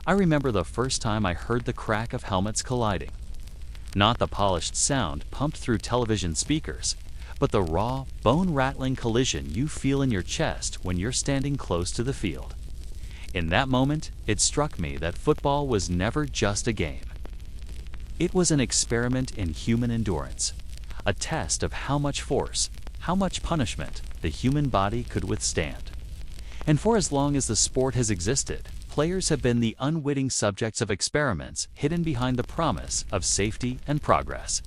I remember the first time I heard the crack of helmets colliding. Not the polished sound pumped through television speakers, but the raw, bone-rattling collision you feel in your chest when you're standing close to the field. In that moment, it struck me that football was never just a game. It was an experiment in human endurance, a test of how much force, how much punishment the human body could withstand. And for as long as the sport has existed, players have been the unwitting subjects of experiments hidden behind the promise of safety and progress.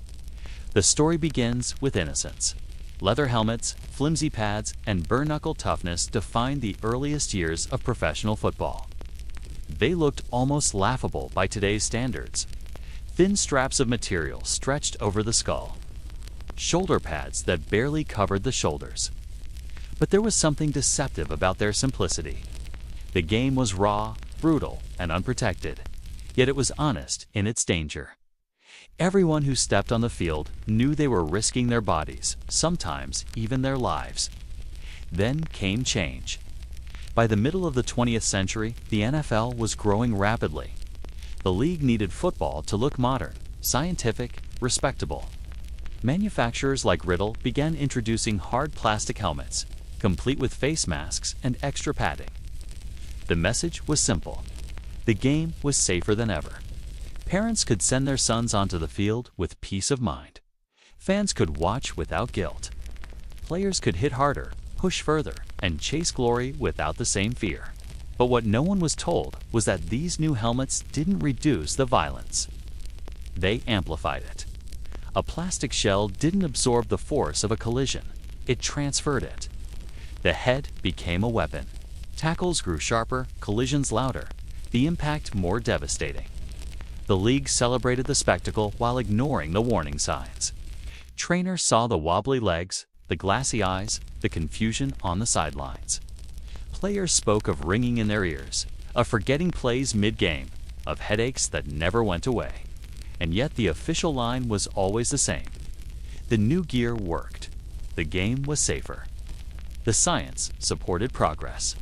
The story begins with innocence. Leather helmets, flimsy pads, and bare-knuckle toughness defined the earliest years of professional football. They looked almost laughable by today's standards. Thin straps of material stretched over the skull. Shoulder pads that barely covered the shoulders. But there was something deceptive about their simplicity. The game was raw, brutal, and unprotected, yet it was honest in its danger. Everyone who stepped on the field knew they were risking their bodies, sometimes even their lives. Then came change. By the middle of the 20th century, the NFL was growing rapidly. The league needed football to look modern, scientific, respectable. Manufacturers like Riddle began introducing hard plastic helmets, complete with face masks and extra padding. The message was simple. The game was safer than ever. Parents could send their sons onto the field with peace of mind. Fans could watch without guilt. Players could hit harder, push further, and chase glory without the same fear. But what no one was told was that these new helmets didn't reduce the violence. They amplified it. A plastic shell didn't absorb the force of a collision. It transferred it. The head became a weapon. Tackles grew sharper, collisions louder, the impact more devastating. The league celebrated the spectacle while ignoring the warning signs. Trainers saw the wobbly legs, the glassy eyes, the confusion on the sidelines. Players spoke of ringing in their ears, of forgetting plays mid-game, of headaches that never went away. And yet the official line was always the same. The new gear worked. The game was safer. The science supported progress.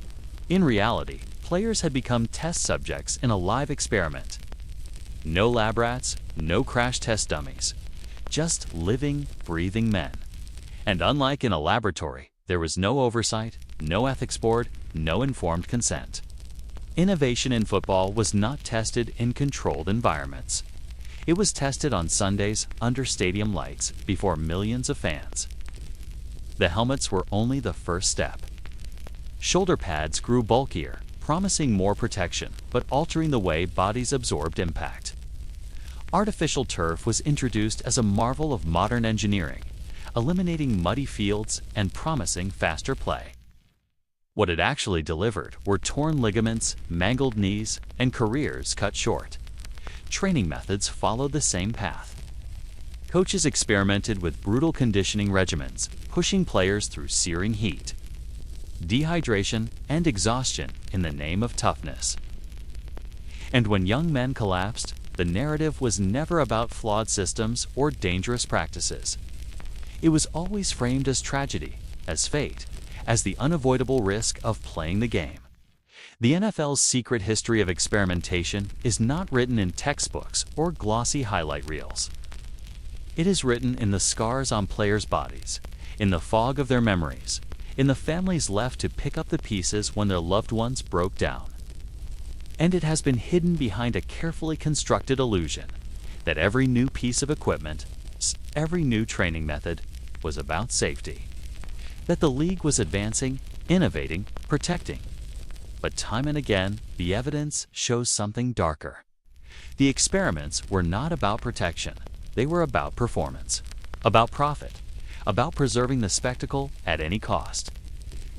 In reality, players had become test subjects in a live experiment. No lab rats, no crash test dummies. Just living, breathing men. And unlike in a laboratory, there was no oversight, no ethics board, no informed consent. Innovation in football was not tested in controlled environments. It was tested on Sundays under stadium lights before millions of fans. The helmets were only the first step. Shoulder pads grew bulkier, promising more protection, but altering the way bodies absorbed impact. Artificial turf was introduced as a marvel of modern engineering, eliminating muddy fields and promising faster play. What it actually delivered were torn ligaments, mangled knees, and careers cut short. Training methods followed the same path. Coaches experimented with brutal conditioning regimens, pushing players through searing heat, dehydration, and exhaustion in the name of toughness. And when young men collapsed, the narrative was never about flawed systems or dangerous practices. It was always framed as tragedy, as fate, as the unavoidable risk of playing the game. The NFL's secret history of experimentation is not written in textbooks or glossy highlight reels. It is written in the scars on players' bodies, in the fog of their memories, in the families left to pick up the pieces when their loved ones broke down. And it has been hidden behind a carefully constructed illusion that every new piece of equipment, every new training method, was about safety. That the league was advancing, innovating, protecting. But time and again, the evidence shows something darker. The experiments were not about protection. They were about performance, about profit, about preserving the spectacle at any cost.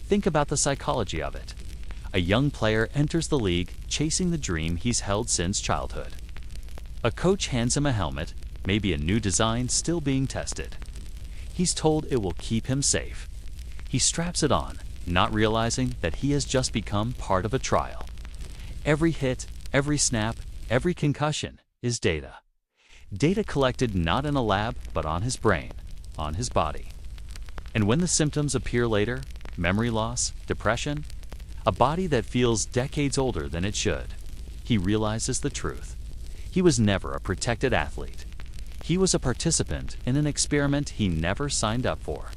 Think about the psychology of it. A young player enters the league chasing the dream he's held since childhood. A coach hands him a helmet, maybe a new design still being tested. He's told it will keep him safe. He straps it on, not realizing that he has just become part of a trial. Every hit, every snap, every concussion is data. Data collected not in a lab, but on his brain, on his body. And when the symptoms appear later, memory loss, depression, a body that feels decades older than it should, he realizes the truth. He was never a protected athlete. He was a participant in an experiment he never signed up for.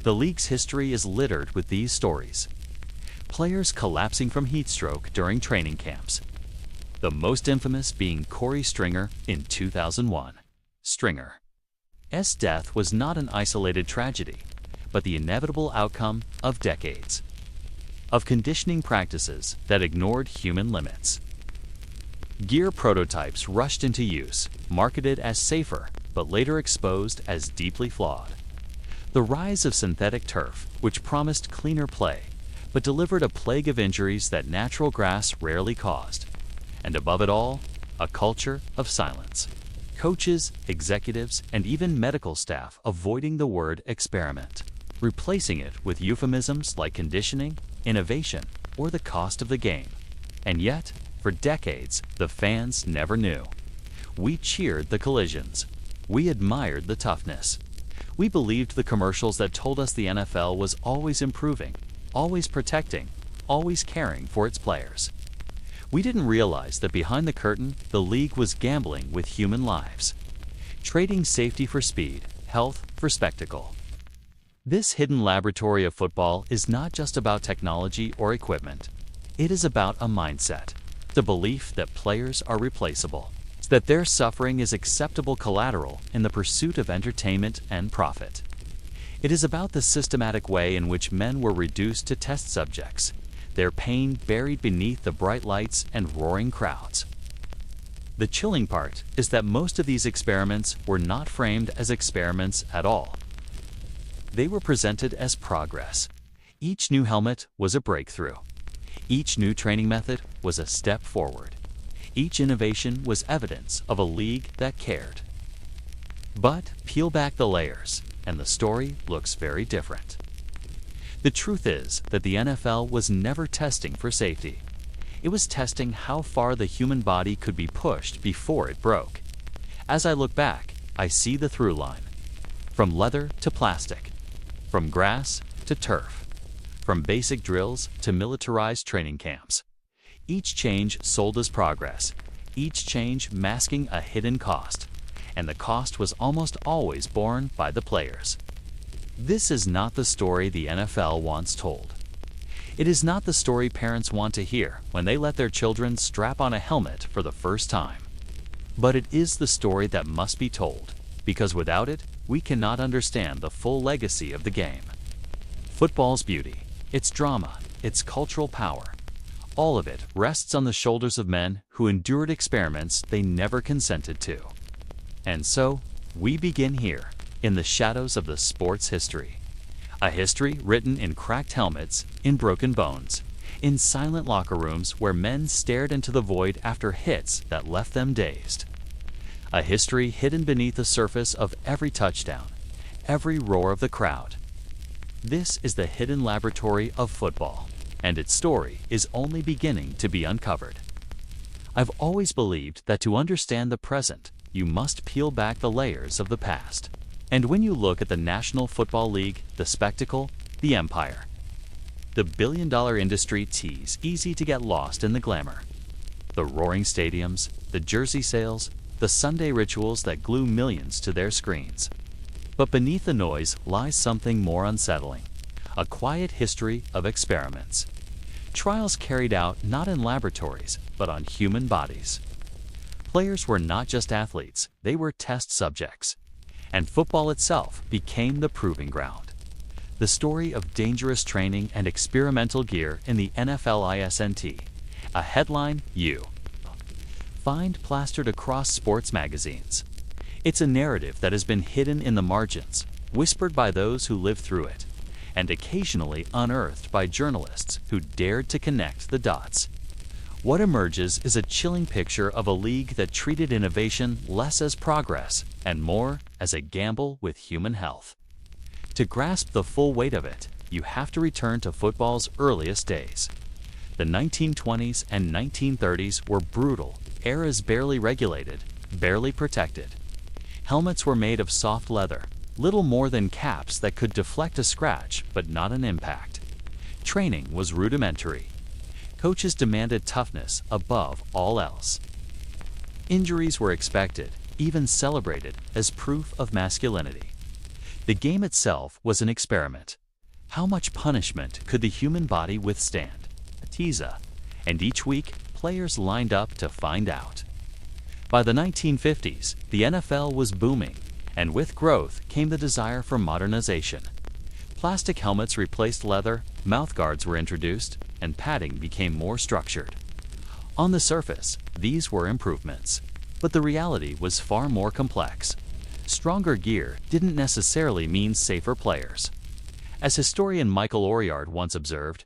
The league's history is littered with these stories. Players collapsing from heat stroke during training camps. The most infamous being Corey Stringer in 2001. Stringer's death was not an isolated tragedy, but the inevitable outcome of decades of conditioning practices that ignored human limits. Gear prototypes rushed into use, marketed as safer, but later exposed as deeply flawed. The rise of synthetic turf, which promised cleaner play, but delivered a plague of injuries that natural grass rarely caused. And above it all, a culture of silence. Coaches, executives, and even medical staff avoiding the word experiment, replacing it with euphemisms like conditioning, innovation, or the cost of the game. And yet, for decades, the fans never knew. We cheered the collisions. We admired the toughness. We believed the commercials that told us the NFL was always improving, always protecting, always caring for its players. We didn't realize that behind the curtain, the league was gambling with human lives, trading safety for speed, health for spectacle. This hidden laboratory of football is not just about technology or equipment. It is about a mindset, the belief that players are replaceable, that their suffering is acceptable collateral in the pursuit of entertainment and profit. It is about the systematic way in which men were reduced to test subjects, their pain buried beneath the bright lights and roaring crowds. The chilling part is that most of these experiments were not framed as experiments at all. They were presented as progress. Each new helmet was a breakthrough. Each new training method was a step forward. Each innovation was evidence of a league that cared. But peel back the layers, and the story looks very different. The truth is that the NFL was never testing for safety. It was testing how far the human body could be pushed before it broke. As I look back, I see the through line. From leather to plastic, from grass to turf, from basic drills to militarized training camps. Each change sold as progress, each change masking a hidden cost, and the cost was almost always borne by the players. This is not the story the NFL wants told. It is not the story parents want to hear when they let their children strap on a helmet for the first time. But it is the story that must be told, because without it, we cannot understand the full legacy of the game. Football's beauty, its drama, its cultural power, all of it rests on the shoulders of men who endured experiments they never consented to. And so, we begin here, in the shadows of the sport's history. A history written in cracked helmets, in broken bones, in silent locker rooms where men stared into the void after hits that left them dazed. A history hidden beneath the surface of every touchdown, every roar of the crowd. This is the hidden laboratory of football, and its story is only beginning to be uncovered. I've always believed that to understand the present, you must peel back the layers of the past. And when you look at the National Football League, the spectacle, the empire, the billion-dollar industry tease easy to get lost in the glamour. The roaring stadiums, the jersey sales, the Sunday rituals that glue millions to their screens. But beneath the noise lies something more unsettling, a quiet history of experiments. Trials carried out not in laboratories, but on human bodies. Players were not just athletes, they were test subjects. And football itself became the proving ground. The story of dangerous training and experimental gear in the NFL isn't a headline you find plastered across sports magazines. It's a narrative that has been hidden in the margins, whispered by those who lived through it, and occasionally unearthed by journalists who dared to connect the dots. What emerges is a chilling picture of a league that treated innovation less as progress and more as a gamble with human health. To grasp the full weight of it, you have to return to football's earliest days. The 1920s and 1930s were brutal, eras barely regulated, barely protected. Helmets were made of soft leather, little more than caps that could deflect a scratch but not an impact. Training was rudimentary. Coaches demanded toughness above all else. Injuries were expected, even celebrated, as proof of masculinity. The game itself was an experiment. How much punishment could the human body withstand? A teaser. And each week, players lined up to find out. By the 1950s, the NFL was booming, and with growth came the desire for modernization. Plastic helmets replaced leather, mouthguards were introduced, and padding became more structured. On the surface, these were improvements, but the reality was far more complex. Stronger gear didn't necessarily mean safer players. As historian Michael Oriard once observed,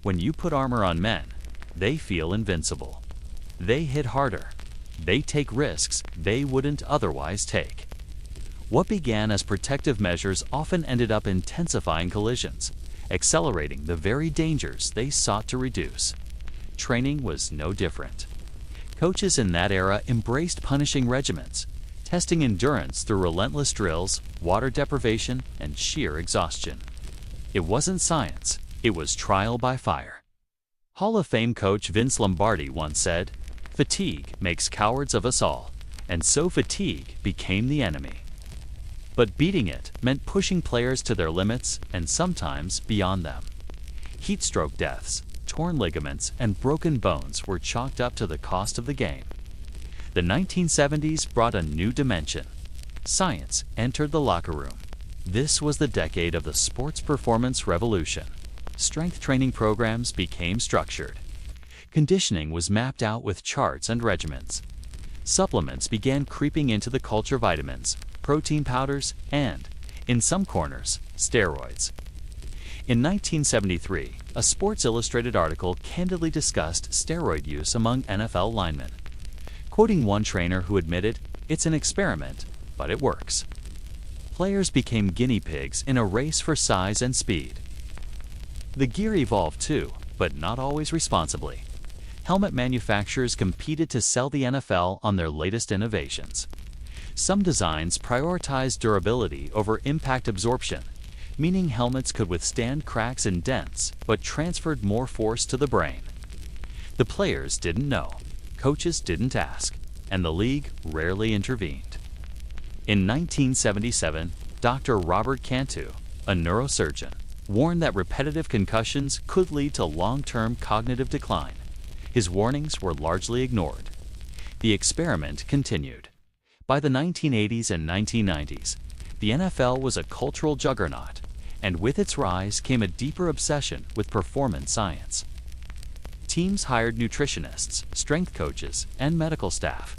when you put armor on men, they feel invincible. They hit harder. They take risks they wouldn't otherwise take. What began as protective measures often ended up intensifying collisions, accelerating the very dangers they sought to reduce. Training was no different. Coaches in that era embraced punishing regimens, testing endurance through relentless drills, water deprivation, and sheer exhaustion. It wasn't science, it was trial by fire. Hall of Fame coach Vince Lombardi once said, "Fatigue makes cowards of us all," and so fatigue became the enemy. But beating it meant pushing players to their limits and sometimes beyond them. Heat stroke deaths, torn ligaments, and broken bones were chalked up to the cost of the game. The 1970s brought a new dimension. Science entered the locker room. This was the decade of the sports performance revolution. Strength training programs became structured. Conditioning was mapped out with charts and regimens. Supplements began creeping into the culture: vitamins, protein powders, and, in some corners, steroids. In 1973, a Sports Illustrated article candidly discussed steroid use among NFL linemen. Quoting one trainer who admitted, "It's an experiment, but it works." Players became guinea pigs in a race for size and speed. The gear evolved too, but not always responsibly. Helmet manufacturers competed to sell the NFL on their latest innovations. Some designs prioritized durability over impact absorption, meaning helmets could withstand cracks and dents, but transferred more force to the brain. The players didn't know, coaches didn't ask, and the league rarely intervened. In 1977, Dr. Robert Cantu, a neurosurgeon, warned that repetitive concussions could lead to long-term cognitive decline. His warnings were largely ignored. The experiment continued. By the 1980s and 1990s, the NFL was a cultural juggernaut, and with its rise came a deeper obsession with performance science. Teams hired nutritionists, strength coaches, and medical staff,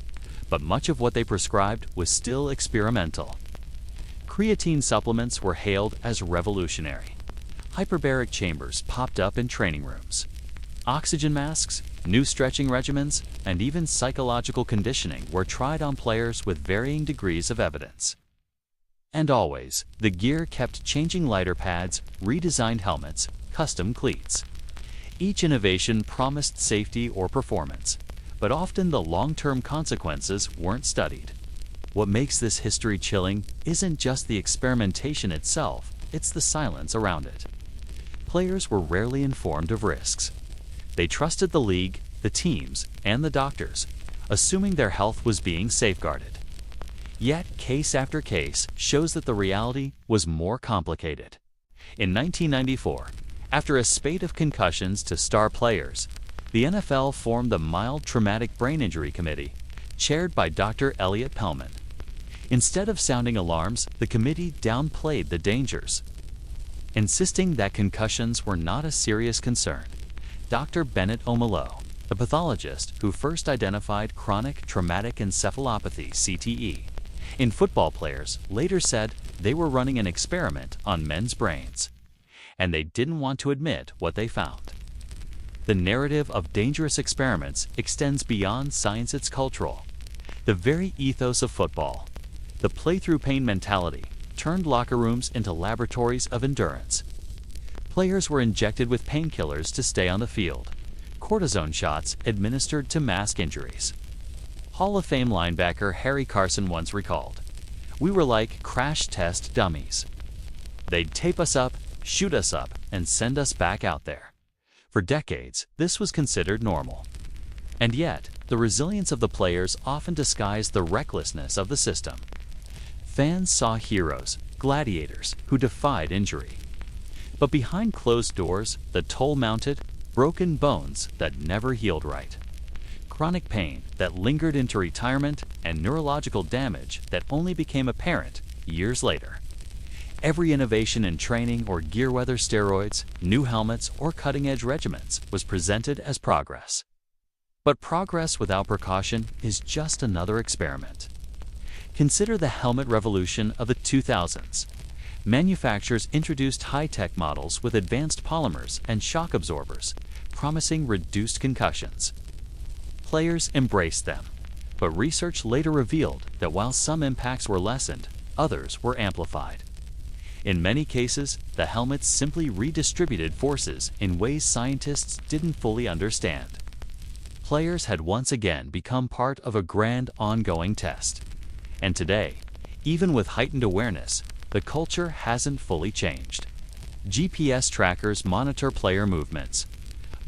but much of what they prescribed was still experimental. Creatine supplements were hailed as revolutionary. Hyperbaric chambers popped up in training rooms. Oxygen masks, new stretching regimens, and even psychological conditioning were tried on players with varying degrees of evidence. And always, the gear kept changing: lighter pads, redesigned helmets, custom cleats. Each innovation promised safety or performance, but often the long-term consequences weren't studied. What makes this history chilling isn't just the experimentation itself, it's the silence around it. Players were rarely informed of risks. They trusted the league, the teams, and the doctors, assuming their health was being safeguarded. Yet, case after case shows that the reality was more complicated. In 1994, after a spate of concussions to star players, the NFL formed the Mild Traumatic Brain Injury Committee, chaired by Dr. Elliot Pellman. Instead of sounding alarms, the committee downplayed the dangers. Insisting that concussions were not a serious concern, Dr. Bennett Omelow, the pathologist who first identified chronic traumatic encephalopathy (CTE) in football players, later said they were running an experiment on men's brains, and they didn't want to admit what they found. The narrative of dangerous experiments extends beyond science. It's cultural. The very ethos of football, the play-through-pain mentality, turned locker rooms into laboratories of endurance. Players were injected with painkillers to stay on the field, cortisone shots administered to mask injuries. Hall of Fame linebacker Harry Carson once recalled, "We were like crash test dummies. They'd tape us up, shoot us up, and send us back out there. For decades, this was considered normal. And yet, the resilience of the players often disguised the recklessness of the system. Fans saw heroes, gladiators, who defied injury. But behind closed doors, the toll mounted, broken bones that never healed right. Chronic pain that lingered into retirement, and neurological damage that only became apparent years later. Every innovation in training or gear, whether steroids, new helmets, or cutting-edge regimens, was presented as progress. But progress without precaution is just another experiment. Consider the helmet revolution of the 2000s. Manufacturers introduced high-tech models with advanced polymers and shock absorbers, promising reduced concussions. Players embraced them, but research later revealed that while some impacts were lessened, others were amplified. In many cases, the helmets simply redistributed forces in ways scientists didn't fully understand. Players had once again become part of a grand ongoing test. And today, even with heightened awareness, the culture hasn't fully changed. GPS trackers monitor player movements.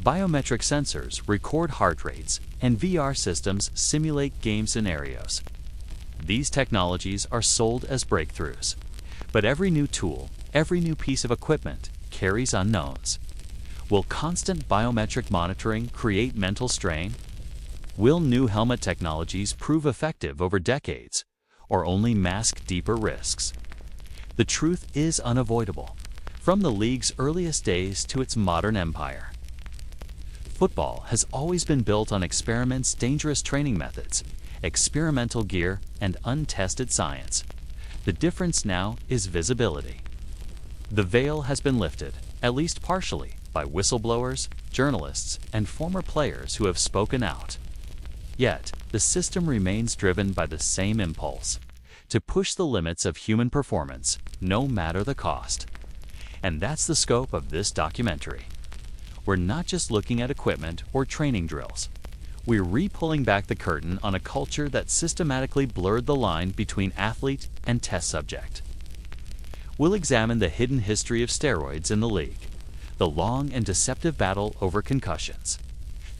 Biometric sensors record heart rates, and VR systems simulate game scenarios. These technologies are sold as breakthroughs. But every new tool, every new piece of equipment carries unknowns. Will constant biometric monitoring create mental strain? Will new helmet technologies prove effective over decades, or only mask deeper risks? The truth is unavoidable, from the league's earliest days to its modern empire. Football has always been built on experiments, dangerous training methods, experimental gear, and untested science. The difference now is visibility. The veil has been lifted, at least partially, by whistleblowers, journalists, and former players who have spoken out. Yet, the system remains driven by the same impulse: to push the limits of human performance, no matter the cost. And that's the scope of this documentary. We're not just looking at equipment or training drills. We're re-pulling back the curtain on a culture that systematically blurred the line between athlete and test subject. We'll examine the hidden history of steroids in the league, the long and deceptive battle over concussions,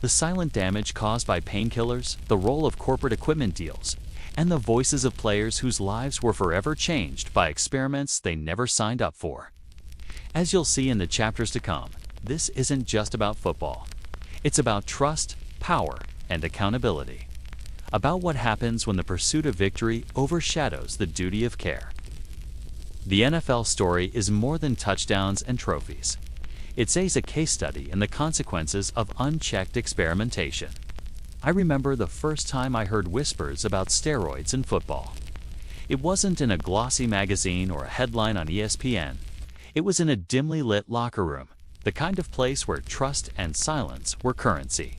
the silent damage caused by painkillers, the role of corporate equipment deals, and the voices of players whose lives were forever changed by experiments they never signed up for. As you'll see in the chapters to come, this isn't just about football. It's about trust, power, and accountability. About what happens when the pursuit of victory overshadows the duty of care. The NFL story is more than touchdowns and trophies. It's a case study in the consequences of unchecked experimentation. I remember the first time I heard whispers about steroids in football. It wasn't in a glossy magazine or a headline on ESPN. It was in a dimly lit locker room, the kind of place where trust and silence were currency.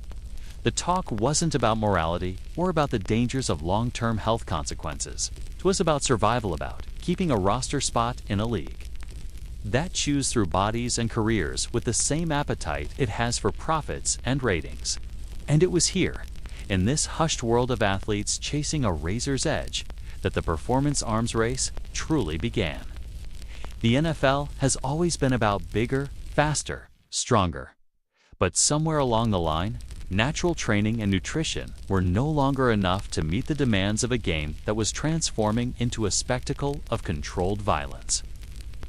The talk wasn't about morality or about the dangers of long-term health consequences. It was about survival, about keeping a roster spot in a league that chews through bodies and careers with the same appetite it has for profits and ratings. And it was here, in this hushed world of athletes chasing a razor's edge, that the performance arms race truly began. The NFL has always been about bigger, faster, stronger. But somewhere along the line, natural training and nutrition were no longer enough to meet the demands of a game that was transforming into a spectacle of controlled violence.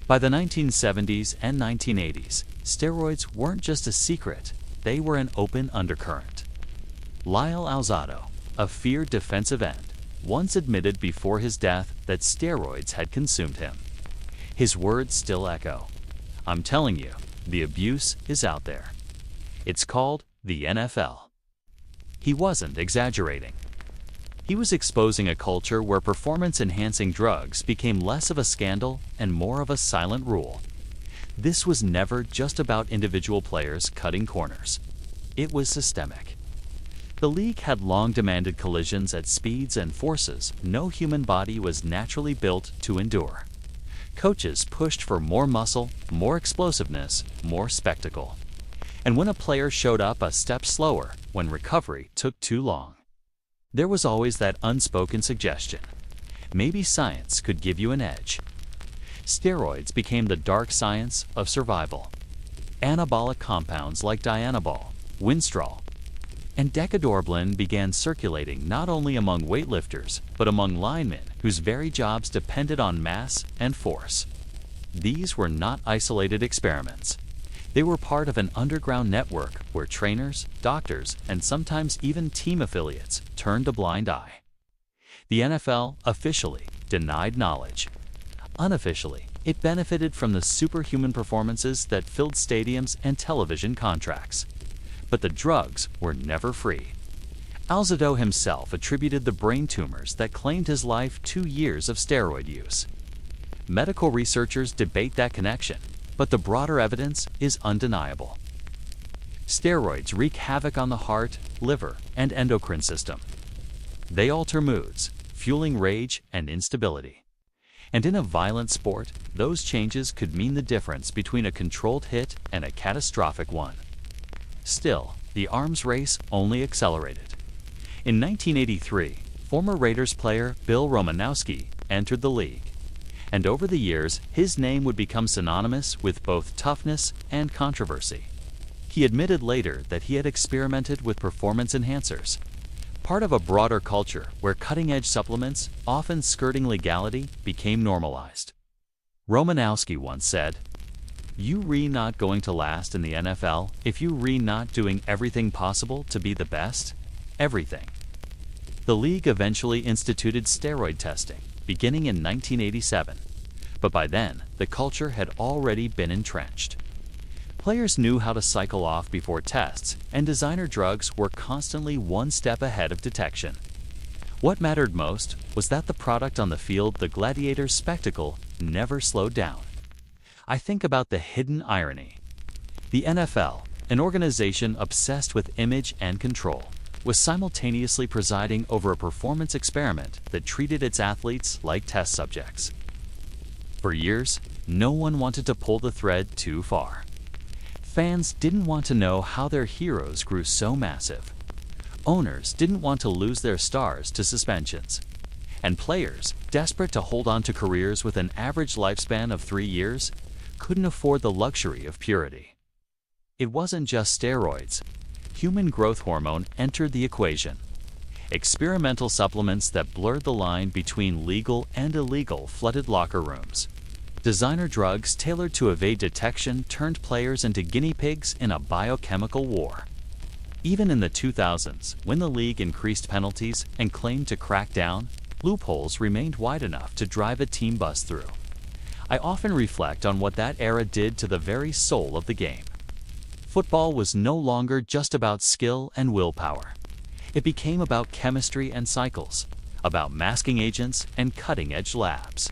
By the 1970s and 1980s, steroids weren't just a secret, they were an open undercurrent. Lyle Alzado, a feared defensive end, once admitted before his death that steroids had consumed him. His words still echo. "I'm telling you, the abuse is out there. It's called the NFL." He wasn't exaggerating. He was exposing a culture where performance-enhancing drugs became less of a scandal and more of a silent rule. This was never just about individual players cutting corners. It was systemic. The league had long demanded collisions at speeds and forces no human body was naturally built to endure. Coaches pushed for more muscle, more explosiveness, more spectacle. And when a player showed up a step slower, when recovery took too long, there was always that unspoken suggestion: maybe science could give you an edge. Steroids became the dark science of survival. Anabolic compounds like dianabol, winstrol, and decadorblin began circulating not only among weightlifters, but among linemen whose very jobs depended on mass and force. These were not isolated experiments. They were part of an underground network where trainers, doctors, and sometimes even team affiliates turned a blind eye. The NFL officially denied knowledge. Unofficially, it benefited from the superhuman performances that filled stadiums and television contracts. But the drugs were never free. Alzado himself attributed the brain tumors that claimed his life 2 years of steroid use. Medical researchers debate that connection, but the broader evidence is undeniable. Steroids wreak havoc on the heart, liver, and endocrine system. They alter moods, fueling rage and instability. And in a violent sport, those changes could mean the difference between a controlled hit and a catastrophic one. Still, the arms race only accelerated. In 1983, former Raiders player Bill Romanowski entered the league. And over the years, his name would become synonymous with both toughness and controversy. He admitted later that he had experimented with performance enhancers, part of a broader culture where cutting-edge supplements, often skirting legality, became normalized. Romanowski once said, "You re not going to last in the NFL if you re not doing everything possible to be the best? Everything." The league eventually instituted steroid testing, beginning in 1987. But by then, the culture had already been entrenched. Players knew how to cycle off before tests, and designer drugs were constantly one step ahead of detection. What mattered most was that the product on the field, the gladiator's spectacle, never slowed down. I think about the hidden irony. The NFL, an organization obsessed with image and control, was simultaneously presiding over a performance experiment that treated its athletes like test subjects. For years, no one wanted to pull the thread too far. Fans didn't want to know how their heroes grew so massive. Owners didn't want to lose their stars to suspensions. And players, desperate to hold on to careers with an average lifespan of 3 years, couldn't afford the luxury of purity. It wasn't just steroids. Human growth hormone entered the equation. Experimental supplements that blurred the line between legal and illegal flooded locker rooms. Designer drugs tailored to evade detection turned players into guinea pigs in a biochemical war. Even in the 2000s, when the league increased penalties and claimed to crack down, loopholes remained wide enough to drive a team bus through. I often reflect on what that era did to the very soul of the game. Football was no longer just about skill and willpower. It became about chemistry and cycles, about masking agents and cutting-edge labs.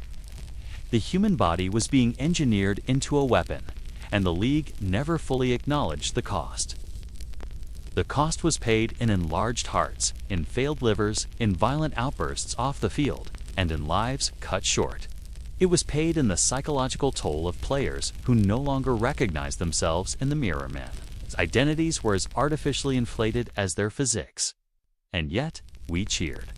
The human body was being engineered into a weapon, and the league never fully acknowledged the cost. The cost was paid in enlarged hearts, in failed livers, in violent outbursts off the field, and in lives cut short. It was paid in the psychological toll of players who no longer recognized themselves in the mirror men. Identities were as artificially inflated as their physiques. And yet, we cheered.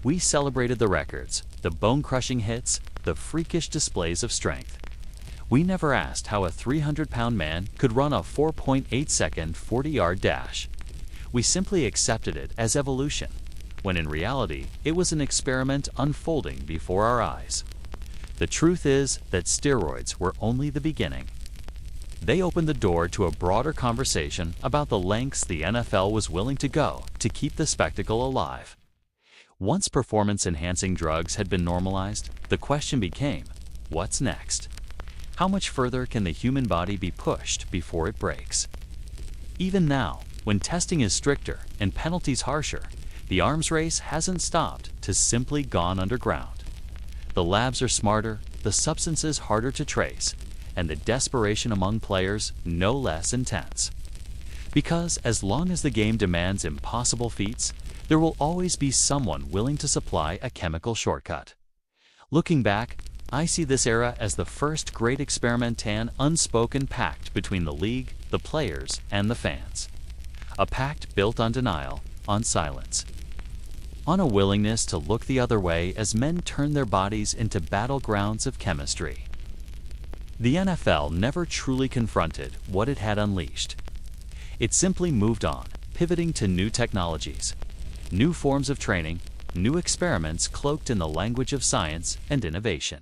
We celebrated the records, the bone-crushing hits, the freakish displays of strength. We never asked how a 300-pound man could run a 4.8-second 40-yard dash. We simply accepted it as evolution, when in reality, it was an experiment unfolding before our eyes. The truth is that steroids were only the beginning. They opened the door to a broader conversation about the lengths the NFL was willing to go to keep the spectacle alive. Once performance-enhancing drugs had been normalized, the question became, what's next? How much further can the human body be pushed before it breaks? Even now, when testing is stricter and penalties harsher, the arms race hasn't stopped to simply gone underground. The labs are smarter, the substances harder to trace, and the desperation among players no less intense. Because as long as the game demands impossible feats, there will always be someone willing to supply a chemical shortcut. Looking back, I see this era as the first great experimentan unspoken pact between the league, the players, and the fans. A pact built on denial, on silence, on a willingness to look the other way as men turn their bodies into battlegrounds of chemistry. The NFL never truly confronted what it had unleashed. It simply moved on, pivoting to new technologies, new forms of training, new experiments cloaked in the language of science and innovation.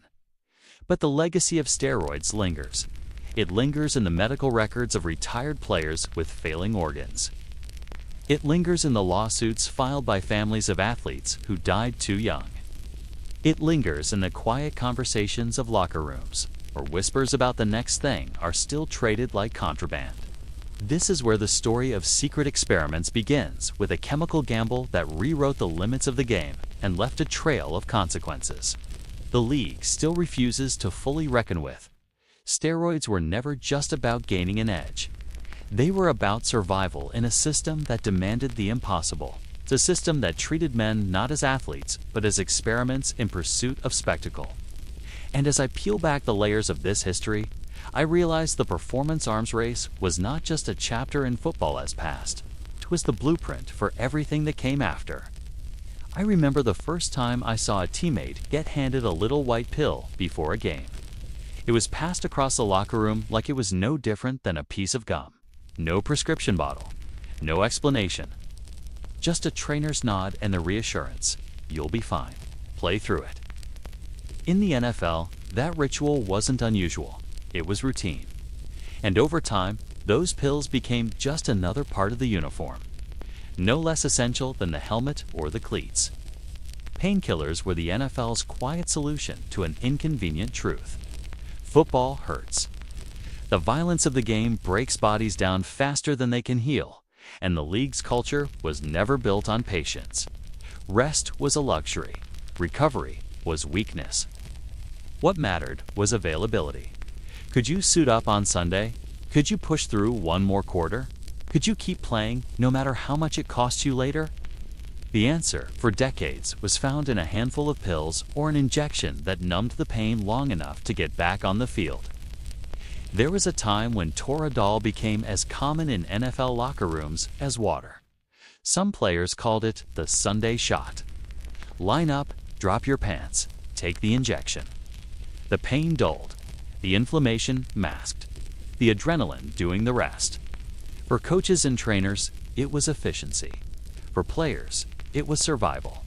But the legacy of steroids lingers. It lingers in the medical records of retired players with failing organs. It lingers in the lawsuits filed by families of athletes who died too young. It lingers in the quiet conversations of locker rooms, where whispers about the next thing are still traded like contraband. This is where the story of secret experiments begins, with a chemical gamble that rewrote the limits of the game and left a trail of consequences. The league still refuses to fully reckon with. Steroids were never just about gaining an edge. They were about survival in a system that demanded the impossible. It's a system that treated men not as athletes, but as experiments in pursuit of spectacle. And as I peel back the layers of this history, I realized the performance arms race was not just a chapter in football as past. It was the blueprint for everything that came after. I remember the first time I saw a teammate get handed a little white pill before a game. It was passed across the locker room like it was no different than a piece of gum. No prescription bottle, no explanation. Just a trainer's nod and the reassurance, you'll be fine, play through it. In the NFL, that ritual wasn't unusual. It was routine. And over time, those pills became just another part of the uniform, no less essential than the helmet or the cleats. Painkillers were the NFL's quiet solution to an inconvenient truth. Football hurts. The violence of the game breaks bodies down faster than they can heal, and the league's culture was never built on patience. Rest was a luxury. Recovery was weakness. What mattered was availability. Could you suit up on Sunday? Could you push through one more quarter? Could you keep playing no matter how much it costs you later? The answer, for decades, was found in a handful of pills or an injection that numbed the pain long enough to get back on the field. There was a time when Toradol became as common in NFL locker rooms as water. Some players called it the Sunday shot. Line up, drop your pants, take the injection. The pain dulled, the inflammation masked, the adrenaline doing the rest. For coaches and trainers, it was efficiency. For players, it was survival.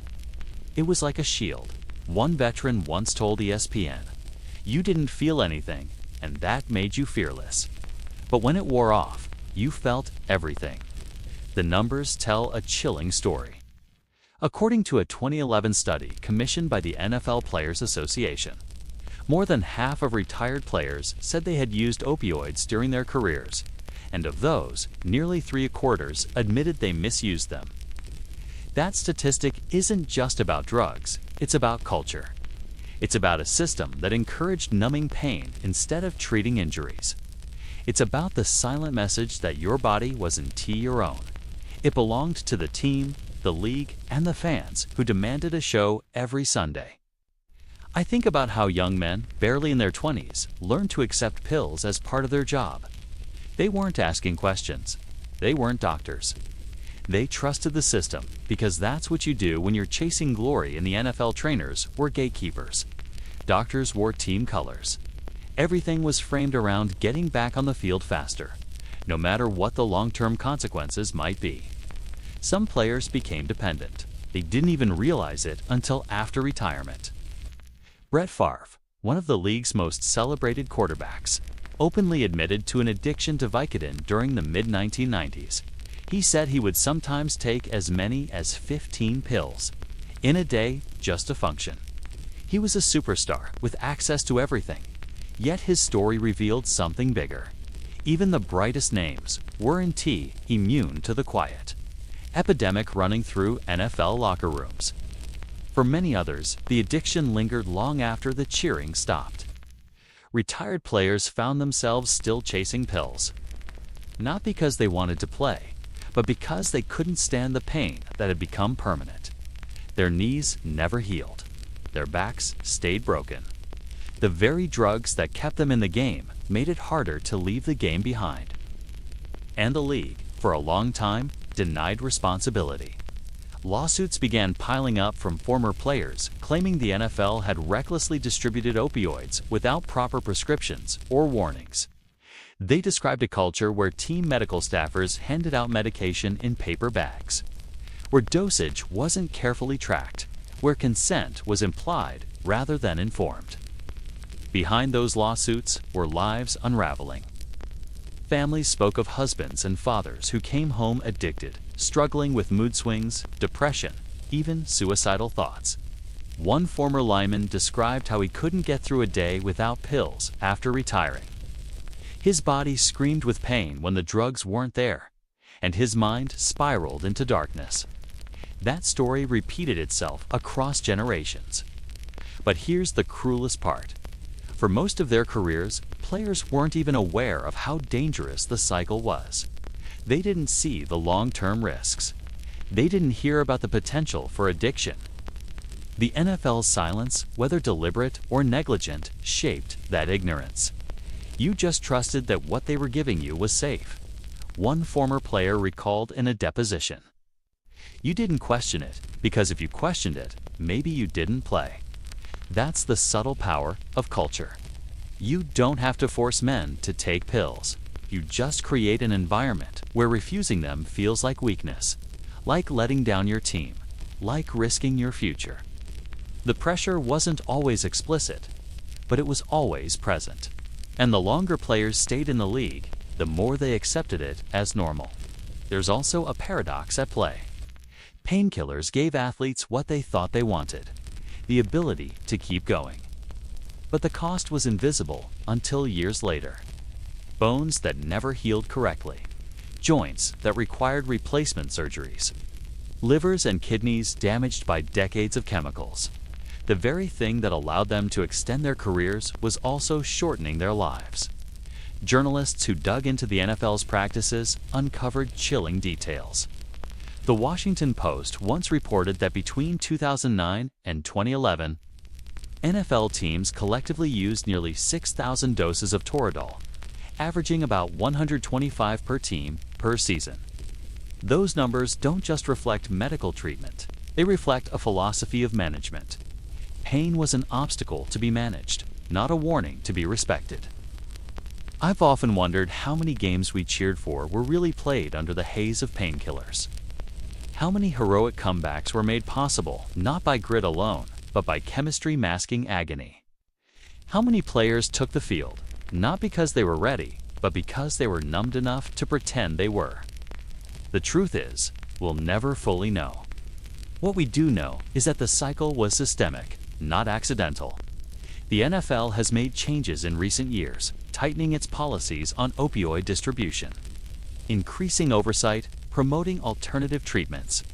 It was like a shield. One veteran once told ESPN, "You didn't feel anything, and that made you fearless. But when it wore off, you felt everything." The numbers tell a chilling story. According to a 2011 study commissioned by the NFL Players Association, more than half of retired players said they had used opioids during their careers, and of those, nearly 3/4 admitted they misused them. That statistic isn't just about drugs, it's about culture. It's about a system that encouraged numbing pain instead of treating injuries. It's about the silent message that your body wasn't your own. It belonged to the team, the league, and the fans who demanded a show every Sunday. I think about how young men, barely in their 20s, learned to accept pills as part of their job. They weren't asking questions. They weren't doctors. They trusted the system because that's what you do when you're chasing glory, and the NFL trainers were gatekeepers. Doctors wore team colors. Everything was framed around getting back on the field faster, no matter what the long-term consequences might be. Some players became dependent. They didn't even realize it until after retirement. Brett Favre, one of the league's most celebrated quarterbacks, openly admitted to an addiction to Vicodin during the mid-1990s. He said he would sometimes take as many as 15 pills in a day just to function. He was a superstar with access to everything, yet his story revealed something bigger. Even the brightest names weren't immune to the quiet epidemic running through NFL locker rooms. For many others, the addiction lingered long after the cheering stopped. Retired players found themselves still chasing pills, not because they wanted to play, but because they couldn't stand the pain that had become permanent. Their knees never healed. Their backs stayed broken. The very drugs that kept them in the game made it harder to leave the game behind. And the league, for a long time, denied responsibility. Lawsuits began piling up from former players, claiming the NFL had recklessly distributed opioids without proper prescriptions or warnings. They described a culture where team medical staffers handed out medication in paper bags, where dosage wasn't carefully tracked, where consent was implied rather than informed. Behind those lawsuits were lives unraveling. Families spoke of husbands and fathers who came home addicted, struggling with mood swings, depression, even suicidal thoughts. One former lineman described how he couldn't get through a day without pills after retiring. His body screamed with pain when the drugs weren't there, and his mind spiraled into darkness. That story repeated itself across generations. But here's the cruelest part. For most of their careers, players weren't even aware of how dangerous the cycle was. They didn't see the long-term risks. They didn't hear about the potential for addiction. The NFL's silence, whether deliberate or negligent, shaped that ignorance. You just trusted that what they were giving you was safe. One former player recalled in a deposition. You didn't question it, because if you questioned it, maybe you didn't play. That's the subtle power of culture. You don't have to force men to take pills. You just create an environment where refusing them feels like weakness, like letting down your team, like risking your future. The pressure wasn't always explicit, but it was always present. And the longer players stayed in the league, the more they accepted it as normal. There's also a paradox at play. Painkillers gave athletes what they thought they wanted, the ability to keep going. But the cost was invisible until years later. Bones that never healed correctly, joints that required replacement surgeries, livers and kidneys damaged by decades of chemicals. The very thing that allowed them to extend their careers was also shortening their lives. Journalists who dug into the NFL's practices uncovered chilling details. The Washington Post once reported that between 2009 and 2011, NFL teams collectively used nearly 6,000 doses of Toradol, averaging about 125 per team per season. Those numbers don't just reflect medical treatment, they reflect a philosophy of management. Pain was an obstacle to be managed, not a warning to be respected. I've often wondered how many games we cheered for were really played under the haze of painkillers. How many heroic comebacks were made possible not by grit alone, but by chemistry masking agony? How many players took the field, not because they were ready, but because they were numbed enough to pretend they were? The truth is, we'll never fully know. What we do know is that the cycle was systemic, not accidental. The NFL has made changes in recent years, tightening its policies on opioid distribution, increasing oversight, promoting alternative treatments.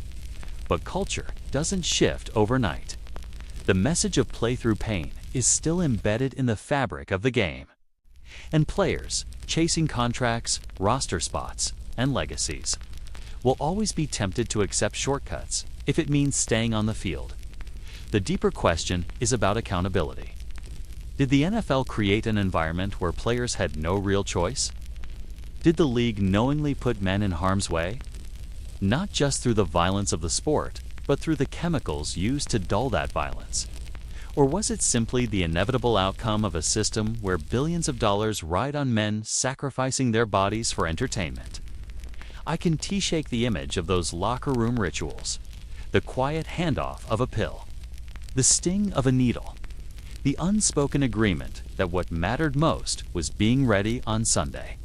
But culture doesn't shift overnight. The message of play through pain is still embedded in the fabric of the game. And players, chasing contracts, roster spots, and legacies, will always be tempted to accept shortcuts if it means staying on the field. The deeper question is about accountability. Did the NFL create an environment where players had no real choice? Did the league knowingly put men in harm's way? Not just through the violence of the sport, but through the chemicals used to dull that violence. Or was it simply the inevitable outcome of a system where billions of dollars ride on men sacrificing their bodies for entertainment? I can T-shake the image of those locker room rituals. The quiet handoff of a pill. The sting of a needle. The unspoken agreement that what mattered most was being ready on Sunday.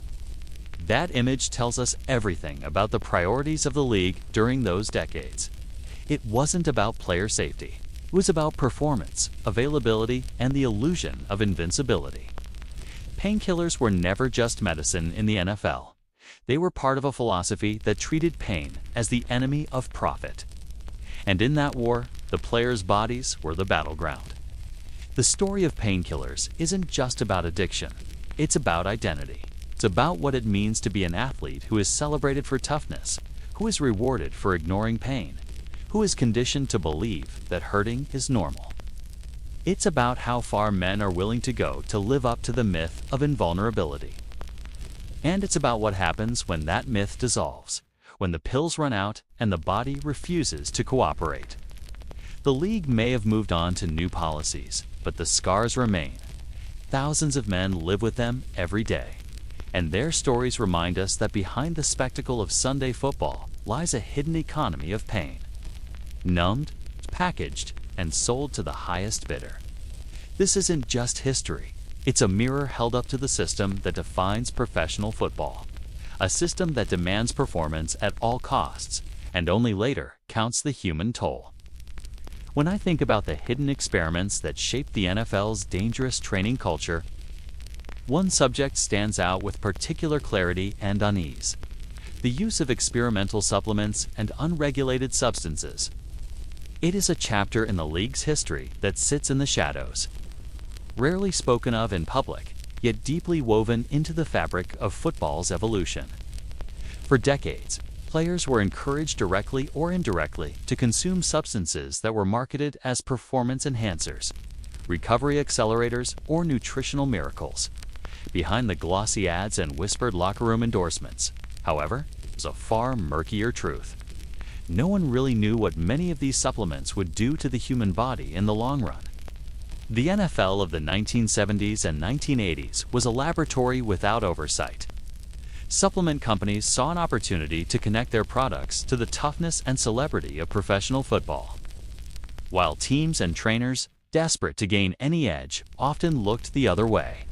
That image tells us everything about the priorities of the league during those decades. It wasn't about player safety. It was about performance, availability, and the illusion of invincibility. Painkillers were never just medicine in the NFL. They were part of a philosophy that treated pain as the enemy of profit. And in that war, the players' bodies were the battleground. The story of Painkillers isn't just about addiction. It's about identity. It's about what it means to be an athlete who is celebrated for toughness, who is rewarded for ignoring pain, who is conditioned to believe that hurting is normal. It's about how far men are willing to go to live up to the myth of invulnerability. And it's about what happens when that myth dissolves, when the pills run out and the body refuses to cooperate. The league may have moved on to new policies, but the scars remain. Thousands of men live with them every day, and their stories remind us that behind the spectacle of Sunday football lies a hidden economy of pain. Numbed, packaged, and sold to the highest bidder. This isn't just history. It's a mirror held up to the system that defines professional football. A system that demands performance at all costs, and only later counts the human toll. When I think about the hidden experiments that shaped the NFL's dangerous training culture, one subject stands out with particular clarity and unease: the use of experimental supplements and unregulated substances. It is a chapter in the league's history that sits in the shadows, rarely spoken of in public, yet deeply woven into the fabric of football's evolution. For decades, players were encouraged directly or indirectly to consume substances that were marketed as performance enhancers, recovery accelerators, or nutritional miracles. Behind the glossy ads and whispered locker room endorsements, however, was a far murkier truth. No one really knew what many of these supplements would do to the human body in the long run. The NFL of the 1970s and 1980s was a laboratory without oversight. Supplement companies saw an opportunity to connect their products to the toughness and celebrity of professional football, while teams and trainers, desperate to gain any edge, often looked the other way.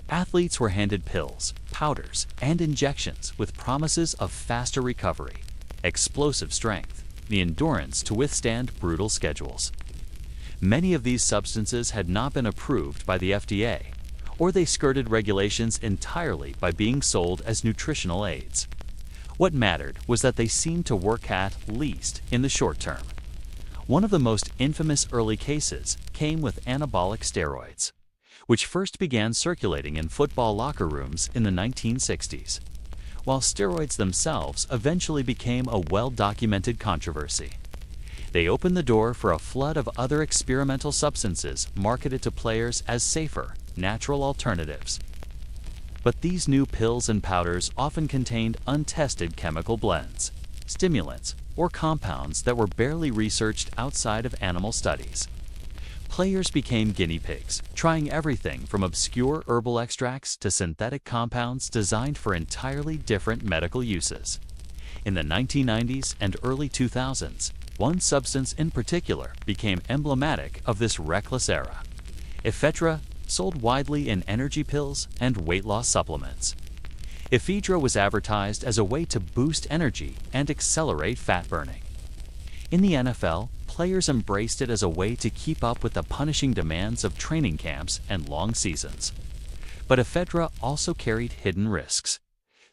Athletes were handed pills, powders, and injections with promises of faster recovery, explosive strength, the endurance to withstand brutal schedules. Many of these substances had not been approved by the FDA, or they skirted regulations entirely by being sold as nutritional aids. What mattered was that they seemed to work at least in the short term. One of the most infamous early cases came with anabolic steroids, which first began circulating in football locker rooms in the 1960s, while steroids themselves eventually became a well-documented controversy. They opened the door for a flood of other experimental substances marketed to players as safer, natural alternatives. But these new pills and powders often contained untested chemical blends, stimulants, or compounds that were barely researched outside of animal studies. Players became guinea pigs, trying everything from obscure herbal extracts to synthetic compounds designed for entirely different medical uses. In the 1990s and early 2000s, one substance in particular became emblematic of this reckless era: ephedra, sold widely in energy pills and weight loss supplements. Ephedra was advertised as a way to boost energy and accelerate fat burning. In the NFL, players embraced it as a way to keep up with the punishing demands of training camps and long seasons. But ephedra also carried hidden risks: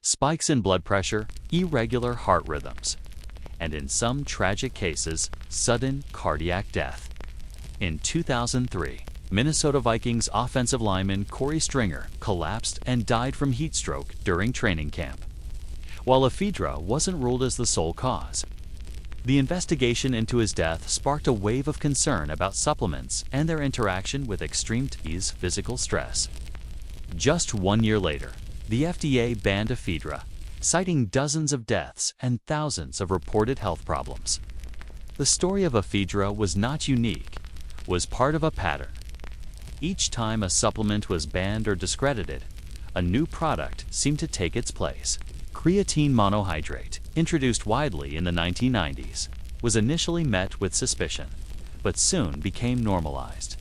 spikes in blood pressure, irregular heart rhythms, and in some tragic cases, sudden cardiac death. In 2003, Minnesota Vikings offensive lineman Corey Stringer collapsed and died from heat stroke during training camp. While ephedra wasn't ruled as the sole cause, the investigation into his death sparked a wave of concern about supplements and their interaction with extreme physical stress. Just 1 year later, the FDA banned ephedra, citing dozens of deaths and thousands of reported health problems. The story of ephedra was not unique, was part of a pattern. Each time a supplement was banned or discredited, a new product seemed to take its place. Creatine monohydrate, introduced widely in the 1990s, was initially met with suspicion, but soon became normalized.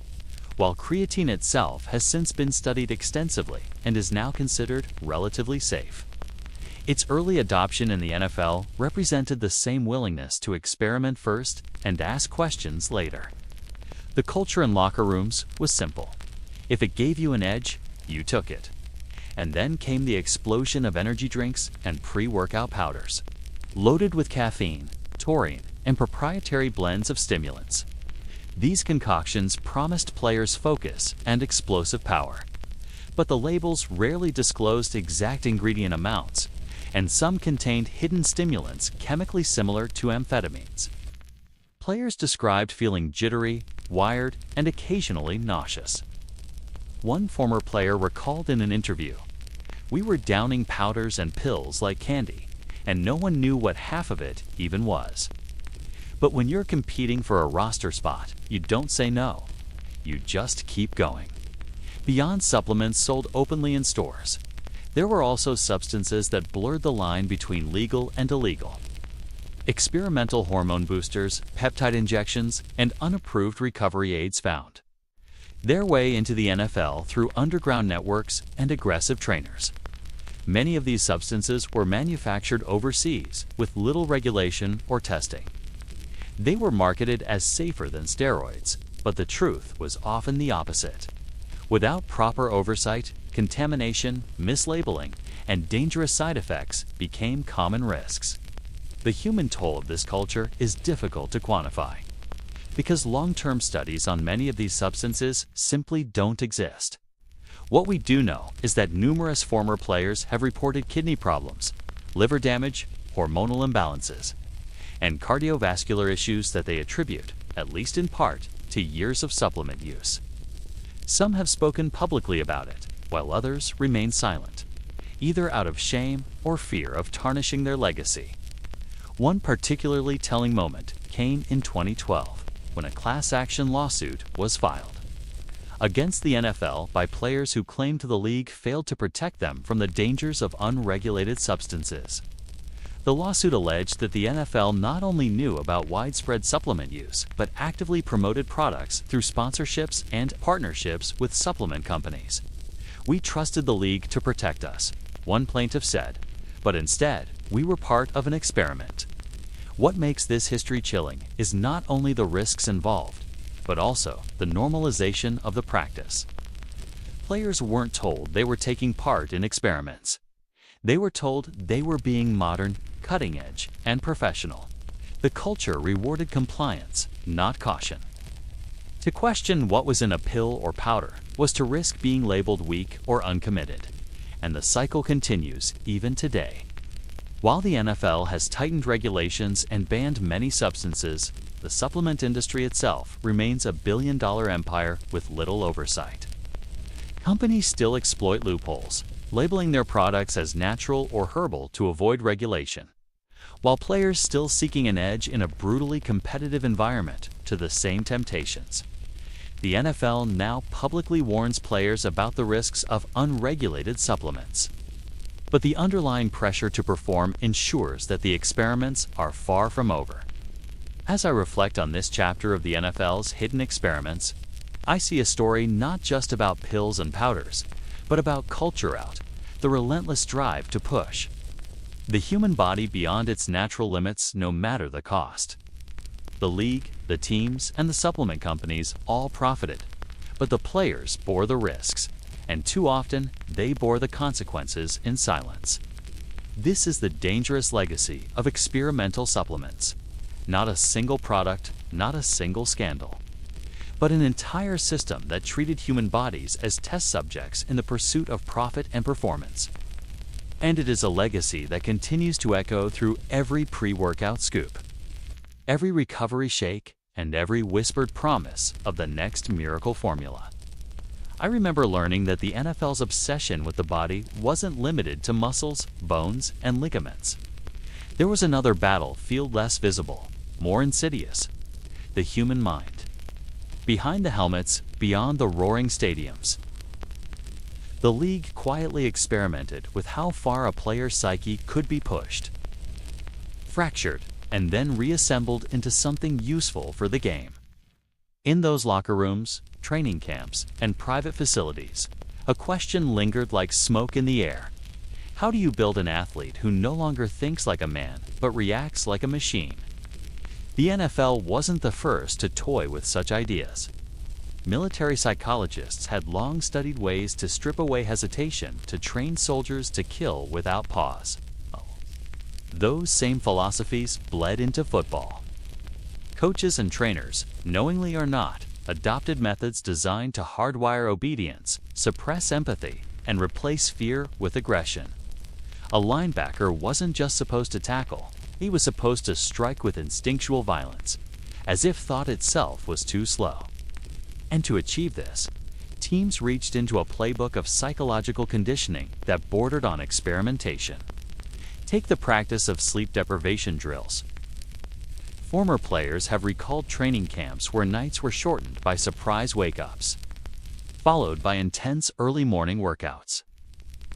While creatine itself has since been studied extensively and is now considered relatively safe. Its early adoption in the NFL represented the same willingness to experiment first and ask questions later. The culture in locker rooms was simple. If it gave you an edge, you took it. And then came the explosion of energy drinks and pre-workout powders, loaded with caffeine, taurine, and proprietary blends of stimulants. These concoctions promised players focus and explosive power, but the labels rarely disclosed exact ingredient amounts, and some contained hidden stimulants chemically similar to amphetamines. Players described feeling jittery, wired, and occasionally nauseous. One former player recalled in an interview, "We were downing powders and pills like candy, and no one knew what half of it even was. But when you're competing for a roster spot, you don't say no. You just keep going. Beyond supplements sold openly in stores, there were also substances that blurred the line between legal and illegal. Experimental hormone boosters, peptide injections, and unapproved recovery aids found their way into the NFL through underground networks and aggressive trainers. Many of these substances were manufactured overseas with little regulation or testing. They were marketed as safer than steroids, but the truth was often the opposite. Without proper oversight, contamination, mislabeling, and dangerous side effects became common risks. The human toll of this culture is difficult to quantify, because long-term studies on many of these substances simply don't exist. What we do know is that numerous former players have reported kidney problems, liver damage, hormonal imbalances, and cardiovascular issues that they attribute, at least in part, to years of supplement use. Some have spoken publicly about it, while others remain silent, either out of shame or fear of tarnishing their legacy. One particularly telling moment came in 2012, when a class action lawsuit was filed against the NFL by players who claimed the league failed to protect them from the dangers of unregulated substances. The lawsuit alleged that the NFL not only knew about widespread supplement use, but actively promoted products through sponsorships and partnerships with supplement companies. "We trusted the league to protect us," one plaintiff said, "but instead, we were part of an experiment." What makes this history chilling is not only the risks involved, but also the normalization of the practice. Players weren't told they were taking part in experiments. They were told they were being modern, cutting-edge, and professional. The culture rewarded compliance, not caution. To question what was in a pill or powder was to risk being labeled weak or uncommitted, and the cycle continues even today. While the NFL has tightened regulations and banned many substances, the supplement industry itself remains a billion-dollar empire with little oversight. Companies still exploit loopholes, labeling their products as natural or herbal to avoid regulation, while players still seeking an edge in a brutally competitive environment to the same temptations. The NFL now publicly warns players about the risks of unregulated supplements. But the underlying pressure to perform ensures that the experiments are far from over. As I reflect on this chapter of the NFL's hidden experiments, I see a story not just about pills and powders, but about culture out, the relentless drive to push the human body beyond its natural limits no matter the cost. The league, the teams, and the supplement companies all profited, but the players bore the risks, and too often they bore the consequences in silence. This is the dangerous legacy of experimental supplements. Not a single product, not a single scandal, but an entire system that treated human bodies as test subjects in the pursuit of profit and performance. And it is a legacy that continues to echo through every pre-workout scoop, every recovery shake, and every whispered promise of the next miracle formula. I remember learning that the NFL's obsession with the body wasn't limited to muscles, bones, and ligaments. There was another battlefield less visible, more insidious: the human mind. Behind the helmets, beyond the roaring stadiums, the league quietly experimented with how far a player's psyche could be pushed, fractured, and then reassembled into something useful for the game. In those locker rooms, training camps, and private facilities, a question lingered like smoke in the air. How do you build an athlete who no longer thinks like a man, but reacts like a machine? The NFL wasn't the first to toy with such ideas. Military psychologists had long studied ways to strip away hesitation to train soldiers to kill without pause. Those same philosophies bled into football. Coaches and trainers, knowingly or not, adopted methods designed to hardwire obedience, suppress empathy, and replace fear with aggression. A linebacker wasn't just supposed to tackle, he was supposed to strike with instinctual violence, as if thought itself was too slow. And to achieve this, teams reached into a playbook of psychological conditioning that bordered on experimentation. Take the practice of sleep deprivation drills. Former players have recalled training camps where nights were shortened by surprise wake-ups, followed by intense early morning workouts.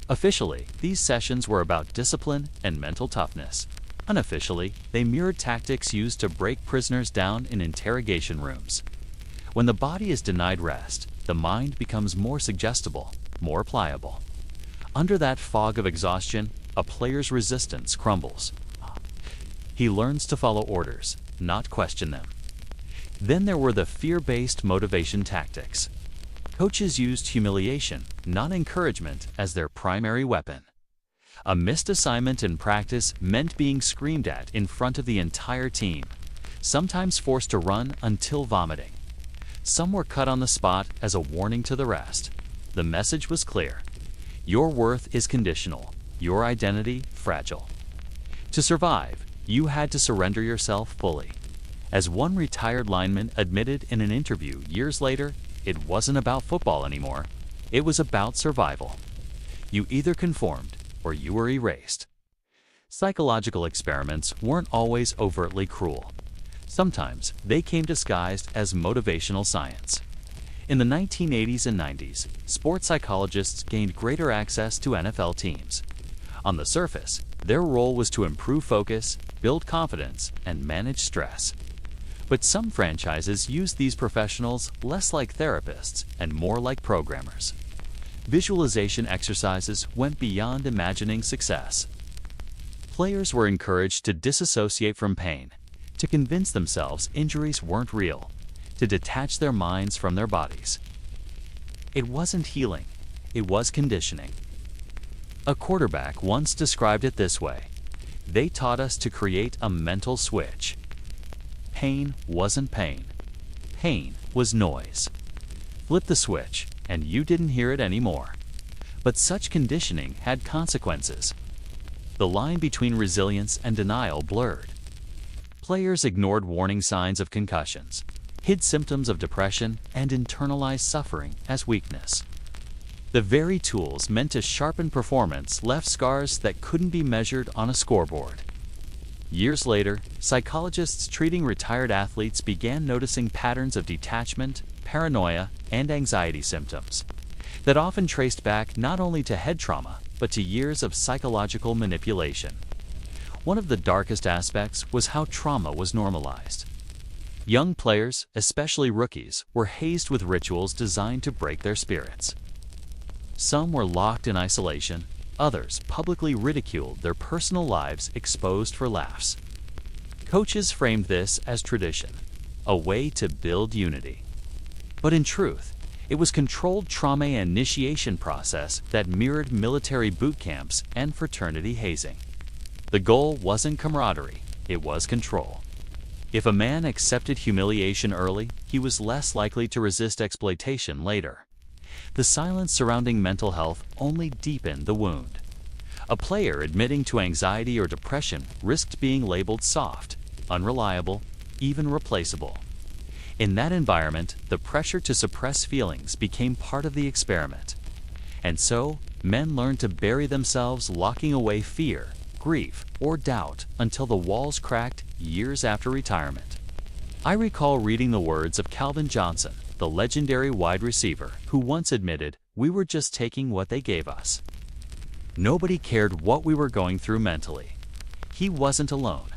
Officially, these sessions were about discipline and mental toughness. Unofficially, they mirrored tactics used to break prisoners down in interrogation rooms. When the body is denied rest, the mind becomes more suggestible, more pliable. Under that fog of exhaustion, a player's resistance crumbles. He learns to follow orders, not question them. Then there were the fear-based motivation tactics. Coaches used humiliation, not encouragement, as their primary weapon. A missed assignment in practice meant being screamed at in front of the entire team, sometimes forced to run until vomiting. Some were cut on the spot as a warning to the rest. The message was clear. Your worth is conditional, your identity fragile. To survive, you had to surrender yourself fully. As one retired lineman admitted in an interview years later, it wasn't about football anymore. It was about survival. You either conformed or you were erased. Psychological experiments weren't always overtly cruel. Sometimes they came disguised as motivational science. In the 1980s and 90s, sports psychologists gained greater access to NFL teams. On the surface, their role was to improve focus, build confidence, and manage stress. But some franchises used these professionals less like therapists and more like programmers. Visualization exercises went beyond imagining success. Players were encouraged to disassociate from pain, to convince themselves injuries weren't real, to detach their minds from their bodies. It wasn't healing, it was conditioning. A quarterback once described it this way: they taught us to create a mental switch. Pain wasn't pain. Pain was noise. Flip the switch, and you didn't hear it anymore. But such conditioning had consequences. The line between resilience and denial blurred. Players ignored warning signs of concussions, hid symptoms of depression, and internalized suffering as weakness. The very tools meant to sharpen performance left scars that couldn't be measured on a scoreboard. Years later, psychologists treating retired athletes began noticing patterns of detachment, paranoia, and anxiety symptoms that often traced back not only to head trauma, but to years of psychological manipulation. One of the darkest aspects was how trauma was normalized. Young players, especially rookies, were hazed with rituals designed to break their spirits. Some were locked in isolation, others publicly ridiculed, their personal lives exposed for laughs. Coaches framed this as tradition, a way to build unity. But in truth, it was controlled trauma initiation process that mirrored military boot camps and fraternity hazing. The goal wasn't camaraderie, it was control. If a man accepted humiliation early, he was less likely to resist exploitation later. The silence surrounding mental health only deepened the wound. A player admitting to anxiety or depression risked being labeled soft, unreliable, even replaceable. In that environment, the pressure to suppress feelings became part of the experiment. And so, men learned to bury themselves, locking away fear, grief, or doubt until the walls cracked years after retirement. I recall reading the words of Calvin Johnson, the legendary wide receiver, who once admitted, "We were just taking what they gave us." Nobody cared what we were going through mentally. He wasn't alone.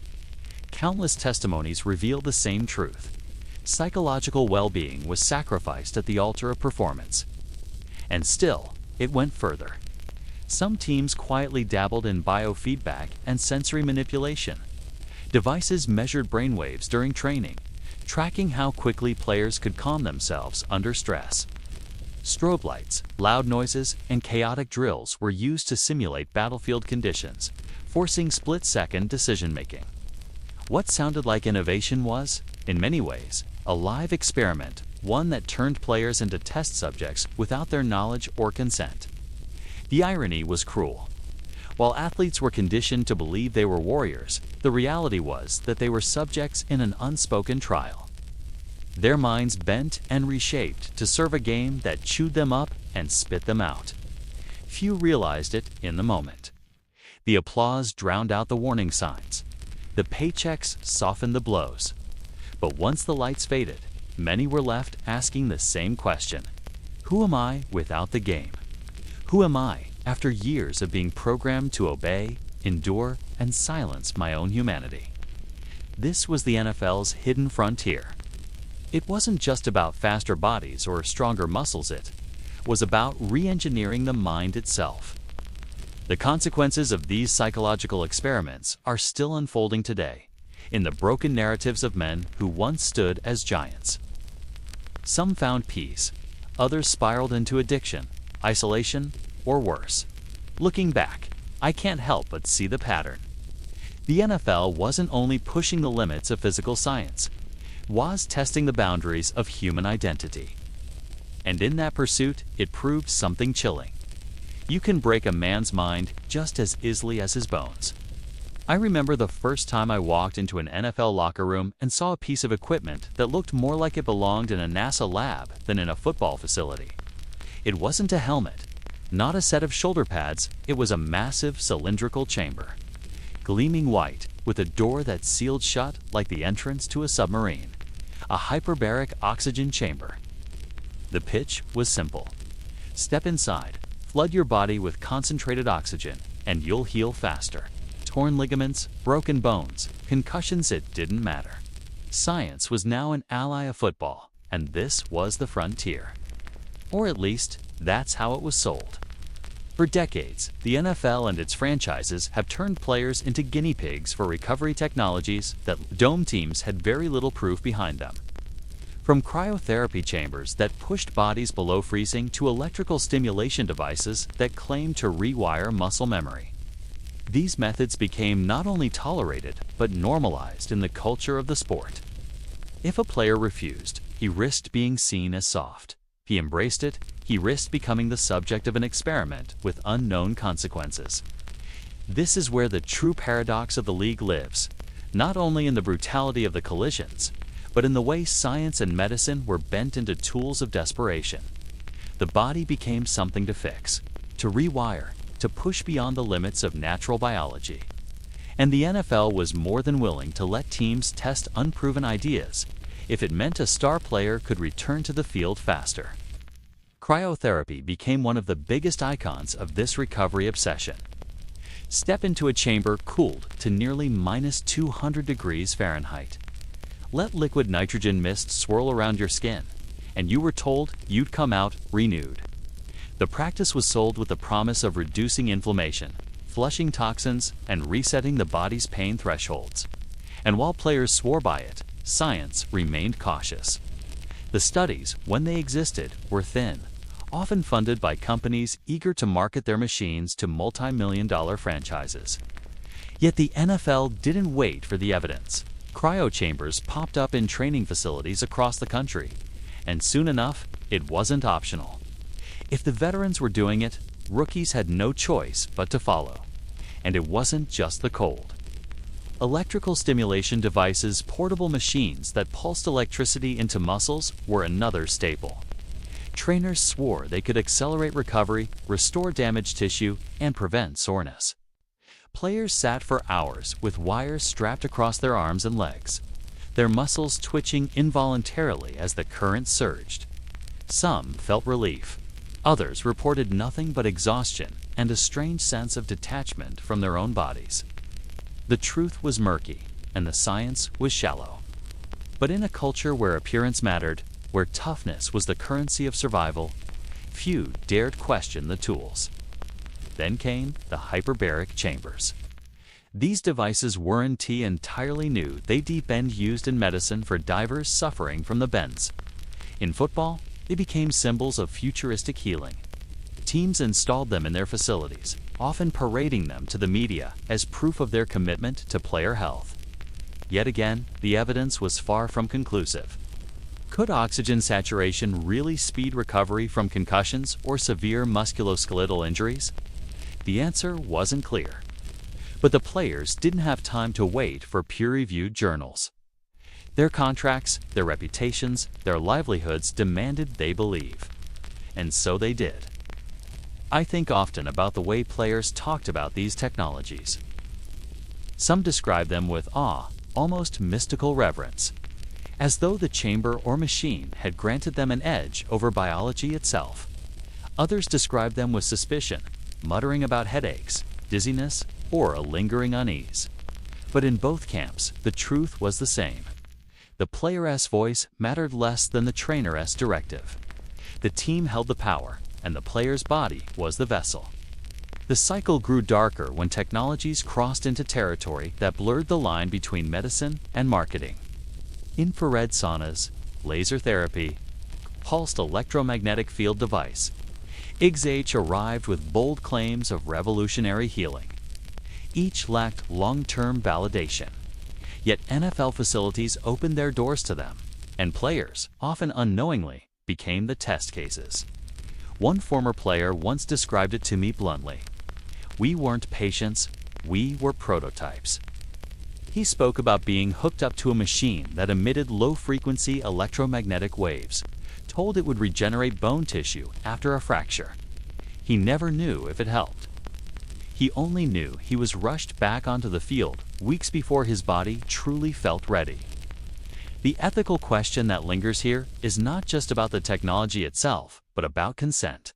Countless testimonies reveal the same truth. Psychological well-being was sacrificed at the altar of performance. And still, it went further. Some teams quietly dabbled in biofeedback and sensory manipulation. Devices measured brainwaves during training, tracking how quickly players could calm themselves under stress. Strobe lights, loud noises, and chaotic drills were used to simulate battlefield conditions, forcing split-second decision-making. What sounded like innovation was, in many ways, a live experiment, one that turned players into test subjects without their knowledge or consent. The irony was cruel. While athletes were conditioned to believe they were warriors, the reality was that they were subjects in an unspoken trial. Their minds bent and reshaped to serve a game that chewed them up and spit them out. Few realized it in the moment. The applause drowned out the warning signs. The paychecks softened the blows. But once the lights faded, many were left asking the same question. Who am I without the game? Who am I after years of being programmed to obey, endure, and silence my own humanity? This was the NFL's hidden frontier. It wasn't just about faster bodies or stronger muscles, it was about re-engineering the mind itself. The consequences of these psychological experiments are still unfolding today in the broken narratives of men who once stood as giants. Some found peace, others spiraled into addiction, isolation, or worse. Looking back, I can't help but see the pattern. The NFL wasn't only pushing the limits of physical science, it was testing the boundaries of human identity. And in that pursuit, it proved something chilling. You can break a man's mind just as easily as his bones. I remember the first time I walked into an NFL locker room and saw a piece of equipment that looked more like it belonged in a NASA lab than in a football facility. It wasn't a helmet, not a set of shoulder pads, it was a massive cylindrical chamber, gleaming white with a door that sealed shut like the entrance to a submarine, a hyperbaric oxygen chamber. The pitch was simple. Step inside, flood your body with concentrated oxygen, and you'll heal faster. Torn ligaments, broken bones, concussions, it didn't matter. Science was now an ally of football, and this was the frontier. Or at least, that's how it was sold. For decades, the NFL and its franchises have turned players into guinea pigs for recovery technologies that dome teams had very little proof behind them. From cryotherapy chambers that pushed bodies below freezing to electrical stimulation devices that claimed to rewire muscle memory. These methods became not only tolerated, but normalized in the culture of the sport. If a player refused, he risked being seen as soft. If he embraced it, he risked becoming the subject of an experiment with unknown consequences. This is where the true paradox of the league lives, not only in the brutality of the collisions, but in the way science and medicine were bent into tools of desperation. The body became something to fix, to rewire, to push beyond the limits of natural biology. And the NFL was more than willing to let teams test unproven ideas if it meant a star player could return to the field faster. Cryotherapy became one of the biggest icons of this recovery obsession. Step into a chamber cooled to nearly -200 degrees Fahrenheit. Let liquid nitrogen mist swirl around your skin, and you were told you'd come out renewed. The practice was sold with the promise of reducing inflammation, flushing toxins, and resetting the body's pain thresholds. And while players swore by it, science remained cautious. The studies, when they existed, were thin, often funded by companies eager to market their machines to multi-million-dollar franchises. Yet the NFL didn't wait for the evidence. Cryo chambers popped up in training facilities across the country, and soon enough, it wasn't optional. If the veterans were doing it, rookies had no choice but to follow. And it wasn't just the cold. Electrical stimulation devices, portable machines that pulsed electricity into muscles, were another staple. Trainers swore they could accelerate recovery, restore damaged tissue, and prevent soreness. Players sat for hours with wires strapped across their arms and legs, their muscles twitching involuntarily as the current surged. Some felt relief. Others reported nothing but exhaustion and a strange sense of detachment from their own bodies. The truth was murky, and the science was shallow. But in a culture where appearance mattered, where toughness was the currency of survival, few dared question the tools. Then came the hyperbaric chambers. These devices weren't entirely new. They deep end used in medicine for divers suffering from the bends. In football, they became symbols of futuristic healing. Teams installed them in their facilities, often parading them to the media as proof of their commitment to player health. Yet again, the evidence was far from conclusive. Could oxygen saturation really speed recovery from concussions or severe musculoskeletal injuries? The answer wasn't clear. But the players didn't have time to wait for peer-reviewed journals. Their contracts, their reputations, their livelihoods demanded they believe. And so they did. I think often about the way players talked about these technologies. Some describe them with awe, almost mystical reverence, as though the chamber or machine had granted them an edge over biology itself. Others describe them with suspicion, muttering about headaches, dizziness, or a lingering unease. But in both camps, the truth was the same. The player's voice mattered less than the trainer's directive. The team held the power, and the player's body was the vessel. The cycle grew darker when technologies crossed into territory that blurred the line between medicine and marketing. Infrared saunas, laser therapy, pulsed electromagnetic field device. XH arrived with bold claims of revolutionary healing. Each lacked long-term validation. Yet NFL facilities opened their doors to them, and players, often unknowingly, became the test cases. One former player once described it to me bluntly. We weren't patients, we were prototypes. He spoke about being hooked up to a machine that emitted low-frequency electromagnetic waves, told it would regenerate bone tissue after a fracture. He never knew if it helped. He only knew he was rushed back onto the field weeks before his body truly felt ready. The ethical question that lingers here is not just about the technology itself, but about consent.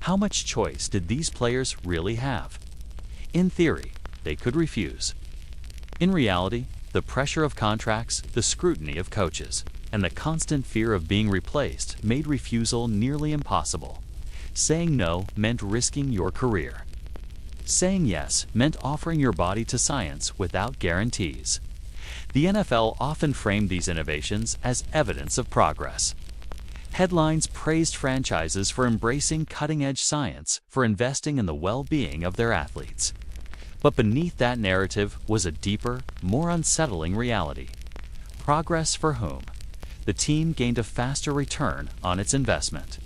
How much choice did these players really have? In theory, they could refuse. In reality, the pressure of contracts, the scrutiny of coaches, and the constant fear of being replaced made refusal nearly impossible. Saying no meant risking your career. Saying yes meant offering your body to science without guarantees. The NFL often framed these innovations as evidence of progress. Headlines praised franchises for embracing cutting-edge science, for investing in the well-being of their athletes. But beneath that narrative was a deeper, more unsettling reality. Progress for whom? The team gained a faster return on its investment.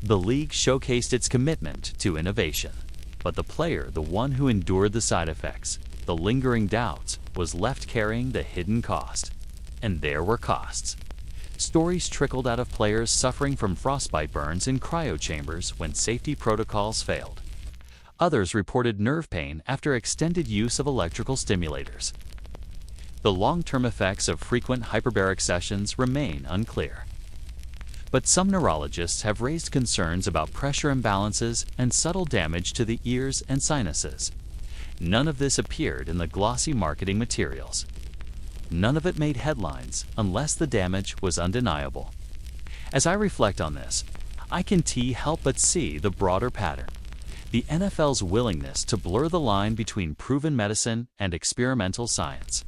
The league showcased its commitment to innovation. But the player, the one who endured the side effects, the lingering doubts, was left carrying the hidden cost. And there were costs. Stories trickled out of players suffering from frostbite burns in cryo chambers when safety protocols failed. Others reported nerve pain after extended use of electrical stimulators. The long-term effects of frequent hyperbaric sessions remain unclear. But some neurologists have raised concerns about pressure imbalances and subtle damage to the ears and sinuses. None of this appeared in the glossy marketing materials. None of it made headlines unless the damage was undeniable. As I reflect on this, I can't help but see the broader pattern. The NFL's willingness to blur the line between proven medicine and experimental science.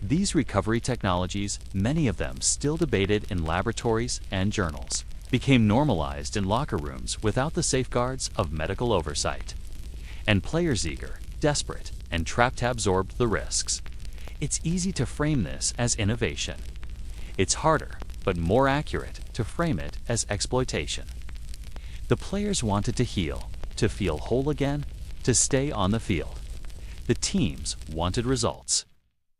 These recovery technologies, many of them still debated in laboratories and journals, became normalized in locker rooms without the safeguards of medical oversight. And players eager, desperate, and trapped absorbed the risks. It's easy to frame this as innovation. It's harder, but more accurate, to frame it as exploitation. The players wanted to heal, to feel whole again, to stay on the field. The teams wanted results.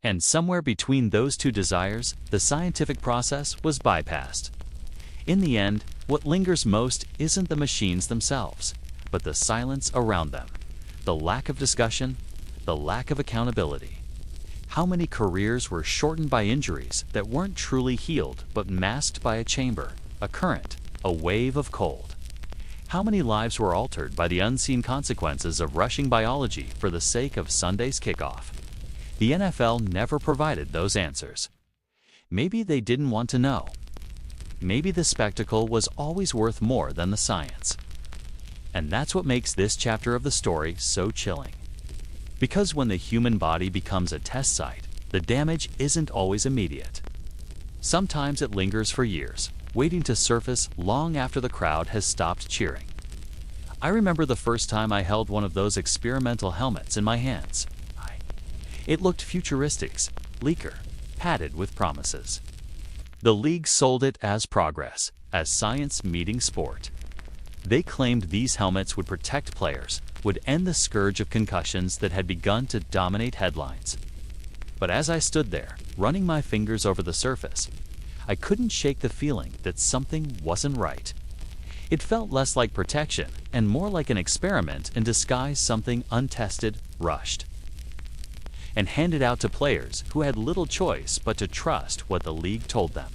And somewhere between those two desires, the scientific process was bypassed. In the end, what lingers most isn't the machines themselves, but the silence around them, the lack of discussion, the lack of accountability. How many careers were shortened by injuries that weren't truly healed but masked by a chamber, a current, a wave of cold? How many lives were altered by the unseen consequences of rushing biology for the sake of Sunday's kickoff? The NFL never provided those answers. Maybe they didn't want to know. Maybe the spectacle was always worth more than the science. And that's what makes this chapter of the story so chilling. Because when the human body becomes a test site, the damage isn't always immediate. Sometimes it lingers for years, waiting to surface long after the crowd has stopped cheering. I remember the first time I held one of those experimental helmets in my hands. It looked futuristic, sleeker, padded with promises. The league sold it as progress, as science meeting sport. They claimed these helmets would protect players, would end the scourge of concussions that had begun to dominate headlines. But as I stood there, running my fingers over the surface, I couldn't shake the feeling that something wasn't right. It felt less like protection and more like an experiment in disguise, something untested, rushed, and handed out to players who had little choice but to trust what the league told them.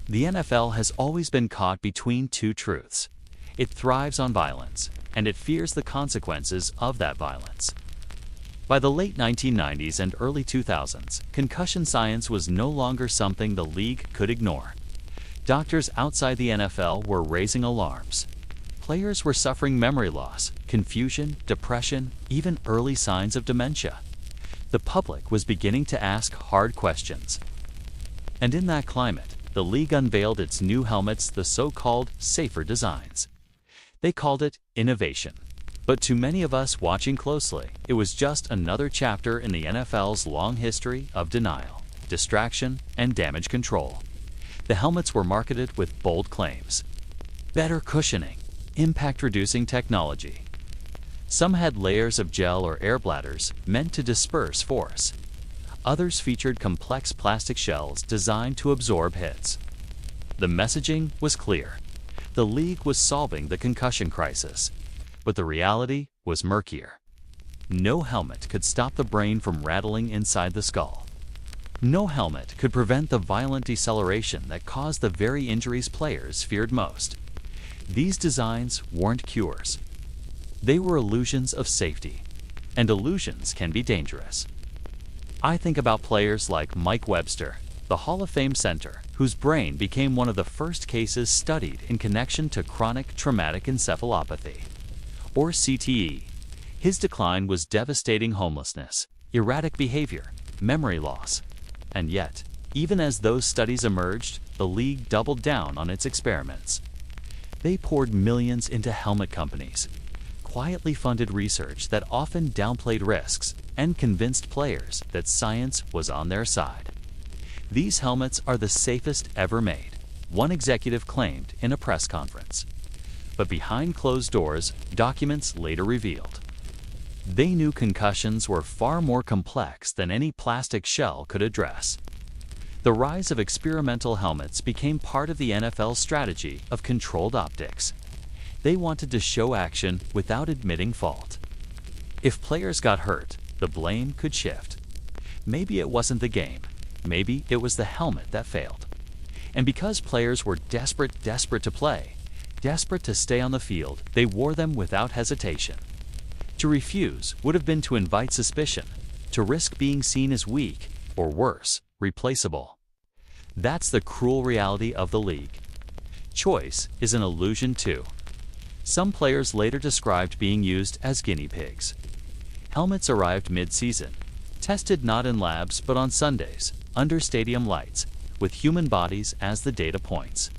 The NFL has always been caught between two truths. It thrives on violence, and it fears the consequences of that violence. By the late 1990s and early 2000s, concussion science was no longer something the league could ignore. Doctors outside the NFL were raising alarms. Players were suffering memory loss, confusion, depression, even early signs of dementia. The public was beginning to ask hard questions. And in that climate, the league unveiled its new helmets, the so-called safer designs. They called it innovation. But to many of us watching closely, it was just another chapter in the NFL's long history of denial, distraction, and damage control. The helmets were marketed with bold claims: better cushioning, impact-reducing technology. Some had layers of gel or air bladders meant to disperse force. Others featured complex plastic shells designed to absorb hits. The messaging was clear. The league was solving the concussion crisis. But the reality was murkier. No helmet could stop the brain from rattling inside the skull. No helmet could prevent the violent deceleration that caused the very injuries players feared most. These designs weren't cures. They were illusions of safety, and illusions can be dangerous. I think about players like Mike Webster, the Hall of Fame center, whose brain became one of the first cases studied in connection to chronic traumatic encephalopathy, or CTE. His decline was devastating: homelessness, erratic behavior, memory loss. And yet, even as those studies emerged, the league doubled down on its experiments. They poured millions into helmet companies, quietly funded research that often downplayed risks, and convinced players that science was on their side. These helmets are the safest ever made, one executive claimed in a press conference. But behind closed doors, documents later revealed they knew concussions were far more complex than any plastic shell could address. The rise of experimental helmets became part of the NFL's strategy of controlled optics. They wanted to show action without admitting fault. If players got hurt, the blame could shift. Maybe it wasn't the game. Maybe it was the helmet that failed. And because players were desperate to play, desperate to stay on the field, they wore them without hesitation. To refuse would have been to invite suspicion, to risk being seen as weak, or worse, replaceable. That's the cruel reality of the league. Choice is an illusion too. Some players later described being used as guinea pigs. Helmets arrived mid-season, tested not in labs but on Sundays, under stadium lights, with human bodies as the data points.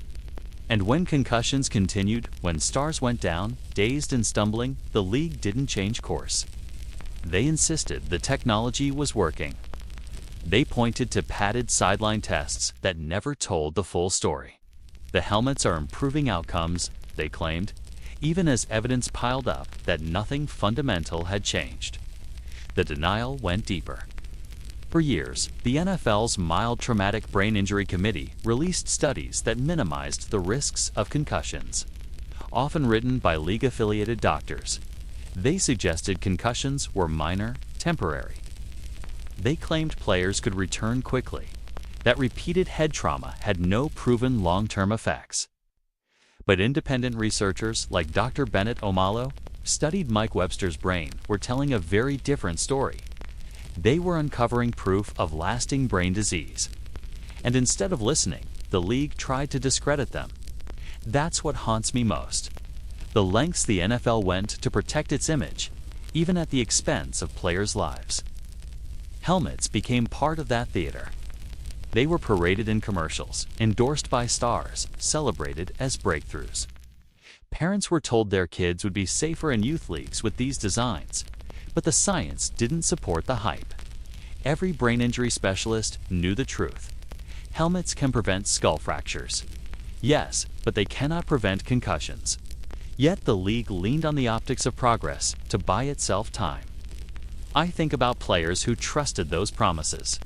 And when concussions continued, when stars went down, dazed and stumbling, the league didn't change course. They insisted the technology was working. They pointed to padded sideline tests that never told the full story. The helmets are improving outcomes, they claimed, even as evidence piled up that nothing fundamental had changed. The denial went deeper. For years, the NFL's Mild Traumatic Brain Injury Committee released studies that minimized the risks of concussions. Often written by league-affiliated doctors, they suggested concussions were minor, temporary. They claimed players could return quickly, that repeated head trauma had no proven long-term effects. But independent researchers like Dr. Bennett Omalo studied Mike Webster's brain were telling a very different story. They were uncovering proof of lasting brain disease. And instead of listening, the league tried to discredit them. That's what haunts me most. The lengths the NFL went to protect its image, even at the expense of players' lives. Helmets became part of that theater. They were paraded in commercials, endorsed by stars, celebrated as breakthroughs. Parents were told their kids would be safer in youth leagues with these designs. But the science didn't support the hype. Every brain injury specialist knew the truth. Helmets can prevent skull fractures. Yes, but they cannot prevent concussions. Yet the league leaned on the optics of progress to buy itself time. I think about players who trusted those promises.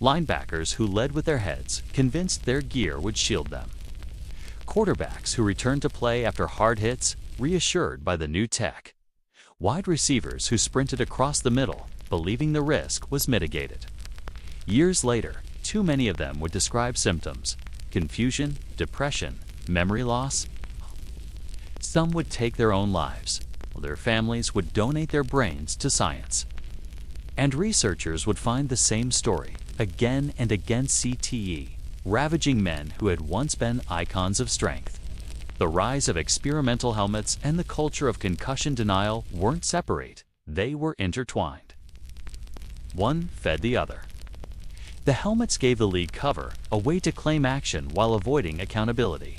Linebackers who led with their heads, convinced their gear would shield them. Quarterbacks who returned to play after hard hits, reassured by the new tech. Wide receivers who sprinted across the middle, believing the risk was mitigated. Years later, too many of them would describe symptoms: confusion, depression, memory loss. Some would take their own lives, while their families would donate their brains to science. And researchers would find the same story again and again: CTE, ravaging men who had once been icons of strength. The rise of experimental helmets and the culture of concussion denial weren't separate, they were intertwined. One fed the other. The helmets gave the league cover, a way to claim action while avoiding accountability.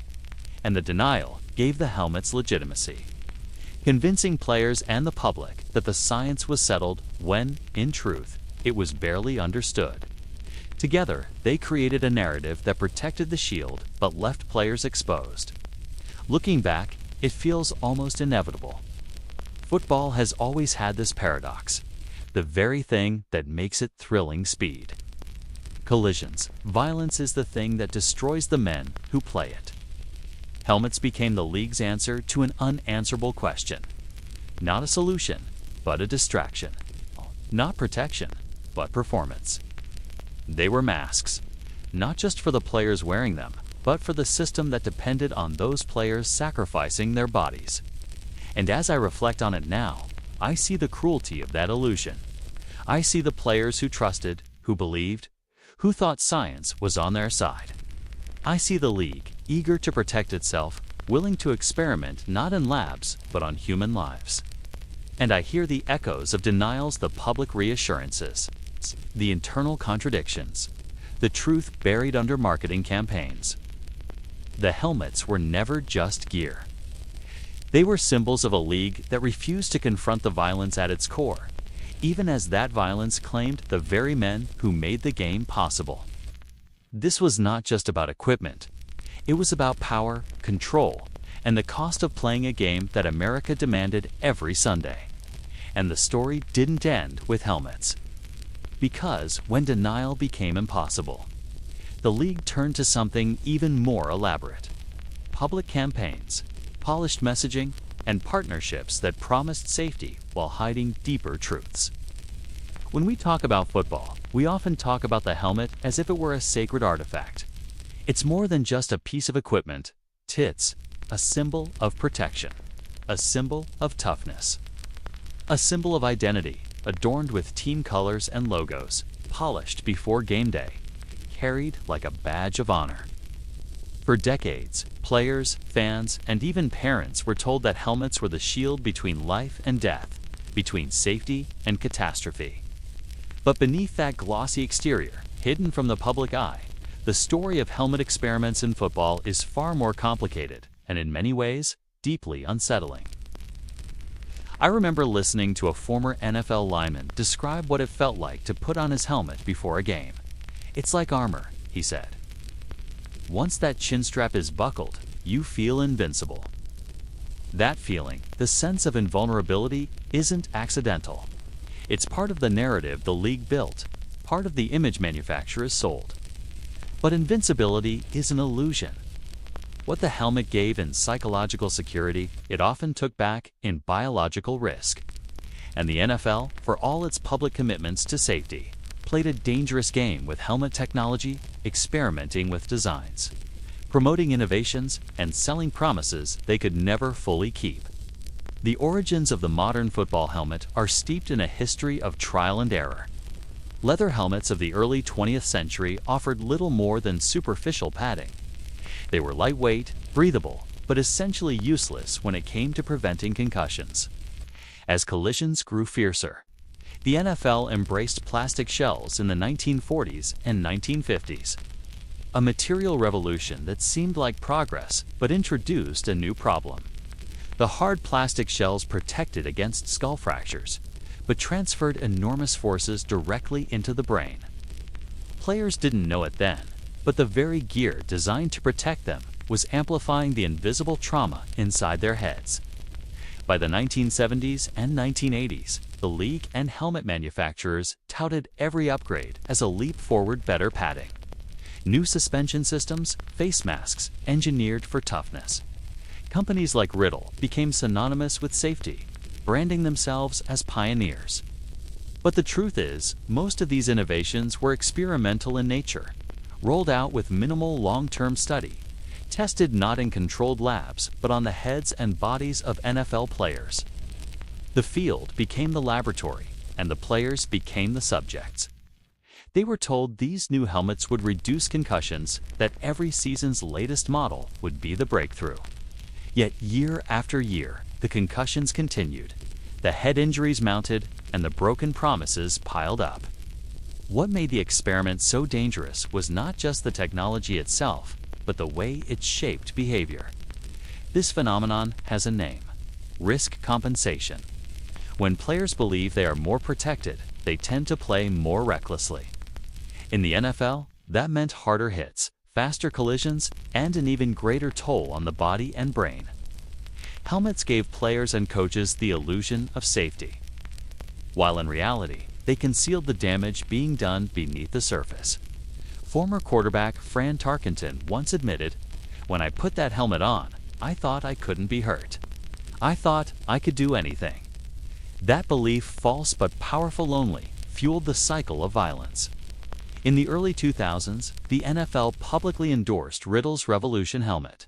And the denial gave the helmets legitimacy, convincing players and the public that the science was settled when, in truth, it was barely understood. Together, they created a narrative that protected the shield but left players exposed. Looking back, it feels almost inevitable. Football has always had this paradox, the very thing that makes it thrilling: speed. Collisions, violence is the thing that destroys the men who play it. Helmets became the league's answer to an unanswerable question. Not a solution, but a distraction. Not protection, but performance. They were masks, not just for the players wearing them, but for the system that depended on those players sacrificing their bodies. And as I reflect on it now, I see the cruelty of that illusion. I see the players who trusted, who believed, who thought science was on their side. I see the league, eager to protect itself, willing to experiment not in labs, but on human lives. And I hear the echoes of denials, the public reassurances, the internal contradictions, the truth buried under marketing campaigns. The helmets were never just gear. They were symbols of a league that refused to confront the violence at its core, even as that violence claimed the very men who made the game possible. This was not just about equipment. It was about power, control, and the cost of playing a game that America demanded every Sunday. And the story didn't end with helmets. Because when denial became impossible, the league turned to something even more elaborate: public campaigns, polished messaging, and partnerships that promised safety while hiding deeper truths. When we talk about football, we often talk about the helmet as if it were a sacred artifact. It's more than just a piece of equipment. It's a symbol of protection, a symbol of toughness, a symbol of identity, adorned with team colors and logos, polished before game day, carried like a badge of honor. For decades, players, fans, and even parents were told that helmets were the shield between life and death, between safety and catastrophe. But beneath that glossy exterior, hidden from the public eye, the story of helmet experiments in football is far more complicated and, in many ways, deeply unsettling. I remember listening to a former NFL lineman describe what it felt like to put on his helmet before a game. "It's like armor," he said. "Once that chin strap is buckled, you feel invincible." That feeling, the sense of invulnerability, isn't accidental. It's part of the narrative the league built, part of the image manufacturers sold. But invincibility is an illusion. What the helmet gave in psychological security, it often took back in biological risk. And the NFL, for all its public commitments to safety, played a dangerous game with helmet technology, experimenting with designs, promoting innovations, and selling promises they could never fully keep. The origins of the modern football helmet are steeped in a history of trial and error. Leather helmets of the early 20th century offered little more than superficial padding. They were lightweight, breathable, but essentially useless when it came to preventing concussions. As collisions grew fiercer, the NFL embraced plastic shells in the 1940s and 1950s. A material revolution that seemed like progress but introduced a new problem. The hard plastic shells protected against skull fractures, but transferred enormous forces directly into the brain. Players didn't know it then, but the very gear designed to protect them was amplifying the invisible trauma inside their heads. By the 1970s and 1980s, the league and helmet manufacturers touted every upgrade as a leap forward: better padding, New suspension systems, face masks, engineered for toughness. Companies like Riddle became synonymous with safety, branding themselves as pioneers. But the truth is, most of these innovations were experimental in nature, rolled out with minimal long-term study, tested not in controlled labs, but on the heads and bodies of NFL players. The field became the laboratory, and the players became the subjects. They were told these new helmets would reduce concussions, that every season's latest model would be the breakthrough. Yet year after year, the concussions continued, the head injuries mounted, and the broken promises piled up. What made the experiment so dangerous was not just the technology itself, but the way it shaped behavior. This phenomenon has a name: risk compensation. When players believe they are more protected, they tend to play more recklessly. In the NFL, that meant harder hits, faster collisions, and an even greater toll on the body and brain. Helmets gave players and coaches the illusion of safety, while in reality, they concealed the damage being done beneath the surface. Former quarterback Fran Tarkenton once admitted, "When I put that helmet on, I thought I couldn't be hurt. I thought I could do anything." That belief, false but powerful only, fueled the cycle of violence. In the early 2000s, the NFL publicly endorsed Riddle's Revolution helmet,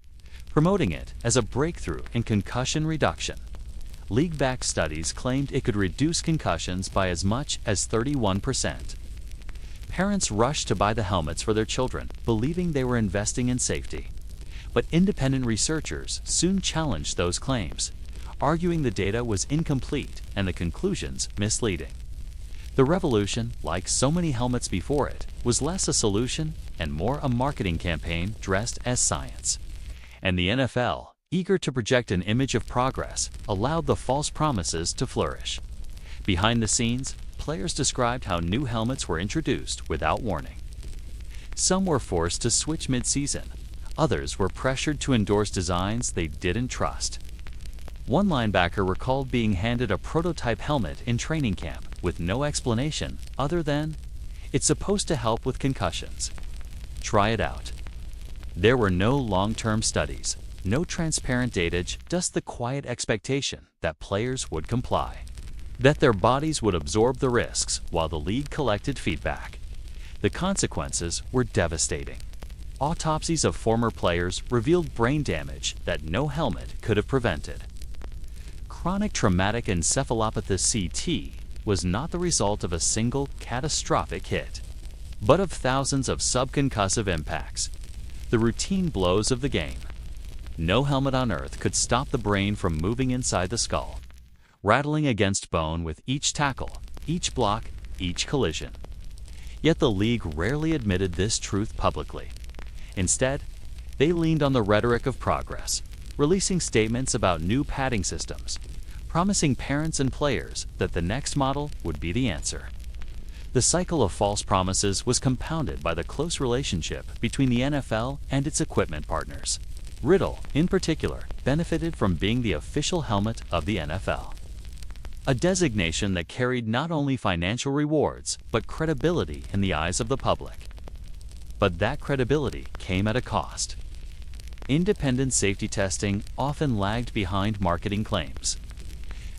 promoting it as a breakthrough in concussion reduction. League-backed studies claimed it could reduce concussions by as much as 31%. Parents rushed to buy the helmets for their children, believing they were investing in safety. But independent researchers soon challenged those claims, arguing the data was incomplete and the conclusions misleading. The Revolution, like so many helmets before it, was less a solution and more a marketing campaign dressed as science. And the NFL, eager to project an image of progress, allowed the false promises to flourish. Behind the scenes, players described how new helmets were introduced without warning. Some were forced to switch mid-season. Others were pressured to endorse designs they didn't trust. One linebacker recalled being handed a prototype helmet in training camp with no explanation other than, "It's supposed to help with concussions. Try it out." There were no long-term studies, no transparent data, just the quiet expectation that players would comply, that their bodies would absorb the risks while the league collected feedback. The consequences were devastating. Autopsies of former players revealed brain damage that no helmet could have prevented. Chronic traumatic encephalopathy (CT) was not the result of a single catastrophic hit, but of thousands of subconcussive impacts, the routine blows of the game. No helmet on earth could stop the brain from moving inside the skull, rattling against bone with each tackle, each block, each collision. Yet the league rarely admitted this truth publicly. Instead, they leaned on the rhetoric of progress, releasing statements about new padding systems, promising parents and players that the next model would be the answer. The cycle of false promises was compounded by the close relationship between the NFL and its equipment partners. Riddle, in particular, benefited from being the official helmet of the NFL, a designation that carried not only financial rewards, but credibility in the eyes of the public. But that credibility came at a cost. Independent safety testing often lagged behind marketing claims.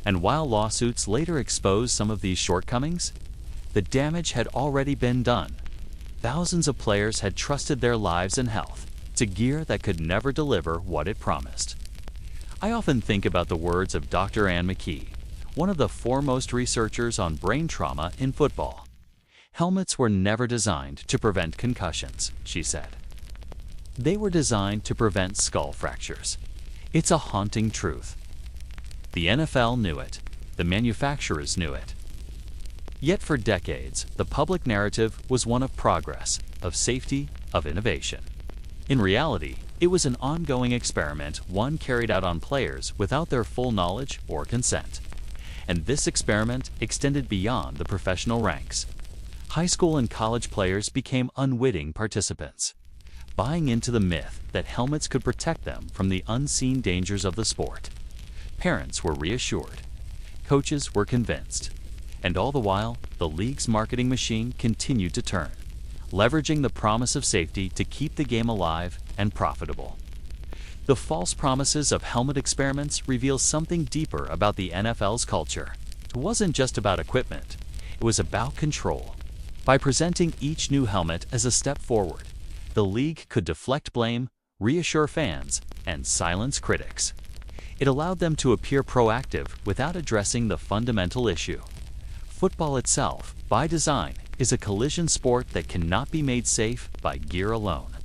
And while lawsuits later exposed some of these shortcomings, the damage had already been done. Thousands of players had trusted their lives and health to gear that could never deliver what it promised. I often think about the words of Dr. Ann McKee, one of the foremost researchers on brain trauma in football. "Helmets were never designed to prevent concussions," she said. They were designed to prevent skull fractures. It's a haunting truth. The NFL knew it. The manufacturers knew it. Yet for decades, the public narrative was one of progress, of safety, of innovation. In reality, it was an ongoing experiment, one carried out on players without their full knowledge or consent. And this experiment extended beyond the professional ranks. High school and college players became unwitting participants, buying into the myth that helmets could protect them from the unseen dangers of the sport. Parents were reassured. Coaches were convinced. And all the while, the league's marketing machine continued to turn, leveraging the promise of safety to keep the game alive and profitable. The false promises of helmet experiments reveal something deeper about the NFL's culture. It wasn't just about equipment, it was about control. By presenting each new helmet as a step forward, the league could deflect blame, reassure fans, and silence critics. It allowed them to appear proactive without addressing the fundamental issue. Football itself, by design, is a collision sport that cannot be made safe by gear alone.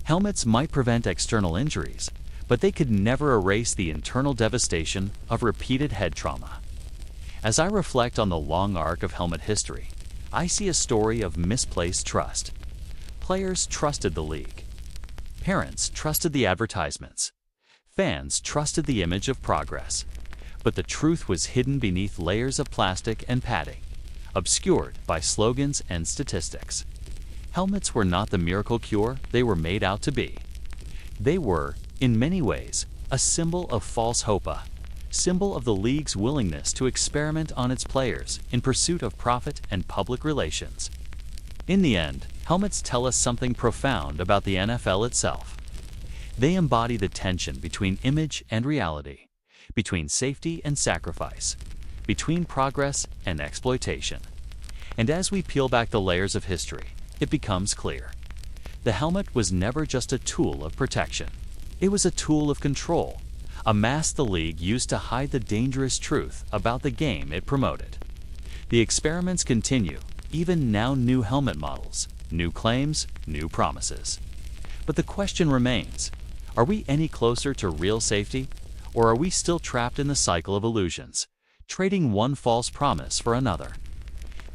Helmets might prevent external injuries, but they could never erase the internal devastation of repeated head trauma. As I reflect on the long arc of helmet history, I see a story of misplaced trust. Players trusted the league. Parents trusted the advertisements. Fans trusted the image of progress. But the truth was hidden beneath layers of plastic and padding, obscured by slogans and statistics. Helmets were not the miracle cure they were made out to be. They were, in many ways, a symbol of false hope, a symbol of the league's willingness to experiment on its players in pursuit of profit and public relations. In the end, helmets tell us something profound about the NFL itself. They embody the tension between image and reality, between safety and sacrifice, between progress and exploitation. And as we peel back the layers of history, it becomes clear. The helmet was never just a tool of protection. It was a tool of control, a mask the league used to hide the dangerous truth about the game it promoted. The experiments continue, even now new helmet models, new claims, new promises. But the question remains, are we any closer to real safety, or are we still trapped in the cycle of illusions, trading one false promise for another?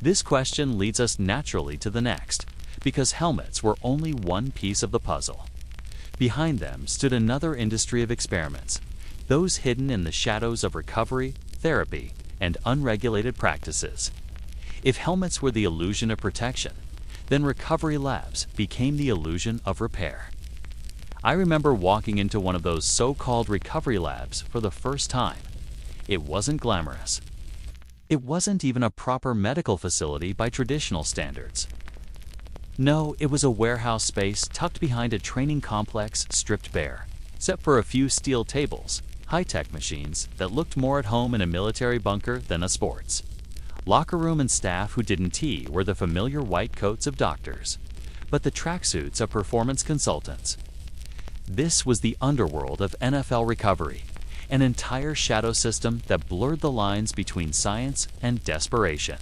This question leads us naturally to the next, because helmets were only one piece of the puzzle. Behind them stood another industry of experiments, those hidden in the shadows of recovery, therapy, and unregulated practices. If helmets were the illusion of protection, then recovery labs became the illusion of repair. I remember walking into one of those so-called recovery labs for the first time. It wasn't glamorous. It wasn't even a proper medical facility by traditional standards. No, it was a warehouse space tucked behind a training complex stripped bare, except for a few steel tables, high-tech machines that looked more at home in a military bunker than a sports. Locker room and staff who didn't tee were the familiar white coats of doctors, but the tracksuits of performance consultants. This was the underworld of NFL recovery, an entire shadow system that blurred the lines between science and desperation,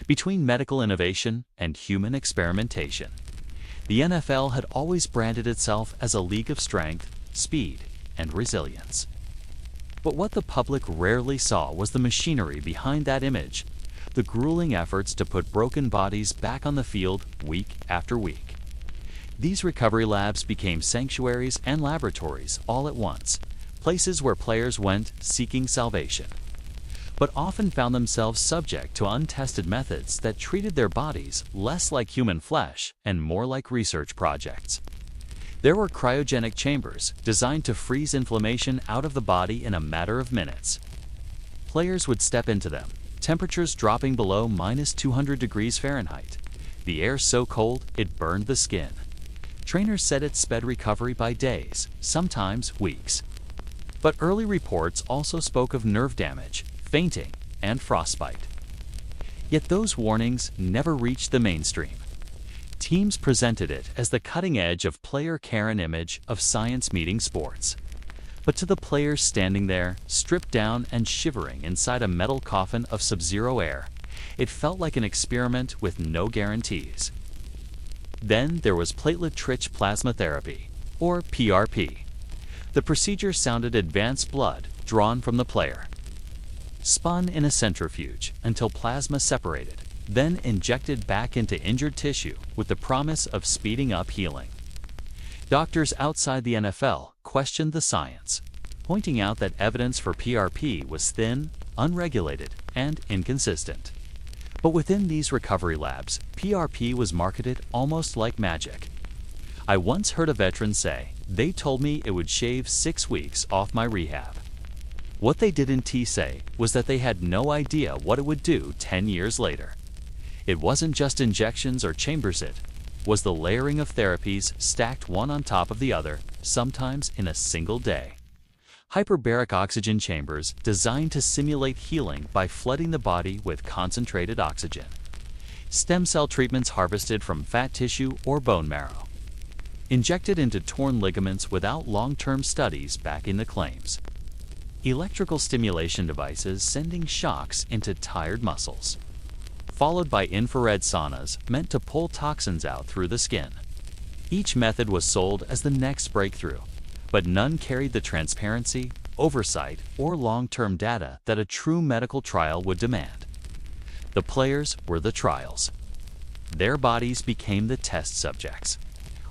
between medical innovation and human experimentation. The NFL had always branded itself as a league of strength, speed, and resilience. But what the public rarely saw was the machinery behind that image, the grueling efforts to put broken bodies back on the field week after week. These recovery labs became sanctuaries and laboratories all at once, places where players went seeking salvation, but often found themselves subject to untested methods that treated their bodies less like human flesh and more like research projects. There were cryogenic chambers designed to freeze inflammation out of the body in a matter of minutes. Players would step into them, temperatures dropping below -200 degrees Fahrenheit, the air so cold it burned the skin. Trainers said it sped recovery by days, sometimes weeks. But early reports also spoke of nerve damage, fainting, and frostbite. Yet those warnings never reached the mainstream. Teams presented it as the cutting edge of player care and image of science meeting sports. But to the players standing there, stripped down and shivering inside a metal coffin of sub-zero air, it felt like an experiment with no guarantees. Then there was platelet-rich plasma therapy, or PRP. The procedure sounded advanced blood drawn from the player, spun in a centrifuge until plasma separated, then injected back into injured tissue with the promise of speeding up healing. Doctors outside the NFL questioned the science, pointing out that evidence for PRP was thin, unregulated, and inconsistent. But within these recovery labs, PRP was marketed almost like magic. I once heard a veteran say, "They told me it would shave 6 weeks off my rehab." What they didn't say was that they had no idea what it would do 10 years later. It wasn't just injections or chambers, was the layering of therapies stacked one on top of the other, sometimes in a single day. Hyperbaric oxygen chambers designed to simulate healing by flooding the body with concentrated oxygen. Stem cell treatments harvested from fat tissue or bone marrow. Injected into torn ligaments without long-term studies backing the claims. Electrical stimulation devices sending shocks into tired muscles. Followed by infrared saunas meant to pull toxins out through the skin. Each method was sold as the next breakthrough, but none carried the transparency, oversight, or long-term data that a true medical trial would demand. The players were the trials. Their bodies became the test subjects.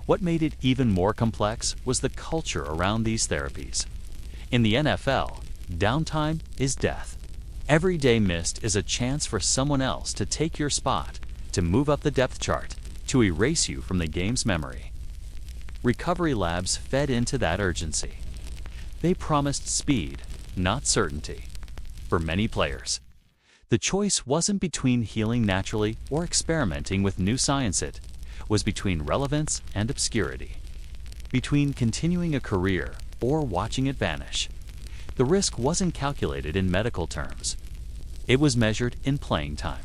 What made it even more complex was the culture around these therapies. In the NFL, downtime is death. Every day missed is a chance for someone else to take your spot, to move up the depth chart, to erase you from the game's memory. Recovery labs fed into that urgency. They promised speed, not certainty. For many players, the choice wasn't between healing naturally or experimenting with new science. It was between relevance and obscurity. Between continuing a career or watching it vanish. The risk wasn't calculated in medical terms. It was measured in playing time.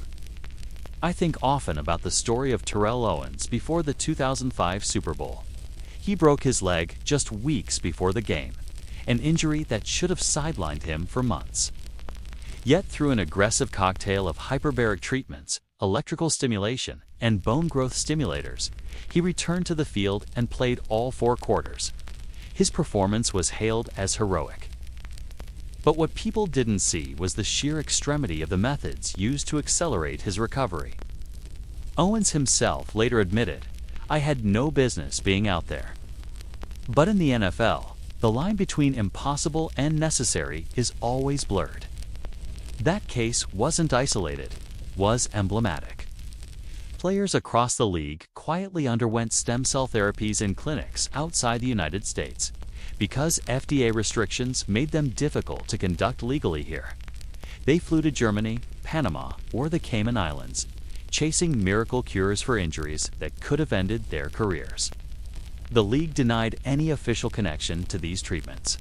I think often about the story of Terrell Owens before the 2005 Super Bowl. He broke his leg just weeks before the game, an injury that should have sidelined him for months. Yet through an aggressive cocktail of hyperbaric treatments, electrical stimulation, and bone growth stimulators, he returned to the field and played all 4 quarters. His performance was hailed as heroic. But what people didn't see was the sheer extremity of the methods used to accelerate his recovery. Owens himself later admitted, "I had no business being out there." But in the NFL, the line between impossible and necessary is always blurred. That case wasn't isolated, was emblematic. Players across the league quietly underwent stem cell therapies in clinics outside the United States because FDA restrictions made them difficult to conduct legally here. They flew to Germany, Panama, or the Cayman Islands, chasing miracle cures for injuries that could have ended their careers. The league denied any official connection to these treatments.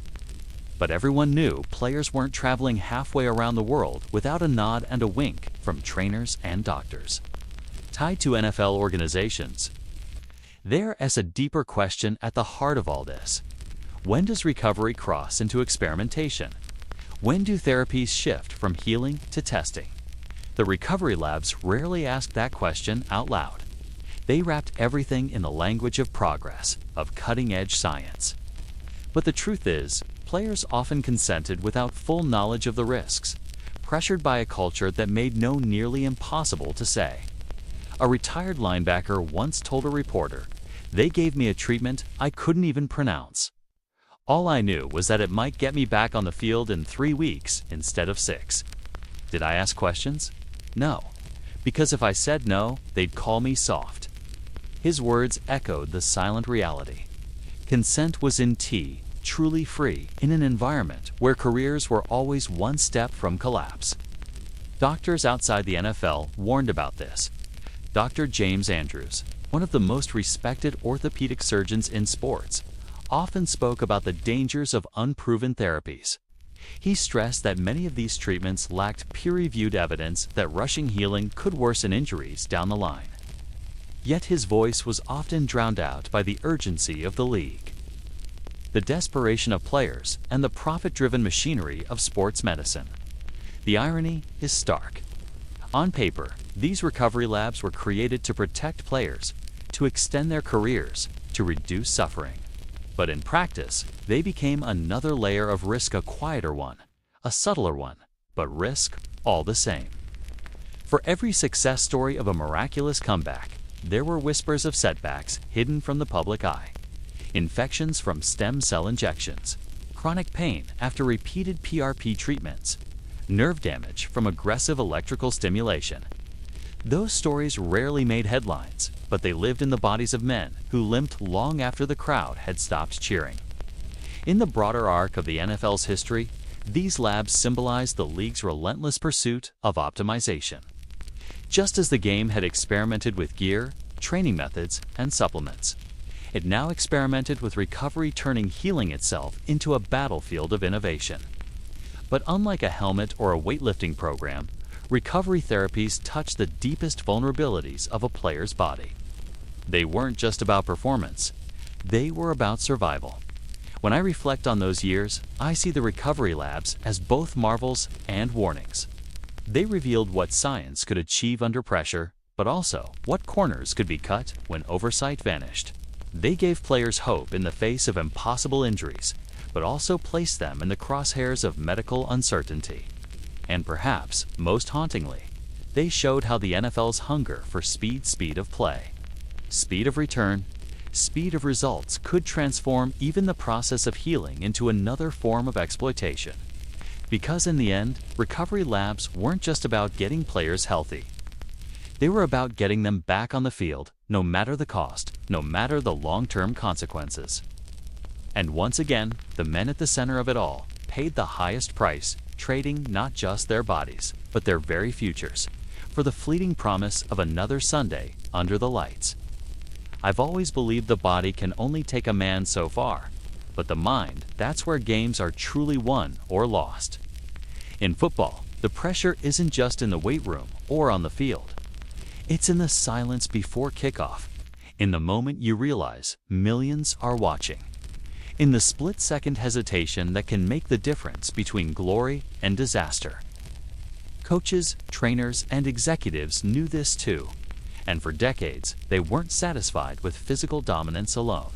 But everyone knew players weren't traveling halfway around the world without a nod and a wink from trainers and doctors. Tied to NFL organizations, there's a deeper question at the heart of all this. When does recovery cross into experimentation? When do therapies shift from healing to testing? The recovery labs rarely asked that question out loud. They wrapped everything in the language of progress, of cutting-edge science. But the truth is, players often consented without full knowledge of the risks, pressured by a culture that made no nearly impossible to say. A retired linebacker once told a reporter, "They gave me a treatment I couldn't even pronounce. All I knew was that it might get me back on the field in 3 weeks instead of 6. Did I ask questions? No, because if I said no, they'd call me soft." His words echoed the silent reality. Consent was in T, truly free, in an environment where careers were always one step from collapse. Doctors outside the NFL warned about this. Dr. James Andrews, one of the most respected orthopedic surgeons in sports, often spoke about the dangers of unproven therapies. He stressed that many of these treatments lacked peer-reviewed evidence that rushing healing could worsen injuries down the line. Yet his voice was often drowned out by the urgency of the league, the desperation of players, and the profit-driven machinery of sports medicine. The irony is stark. On paper, these recovery labs were created to protect players, to extend their careers, to reduce suffering. But in practice, they became another layer of risk, a quieter one, a subtler one, but risk all the same. For every success story of a miraculous comeback, there were whispers of setbacks hidden from the public eye. Infections from stem cell injections, chronic pain after repeated PRP treatments, nerve damage from aggressive electrical stimulation. Those stories rarely made headlines, but they lived in the bodies of men who limped long after the crowd had stopped cheering. In the broader arc of the NFL's history, these labs symbolize the league's relentless pursuit of optimization. Just as the game had experimented with gear, training methods, and supplements. It now experimented with recovery, turning healing itself into a battlefield of innovation. But unlike a helmet or a weightlifting program, recovery therapies touch the deepest vulnerabilities of a player's body. They weren't just about performance, they were about survival. When I reflect on those years, I see the recovery labs as both marvels and warnings. They revealed what science could achieve under pressure, but also what corners could be cut when oversight vanished. They gave players hope in the face of impossible injuries, but also placed them in the crosshairs of medical uncertainty. And perhaps, most hauntingly, they showed how the NFL's hunger for speed of play, speed of return, speed of results could transform even the process of healing into another form of exploitation. Because in the end, recovery labs weren't just about getting players healthy. They were about getting them back on the field, no matter the cost, no matter the long-term consequences. And once again, the men at the center of it all paid the highest price, trading not just their bodies, but their very futures, for the fleeting promise of another Sunday under the lights. I've always believed the body can only take a man so far, but the mind, that's where games are truly won or lost. In football, the pressure isn't just in the weight room or on the field. It's in the silence before kickoff, in the moment you realize millions are watching, in the split-second hesitation that can make the difference between glory and disaster. Coaches, trainers, and executives knew this too, and for decades, they weren't satisfied with physical dominance alone.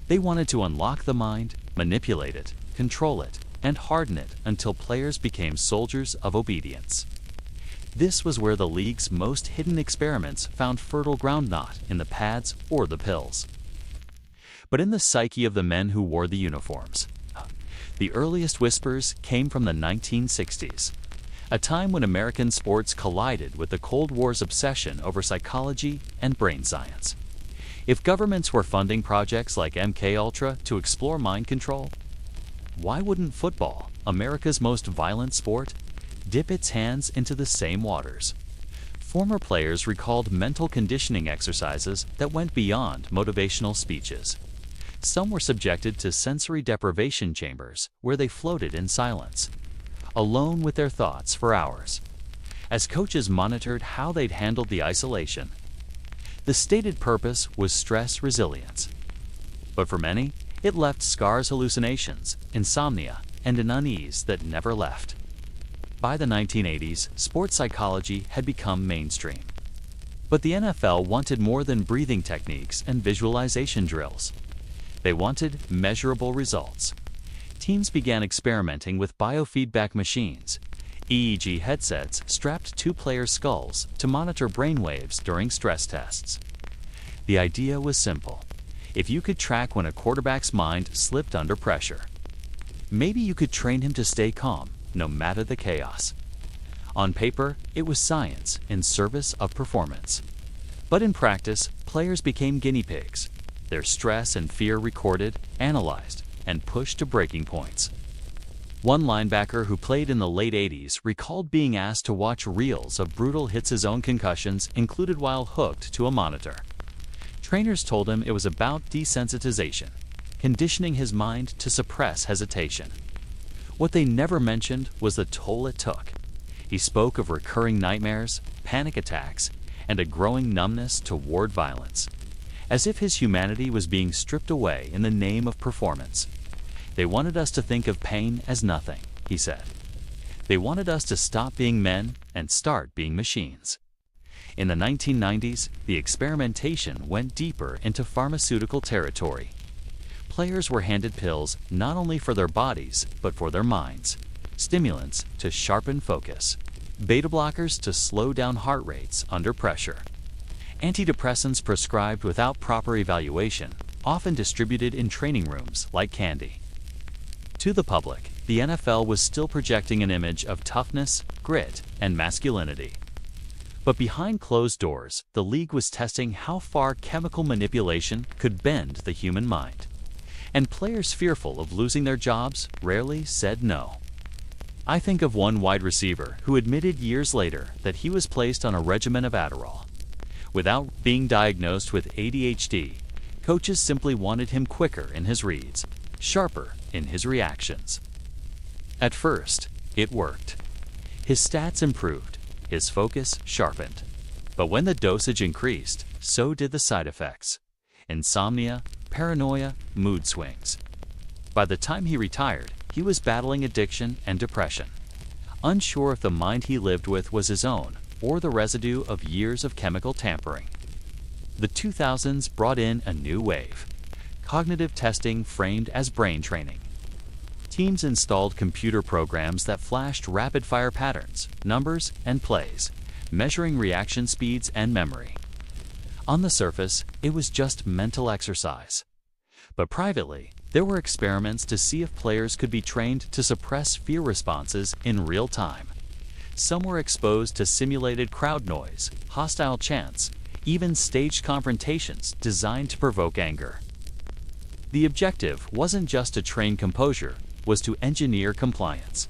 They wanted to unlock the mind, manipulate it, control it, and harden it until players became soldiers of obedience. This was where the league's most hidden experiments found fertile ground, not in the pads or the pills, but in the psyche of the men who wore the uniforms. The earliest whispers came from the 1960s, a time when American sports collided with the Cold War's obsession over psychology and brain science. If governments were funding projects like MKUltra to explore mind control, why wouldn't football, America's most violent sport, dip its hands into the same waters? Former players recalled mental conditioning exercises that went beyond motivational speeches. Some were subjected to sensory deprivation chambers where they floated in silence, alone with their thoughts for hours, as coaches monitored how they'd handled the isolation. The stated purpose was stress resilience, but for many, it left scars, hallucinations, insomnia, and an unease that never left. By the 1980s, sports psychology had become mainstream. But the NFL wanted more than breathing techniques and visualization drills. They wanted measurable results. Teams began experimenting with biofeedback machines, EEG headsets strapped to players' skulls to monitor brainwaves during stress tests. The idea was simple. If you could track when a quarterback's mind slipped under pressure, maybe you could train him to stay calm, no matter the chaos. On paper, it was science in service of performance. But in practice, players became guinea pigs. Their stress and fear recorded, analyzed, and pushed to breaking points. One linebacker who played in the late 80s recalled being asked to watch reels of brutal hits his own concussions included while hooked to a monitor. Trainers told him it was about desensitization, conditioning his mind to suppress hesitation. What they never mentioned was the toll it took. He spoke of recurring nightmares, panic attacks, and a growing numbness toward violence, as if his humanity was being stripped away in the name of performance. They wanted us to think of pain as nothing, he said. They wanted us to stop being men and start being machines. In the 1990s, the experimentation went deeper into pharmaceutical territory. Players were handed pills not only for their bodies, but for their minds. Stimulants to sharpen focus. Beta blockers to slow down heart rates under pressure. Antidepressants prescribed without proper evaluation, often distributed in training rooms like candy. To the public, the NFL was still projecting an image of toughness, grit, and masculinity. But behind closed doors, the league was testing how far chemical manipulation could bend the human mind. And players fearful of losing their jobs rarely said no. I think of one wide receiver who admitted years later that he was placed on a regimen of Adderall. Without being diagnosed with ADHD, coaches simply wanted him quicker in his reads, sharper in his reactions. At first, it worked. His stats improved, his focus sharpened. But when the dosage increased, so did the side effects: insomnia, paranoia, mood swings. By the time he retired, he was battling addiction and depression, unsure if the mind he lived with was his own or the residue of years of chemical tampering. The 2000s brought in a new wave: cognitive testing framed as brain training. Teams installed computer programs that flashed rapid-fire patterns, numbers, and plays, measuring reaction speeds and memory. On the surface, it was just mental exercise. But privately, there were experiments to see if players could be trained to suppress fear responses in real time. Some were exposed to simulated crowd noise, hostile chants, even staged confrontations designed to provoke anger. The objective wasn't just to train composure, was to engineer compliance,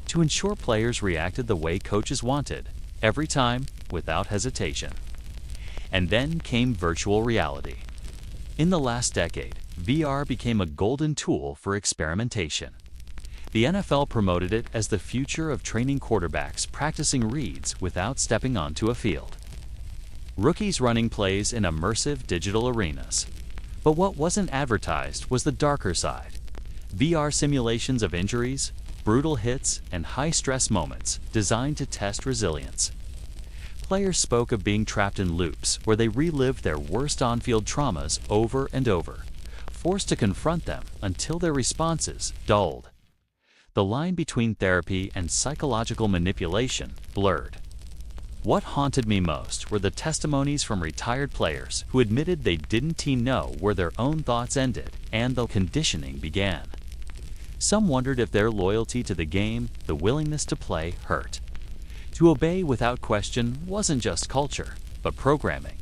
to ensure players reacted the way coaches wanted, every time, without hesitation. And then came virtual reality. In the last decade, VR became a golden tool for experimentation. The NFL promoted it as the future of training quarterbacks practicing reads without stepping onto a field. Rookies running plays in immersive digital arenas. But what wasn't advertised was the darker side: VR simulations of injuries, brutal hits, and high-stress moments designed to test resilience. Players spoke of being trapped in loops where they relived their worst on-field traumas over and over, forced to confront them until their responses dulled. The line between therapy and psychological manipulation blurred. What haunted me most were the testimonies from retired players who admitted they didn't know where their own thoughts ended and the conditioning began. Some wondered if their loyalty to the game, the willingness to play, hurt. To obey without question wasn't just culture, but programming.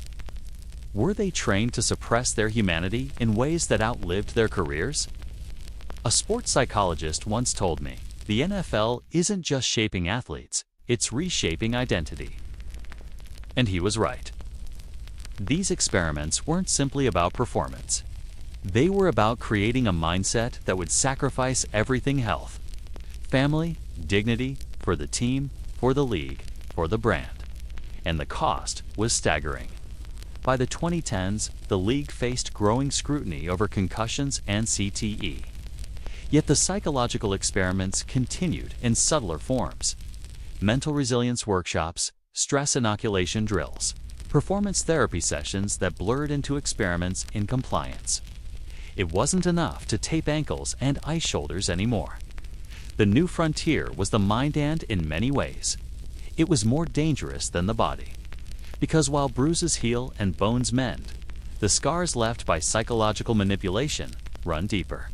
Were they trained to suppress their humanity in ways that outlived their careers? A sports psychologist once told me, the NFL isn't just shaping athletes, it's reshaping identity. And he was right. These experiments weren't simply about performance. They were about creating a mindset that would sacrifice everything: health, family, dignity, for the team, for the league, for the brand. And the cost was staggering. By the 2010s, the league faced growing scrutiny over concussions and CTE. Yet the psychological experiments continued in subtler forms: mental resilience workshops, stress inoculation drills, performance therapy sessions that blurred into experiments in compliance. It wasn't enough to tape ankles and ice shoulders anymore. The new frontier was the mind, and in many ways, it was more dangerous than the body. Because while bruises heal and bones mend, the scars left by psychological manipulation run deeper.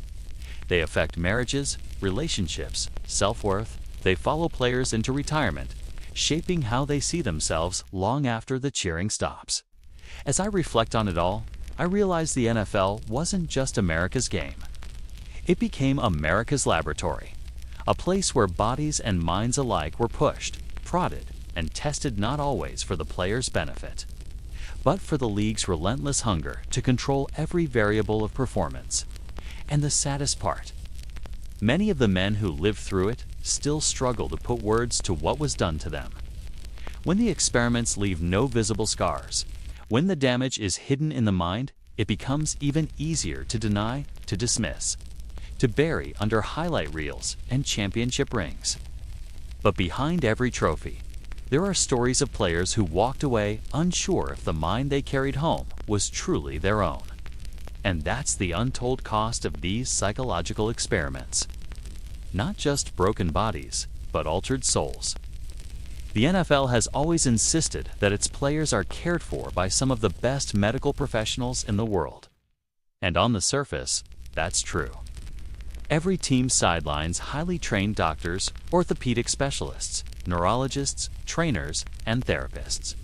They affect marriages, relationships, self-worth. They follow players into retirement, shaping how they see themselves long after the cheering stops. As I reflect on it all, I realize the NFL wasn't just America's game. It became America's laboratory, a place where bodies and minds alike were pushed, prodded, and tested, not always for the player's benefit, but for the league's relentless hunger to control every variable of performance. And the saddest part, many of the men who lived through it still struggle to put words to what was done to them. When the experiments leave no visible scars, when the damage is hidden in the mind, it becomes even easier to deny, to dismiss, to bury under highlight reels and championship rings. But behind every trophy, there are stories of players who walked away unsure if the mind they carried home was truly their own. And that's the untold cost of these psychological experiments. Not just broken bodies, but altered souls. The NFL has always insisted that its players are cared for by some of the best medical professionals in the world. And on the surface, that's true. Every team sidelines highly trained doctors, orthopedic specialists, neurologists, trainers, and therapists.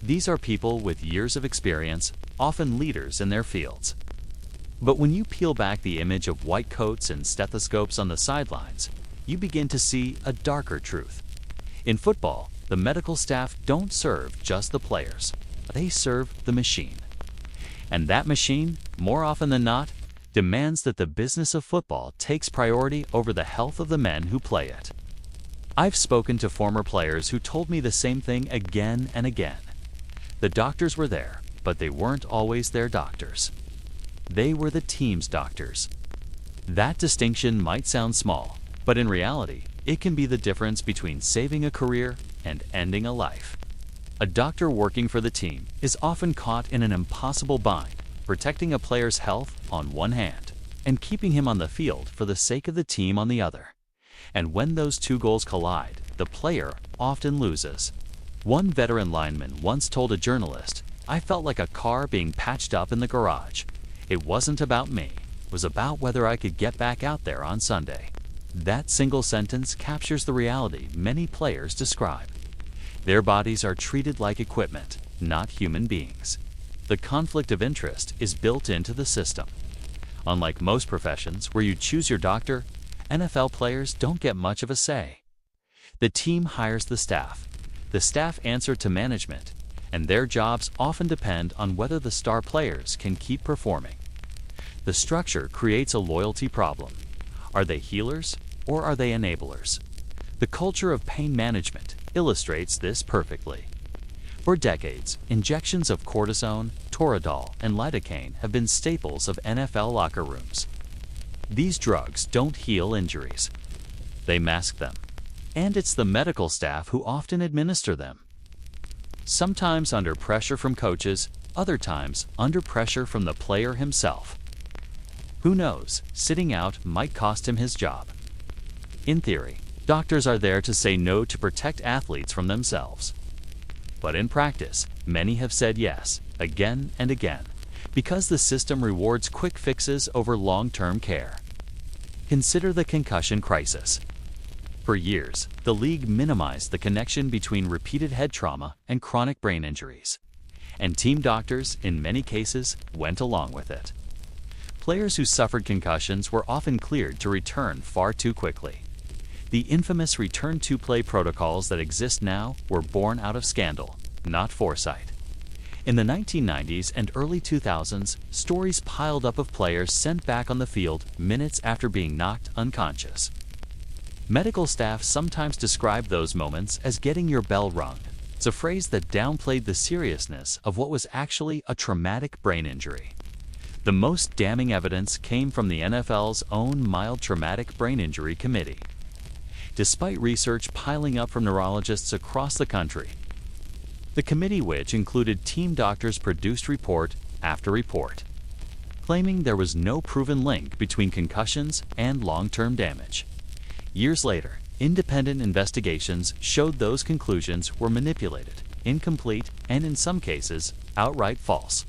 These are people with years of experience, often leaders in their fields. But when you peel back the image of white coats and stethoscopes on the sidelines, you begin to see a darker truth. In football, the medical staff don't serve just the players. They serve the machine. And that machine, more often than not, demands that the business of football takes priority over the health of the men who play it. I've spoken to former players who told me the same thing again and again. The doctors were there, but they weren't always their doctors. They were the team's doctors. That distinction might sound small, but in reality, it can be the difference between saving a career and ending a life. A doctor working for the team is often caught in an impossible bind, protecting a player's health on one hand and keeping him on the field for the sake of the team on the other. And when those two goals collide, the player often loses. One veteran lineman once told a journalist, "I felt like a car being patched up in the garage. It wasn't about me. It was about whether I could get back out there on Sunday." That single sentence captures the reality many players describe. Their bodies are treated like equipment, not human beings. The conflict of interest is built into the system. Unlike most professions where you choose your doctor, NFL players don't get much of a say. The team hires the staff. The staff answer to management, and their jobs often depend on whether the star players can keep performing. The structure creates a loyalty problem. Are they healers or are they enablers? The culture of pain management illustrates this perfectly. For decades, injections of cortisone, Toradol, and lidocaine have been staples of NFL locker rooms. These drugs don't heal injuries. They mask them. And it's the medical staff who often administer them. Sometimes under pressure from coaches, other times under pressure from the player himself. Who knows, sitting out might cost him his job. In theory, doctors are there to say no to protect athletes from themselves. But in practice, many have said yes, again and again, because the system rewards quick fixes over long-term care. Consider the concussion crisis. For years, the league minimized the connection between repeated head trauma and chronic brain injuries. And team doctors, in many cases, went along with it. Players who suffered concussions were often cleared to return far too quickly. The infamous return-to-play protocols that exist now were born out of scandal, not foresight. In the 1990s and early 2000s, stories piled up of players sent back on the field minutes after being knocked unconscious. Medical staff sometimes describe those moments as getting your bell rung. It's a phrase that downplayed the seriousness of what was actually a traumatic brain injury. The most damning evidence came from the NFL's own Mild Traumatic Brain Injury Committee. Despite research piling up from neurologists across the country, the committee, which included team doctors, produced report after report, claiming there was no proven link between concussions and long-term damage. Years later, independent investigations showed those conclusions were manipulated, incomplete, and in some cases, outright false.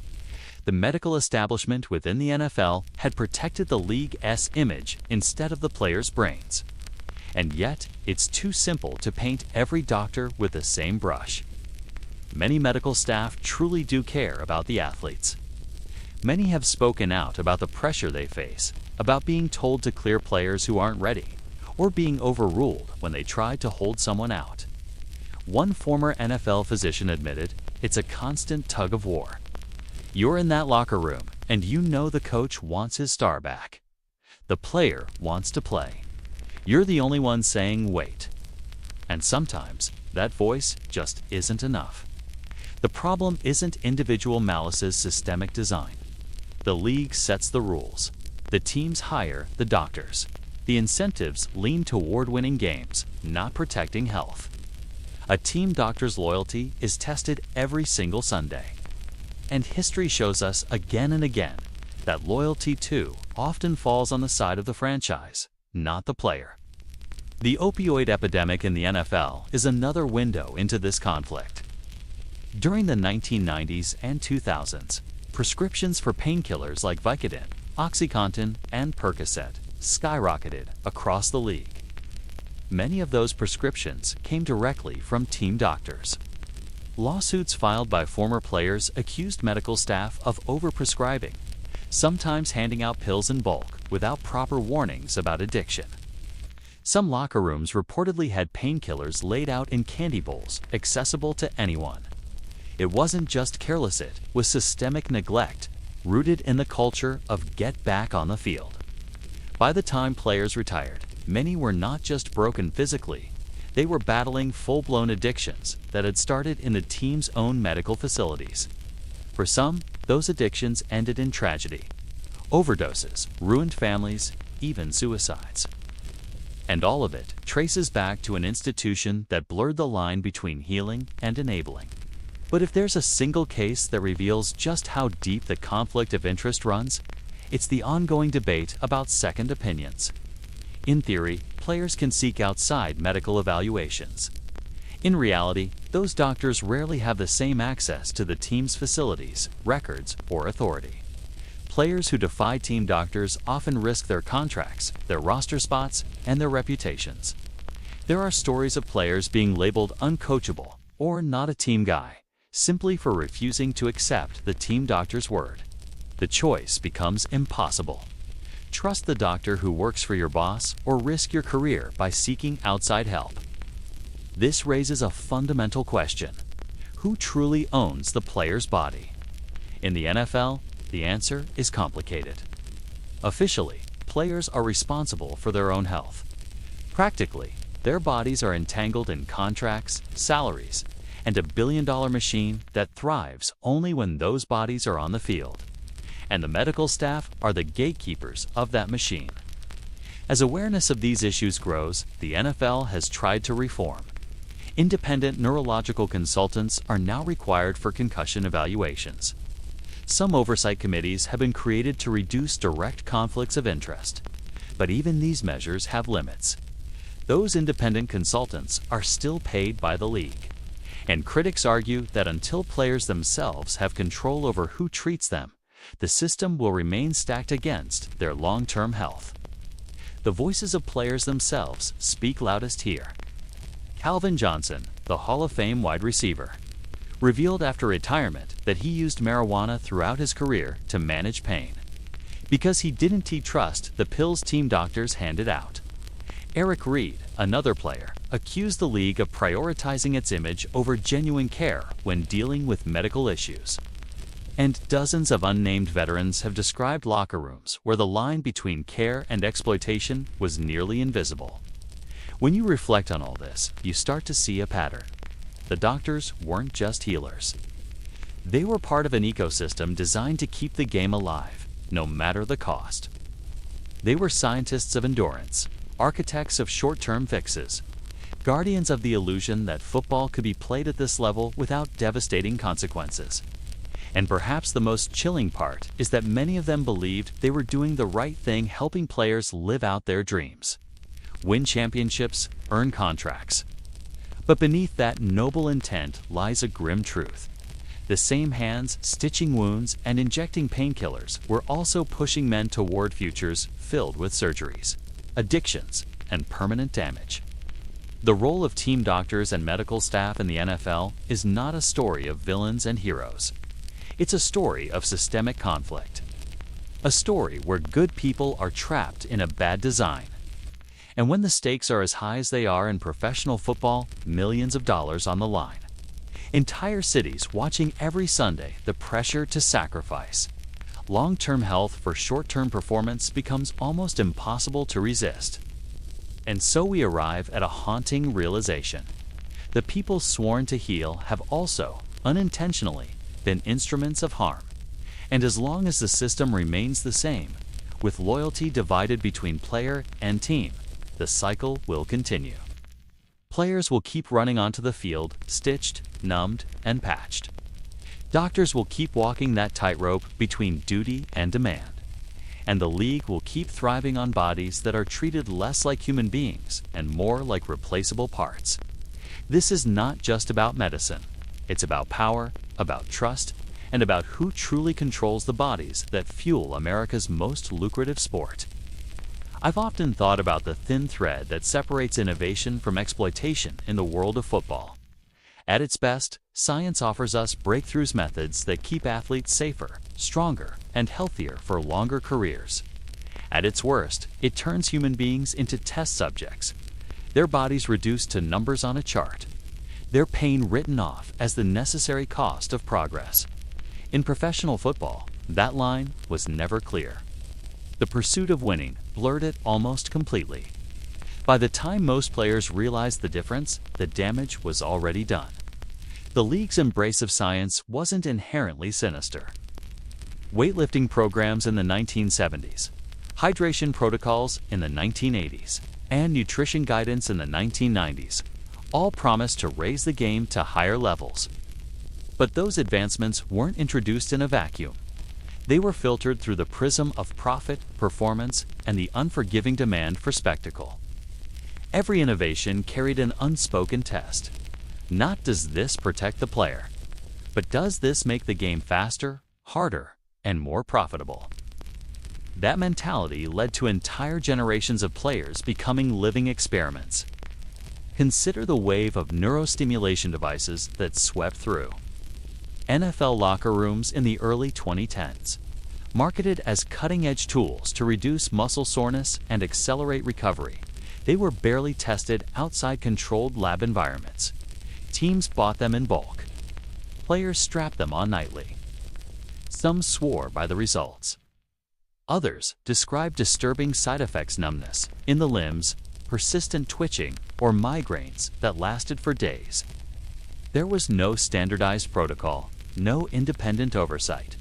The medical establishment within the NFL had protected the league's image instead of the players' brains. And yet, it's too simple to paint every doctor with the same brush. Many medical staff truly do care about the athletes. Many have spoken out about the pressure they face, about being told to clear players who aren't ready, or being overruled when they tried to hold someone out. One former NFL physician admitted, "It's a constant tug of war. You're in that locker room, and you know the coach wants his star back. The player wants to play. You're the only one saying wait." And sometimes, that voice just isn't enough. The problem isn't individual malice's systemic design. The league sets the rules. The teams hire the doctors. The incentives lean toward winning games, not protecting health. A team doctor's loyalty is tested every single Sunday. And history shows us again and again that loyalty, too, often falls on the side of the franchise, not the player. The opioid epidemic in the NFL is another window into this conflict. During the 1990s and 2000s, prescriptions for painkillers like Vicodin, OxyContin, and Percocet skyrocketed across the league. Many of those prescriptions came directly from team doctors. Lawsuits filed by former players accused medical staff of overprescribing, sometimes handing out pills in bulk without proper warnings about addiction. Some locker rooms reportedly had painkillers laid out in candy bowls, accessible to anyone. It wasn't just careless, it was systemic neglect, rooted in the culture of get back on the field. By the time players retired, many were not just broken physically, they were battling full-blown addictions that had started in the team's own medical facilities. For some, those addictions ended in tragedy. Overdoses, ruined families, even suicides. And all of it traces back to an institution that blurred the line between healing and enabling. But if there's a single case that reveals just how deep the conflict of interest runs, it's the ongoing debate about second opinions. In theory, players can seek outside medical evaluations. In reality, those doctors rarely have the same access to the team's facilities, records, or authority. Players who defy team doctors often risk their contracts, their roster spots, and their reputations. There are stories of players being labeled uncoachable or not a team guy, simply for refusing to accept the team doctor's word. The choice becomes impossible. Trust the doctor who works for your boss or risk your career by seeking outside help. This raises a fundamental question. Who truly owns the player's body? In the NFL, the answer is complicated. Officially, players are responsible for their own health. Practically, their bodies are entangled in contracts, salaries, and a billion-dollar machine that thrives only when those bodies are on the field. And the medical staff are the gatekeepers of that machine. As awareness of these issues grows, the NFL has tried to reform. Independent neurological consultants are now required for concussion evaluations. Some oversight committees have been created to reduce direct conflicts of interest. But even these measures have limits. Those independent consultants are still paid by the league. And critics argue that until players themselves have control over who treats them, the system will remain stacked against their long-term health. The voices of players themselves speak loudest here. Calvin Johnson, the Hall of Fame wide receiver, revealed after retirement that he used marijuana throughout his career to manage pain, because he didn't trust the pills team doctors handed out. Eric Reed, another player, accused the league of prioritizing its image over genuine care when dealing with medical issues. And dozens of unnamed veterans have described locker rooms where the line between care and exploitation was nearly invisible. When you reflect on all this, you start to see a pattern. The doctors weren't just healers. They were part of an ecosystem designed to keep the game alive, no matter the cost. They were scientists of endurance, architects of short-term fixes, guardians of the illusion that football could be played at this level without devastating consequences. And perhaps the most chilling part is that many of them believed they were doing the right thing, helping players live out their dreams, win championships, earn contracts. But beneath that noble intent lies a grim truth. The same hands stitching wounds and injecting painkillers were also pushing men toward futures filled with surgeries, addictions, and permanent damage. The role of team doctors and medical staff in the NFL is not a story of villains and heroes. It's a story of systemic conflict. A story where good people are trapped in a bad design. And when the stakes are as high as they are in professional football, millions of dollars on the line. Entire cities watching every Sunday, the pressure to sacrifice. Long-term health for short-term performance becomes almost impossible to resist. And so we arrive at a haunting realization. The people sworn to heal have also, unintentionally, been instruments of harm. And as long as the system remains the same, with loyalty divided between player and team, the cycle will continue. Players will keep running onto the field, stitched, numbed, and patched. Doctors will keep walking that tightrope between duty and demand. And the league will keep thriving on bodies that are treated less like human beings and more like replaceable parts. This is not just about medicine. It's about power, about trust, and about who truly controls the bodies that fuel America's most lucrative sport. I've often thought about the thin thread that separates innovation from exploitation in the world of football. At its best, science offers us breakthroughs methods that keep athletes safer, stronger, and healthier for longer careers. At its worst, it turns human beings into test subjects, their bodies reduced to numbers on a chart. their pain written off as the necessary cost of progress. In professional football, that line was never clear. The pursuit of winning blurred it almost completely. By the time most players realized the difference, the damage was already done. The league's embrace of science wasn't inherently sinister. Weightlifting programs in the 1970s, hydration protocols in the 1980s, and nutrition guidance in the 1990s all promised to raise the game to higher levels. But those advancements weren't introduced in a vacuum. They were filtered through the prism of profit, performance, and the unforgiving demand for spectacle. Every innovation carried an unspoken test. Not does this protect the player, but does this make the game faster, harder, and more profitable? That mentality led to entire generations of players becoming living experiments. Consider the wave of neurostimulation devices that swept through. NFL locker rooms in the early 2010s, marketed as cutting-edge tools to reduce muscle soreness and accelerate recovery, they were barely tested outside controlled lab environments. Teams bought them in bulk. Players strapped them on nightly. Some swore by the results. Others described disturbing side effects: numbness in the limbs, persistent twitching, or migraines that lasted for days. There was no standardized protocol, no independent oversight,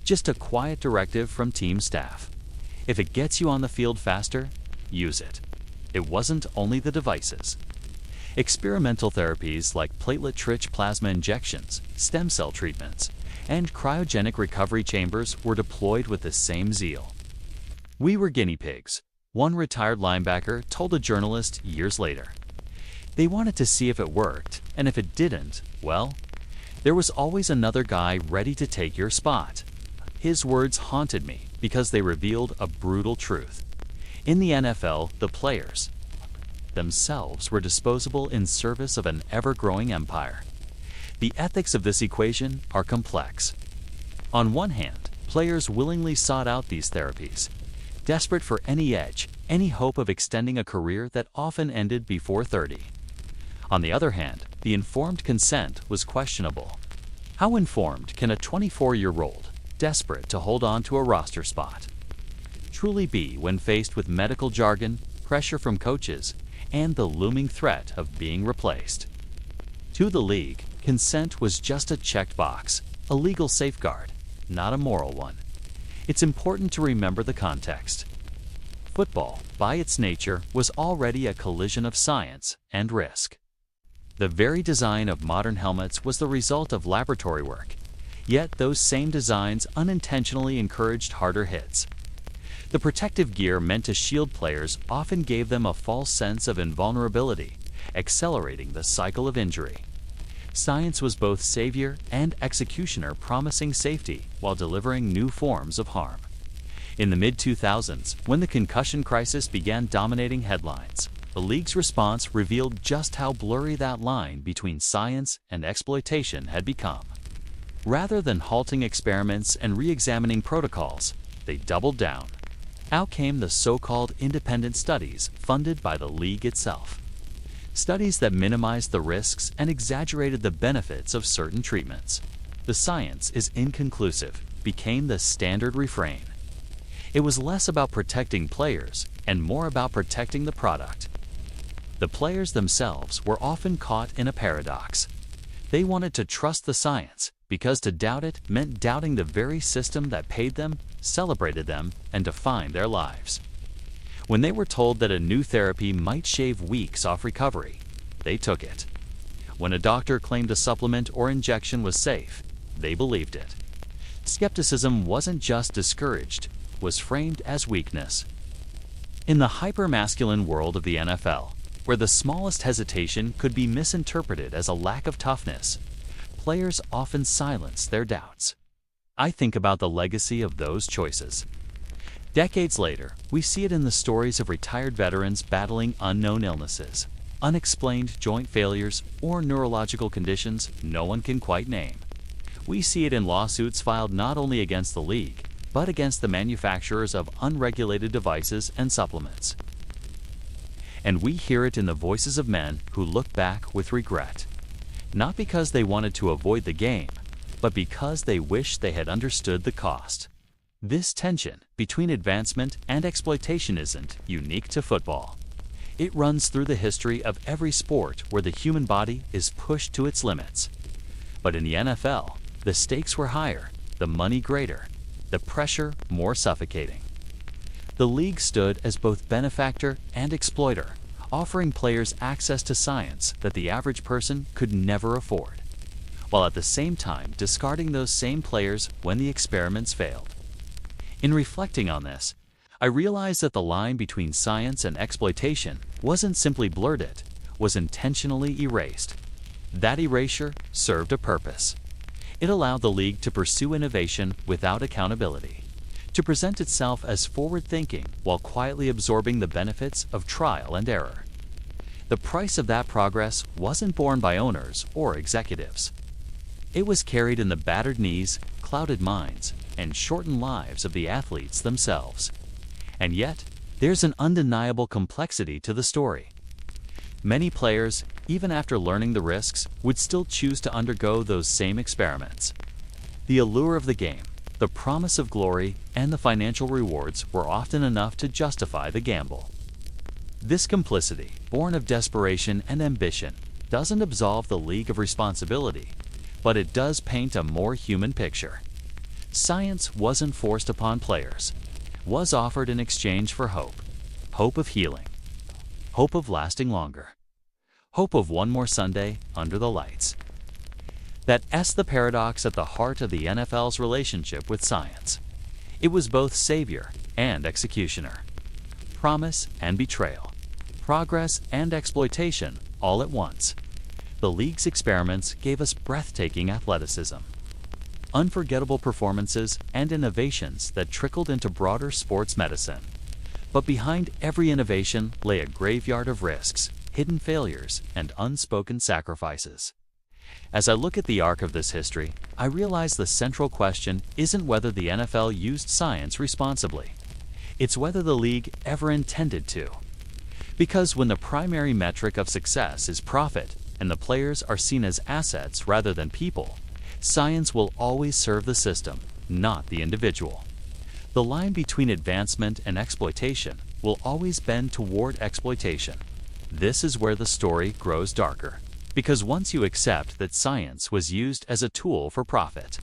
just a quiet directive from team staff. If it gets you on the field faster, use it. It wasn't only the devices. Experimental therapies like platelet-rich plasma injections, stem cell treatments, and cryogenic recovery chambers were deployed with the same zeal. "We were guinea pigs," one retired linebacker told a journalist years later. They wanted to see if it worked, and if it didn't, well, there was always another guy ready to take your spot. His words haunted me because they revealed a brutal truth. In the NFL, the players themselves were disposable in service of an ever-growing empire. The ethics of this equation are complex. On one hand, players willingly sought out these therapies, desperate for any edge, any hope of extending a career that often ended before 30. On the other hand, the informed consent was questionable. How informed can a 24-year-old, desperate to hold on to a roster spot, truly be when faced with medical jargon, pressure from coaches, and the looming threat of being replaced? To the league, consent was just a checked box, a legal safeguard, not a moral one. It's important to remember the context. Football, by its nature, was already a collision of science and risk. The very design of modern helmets was the result of laboratory work, yet those same designs unintentionally encouraged harder hits. The protective gear meant to shield players often gave them a false sense of invulnerability, accelerating the cycle of injury. Science was both savior and executioner, promising safety while delivering new forms of harm. In the mid-2000s, when the concussion crisis began dominating headlines, the league's response revealed just how blurry that line between science and exploitation had become. Rather than halting experiments and re-examining protocols, they doubled down. Out came the so-called independent studies funded by the league itself. Studies that minimized the risks and exaggerated the benefits of certain treatments. "The science is inconclusive" became the standard refrain. It was less about protecting players and more about protecting the product. The players themselves were often caught in a paradox. They wanted to trust the science because to doubt it meant doubting the very system that paid them, celebrated them, and defined their lives. When they were told that a new therapy might shave weeks off recovery, they took it. When a doctor claimed a supplement or injection was safe, they believed it. Skepticism wasn't just discouraged, it was framed as weakness. In the hyper-masculine world of the NFL, where the smallest hesitation could be misinterpreted as a lack of toughness, players often silence their doubts. I think about the legacy of those choices. Decades later, we see it in the stories of retired veterans battling unknown illnesses, unexplained joint failures, or neurological conditions no one can quite name. We see it in lawsuits filed not only against the league, but against the manufacturers of unregulated devices and supplements. And we hear it in the voices of men who look back with regret. not because they wanted to avoid the game, but because they wished they had understood the cost. This tension between advancement and exploitation isn't unique to football. It runs through the history of every sport where the human body is pushed to its limits. But in the NFL, the stakes were higher, the money greater, the pressure more suffocating. The league stood as both benefactor and exploiter, offering players access to science that the average person could never afford, while at the same time discarding those same players when the experiments failed. In reflecting on this, I realized that the line between science and exploitation wasn't simply blurred, it was intentionally erased. That erasure served a purpose. It allowed the league to pursue innovation without accountability, to present itself as forward-thinking while quietly absorbing the benefits of trial and error. The price of that progress wasn't borne by owners or executives. It was carried in the battered knees, clouded minds, and shortened lives of the athletes themselves. And yet, there's an undeniable complexity to the story. Many players, even after learning the risks, would still choose to undergo those same experiments. The allure of the game, the promise of glory, and the financial rewards were often enough to justify the gamble. This complicity, born of desperation and ambition, doesn't absolve the league of responsibility, but it does paint a more human picture. Science wasn't forced upon players, was offered in exchange for hope. Hope of healing. Hope of lasting longer. Hope of one more Sunday under the lights. That's the paradox at the heart of the NFL's relationship with science. It was both savior and executioner. Promise and betrayal. Progress and exploitation all at once. The league's experiments gave us breathtaking athleticism, unforgettable performances, and innovations that trickled into broader sports medicine. But behind every innovation lay a graveyard of risks, hidden failures, and unspoken sacrifices. As I look at the arc of this history, I realize the central question isn't whether the NFL used science responsibly. It's whether the league ever intended to. Because when the primary metric of success is profit, and the players are seen as assets rather than people, science will always serve the system, not the individual. The line between advancement and exploitation will always bend toward exploitation. This is where the story grows darker, because once you accept that science was used as a tool for profit,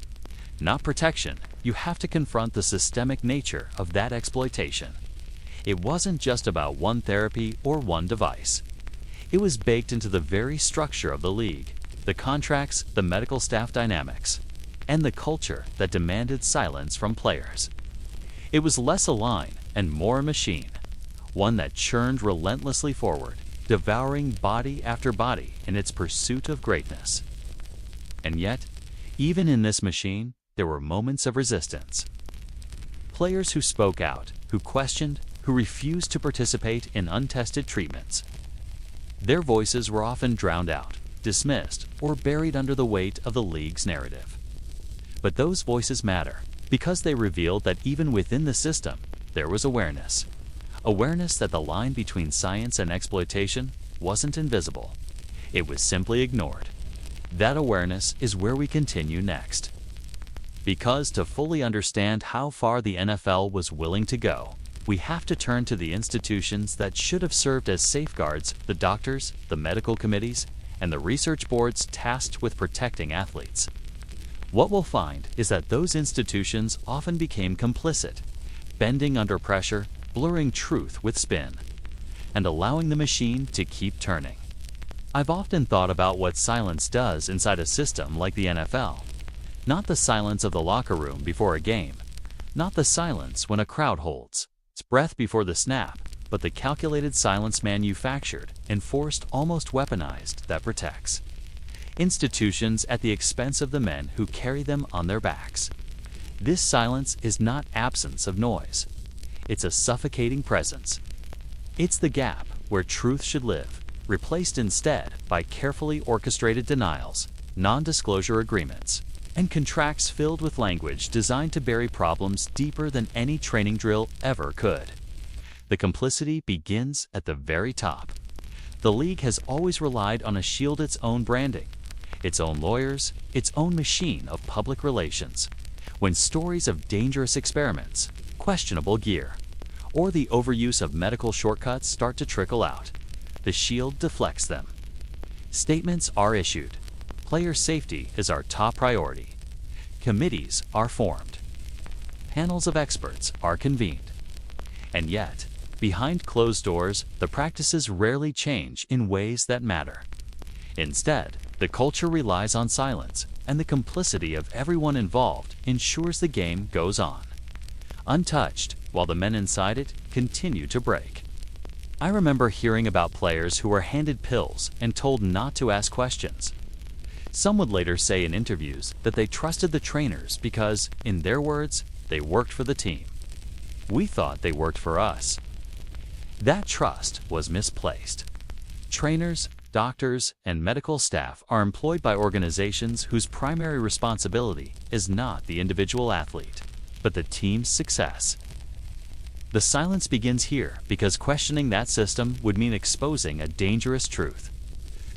not protection, you have to confront the systemic nature of that exploitation. It wasn't just about one therapy or one device. It was baked into the very structure of the league, the contracts, the medical staff dynamics, and the culture that demanded silence from players. It was less a line and more a machine, one that churned relentlessly forward, devouring body after body in its pursuit of greatness. And yet, even in this machine, there were moments of resistance. Players who spoke out, who questioned, who refused to participate in untested treatments. Their voices were often drowned out, dismissed, or buried under the weight of the league's narrative. But those voices matter, because they revealed that even within the system, there was awareness. Awareness that the line between science and exploitation wasn't invisible. It was simply ignored. That awareness is where we continue next. Because to fully understand how far the NFL was willing to go, we have to turn to the institutions that should have served as safeguards: the doctors, the medical committees, and the research boards tasked with protecting athletes. What we'll find is that those institutions often became complicit, bending under pressure, blurring truth with spin, and allowing the machine to keep turning. I've often thought about what silence does inside a system like the NFL. Not the silence of the locker room before a game, not the silence when a crowd holds its breath before the snap, but the calculated silence manufactured, enforced, almost weaponized, that protects institutions at the expense of the men who carry them on their backs. This silence is not absence of noise. It's a suffocating presence. It's the gap where truth should live, replaced instead by carefully orchestrated denials, non-disclosure agreements, and contracts filled with language designed to bury problems deeper than any training drill ever could. The complicity begins at the very top. The league has always relied on a shield its own branding. its own lawyers, its own machine of public relations. When stories of dangerous experiments, questionable gear, or the overuse of medical shortcuts start to trickle out, the Shield deflects them. Statements are issued. Player safety is our top priority. Committees are formed. Panels of experts are convened. And yet, behind closed doors, the practices rarely change in ways that matter. Instead, the culture relies on silence, and the complicity of everyone involved ensures the game goes on, untouched, while the men inside it continue to break. I remember hearing about players who were handed pills and told not to ask questions. Some would later say in interviews that they trusted the trainers because, in their words, they worked for the team. We thought they worked for us. That trust was misplaced. Trainers, doctors, and medical staff are employed by organizations whose primary responsibility is not the individual athlete, but the team's success. The silence begins here because questioning that system would mean exposing a dangerous truth.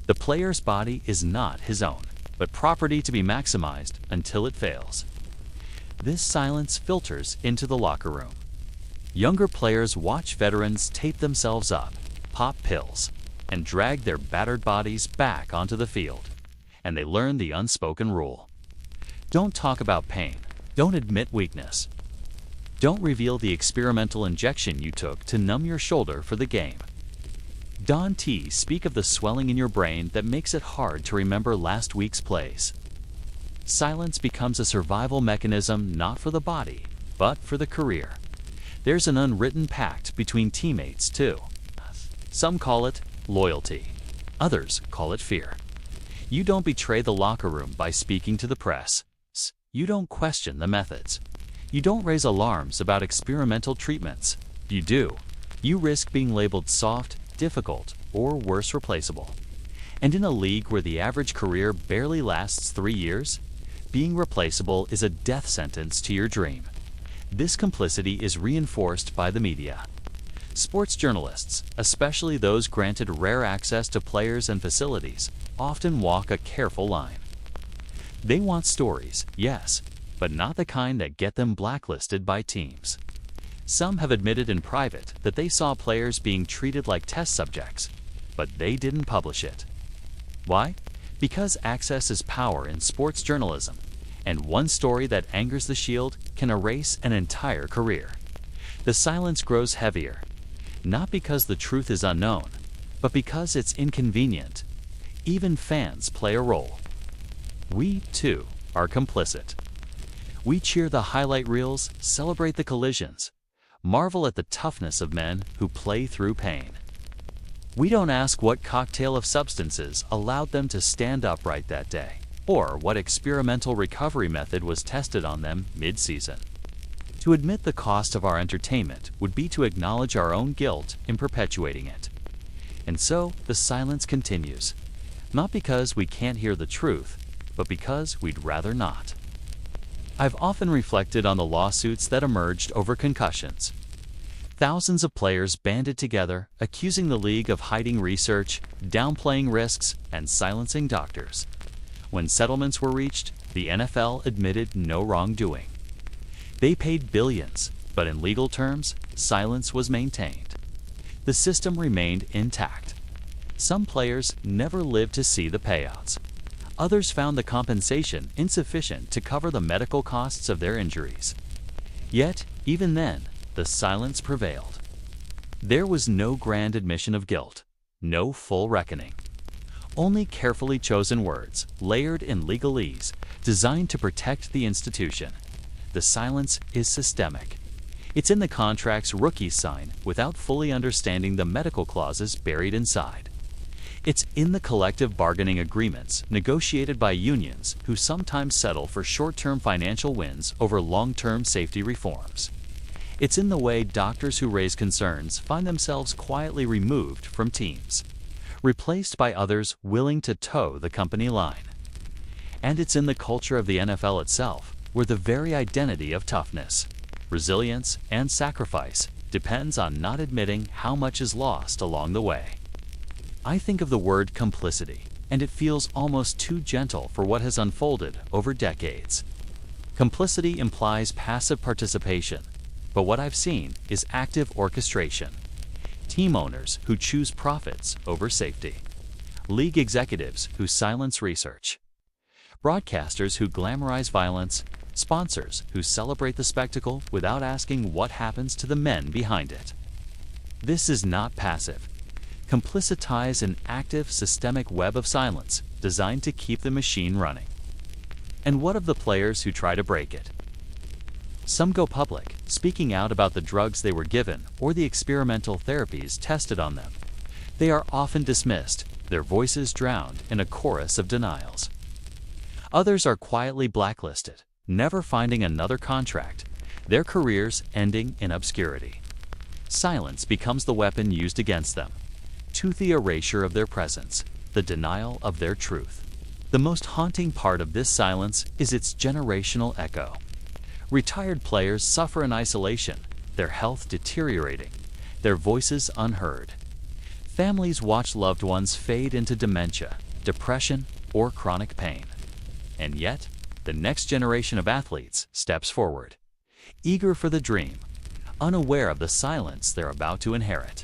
The player's body is not his own, but property to be maximized until it fails. This silence filters into the locker room. Younger players watch veterans tape themselves up, pop pills, and drag their battered bodies back onto the field. And they learn the unspoken rule. Don't talk about pain. Don't admit weakness. Don't reveal the experimental injection you took to numb your shoulder for the game. Don't speak of the swelling in your brain that makes it hard to remember last week's plays. Silence becomes a survival mechanism not for the body, but for the career. There's an unwritten pact between teammates, too. Some call it loyalty. Others call it fear. You don't betray the locker room by speaking to the press. You don't question the methods. You don't raise alarms about experimental treatments. You do. You risk being labeled soft, difficult, or worse, replaceable. And in a league where the average career barely lasts 3 years, being replaceable is a death sentence to your dream. This complicity is reinforced by the media. Sports journalists, especially those granted rare access to players and facilities, often walk a careful line. They want stories, yes, but not the kind that get them blacklisted by teams. Some have admitted in private that they saw players being treated like test subjects, but they didn't publish it. Why? Because access is power in sports journalism, and one story that angers the Shield can erase an entire career. The silence grows heavier, not because the truth is unknown, but because it's inconvenient. Even fans play a role. We, too, are complicit. We cheer the highlight reels, celebrate the collisions, marvel at the toughness of men who play through pain. We don't ask what cocktail of substances allowed them to stand upright that day, or what experimental recovery method was tested on them mid-season. To admit the cost of our entertainment would be to acknowledge our own guilt in perpetuating it. And so the silence continues, not because we can't hear the truth, but because we'd rather not. I've often reflected on the lawsuits that emerged over concussions. Thousands of players banded together, accusing the league of hiding research, downplaying risks, and silencing doctors. When settlements were reached, the NFL admitted no wrongdoing. They paid billions, but in legal terms, silence was maintained. The system remained intact. Some players never lived to see the payouts. Others found the compensation insufficient to cover the medical costs of their injuries. Yet, even then, the silence prevailed. There was no grand admission of guilt, no full reckoning. Only carefully chosen words, layered in legalese, designed to protect the institution. The silence is systemic. It's in the contracts rookies sign without fully understanding the medical clauses buried inside. It's in the collective bargaining agreements negotiated by unions who sometimes settle for short-term financial wins over long-term safety reforms. It's in the way doctors who raise concerns find themselves quietly removed from teams, replaced by others willing to toe the company line. And it's in the culture of the NFL itself, where the very identity of toughness, resilience, and sacrifice depends on not admitting how much is lost along the way. I think of the word complicity, and it feels almost too gentle for what has unfolded over decades. Complicity implies passive participation, but what I've seen is active orchestration. Team owners who choose profits over safety. League executives who silence research. Broadcasters who glamorize violence. Sponsors who celebrate the spectacle without asking what happens to the men behind it. This is not passive. Complicity ties an active, systemic web of silence designed to keep the machine running. And what of the players who try to break it? Some go public, speaking out about the drugs they were given or the experimental therapies tested on them. They are often dismissed, their voices drowned in a chorus of denials. Others are quietly blacklisted, never finding another contract, their careers ending in obscurity. Silence becomes the weapon used against them, to the erasure of their presence, the denial of their truth. The most haunting part of this silence is its generational echo. Retired players suffer in isolation, their health deteriorating, their voices unheard. Families watch loved ones fade into dementia, depression, or chronic pain. And yet, the next generation of athletes steps forward, eager for the dream, unaware of the silence they're about to inherit.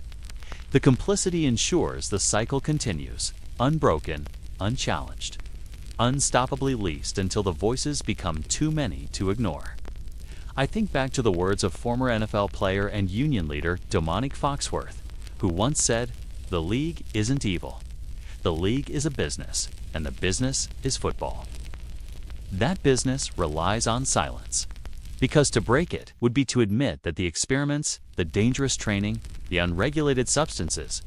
The complicity ensures the cycle continues, unbroken, unchallenged, unstoppably leased until the voices become too many to ignore. I think back to the words of former NFL player and union leader Dominique Foxworth, who once said, "The league isn't evil. The league is a business, and the business is football." That business relies on silence, because to break it would be to admit that the experiments, the dangerous training, the unregulated substances,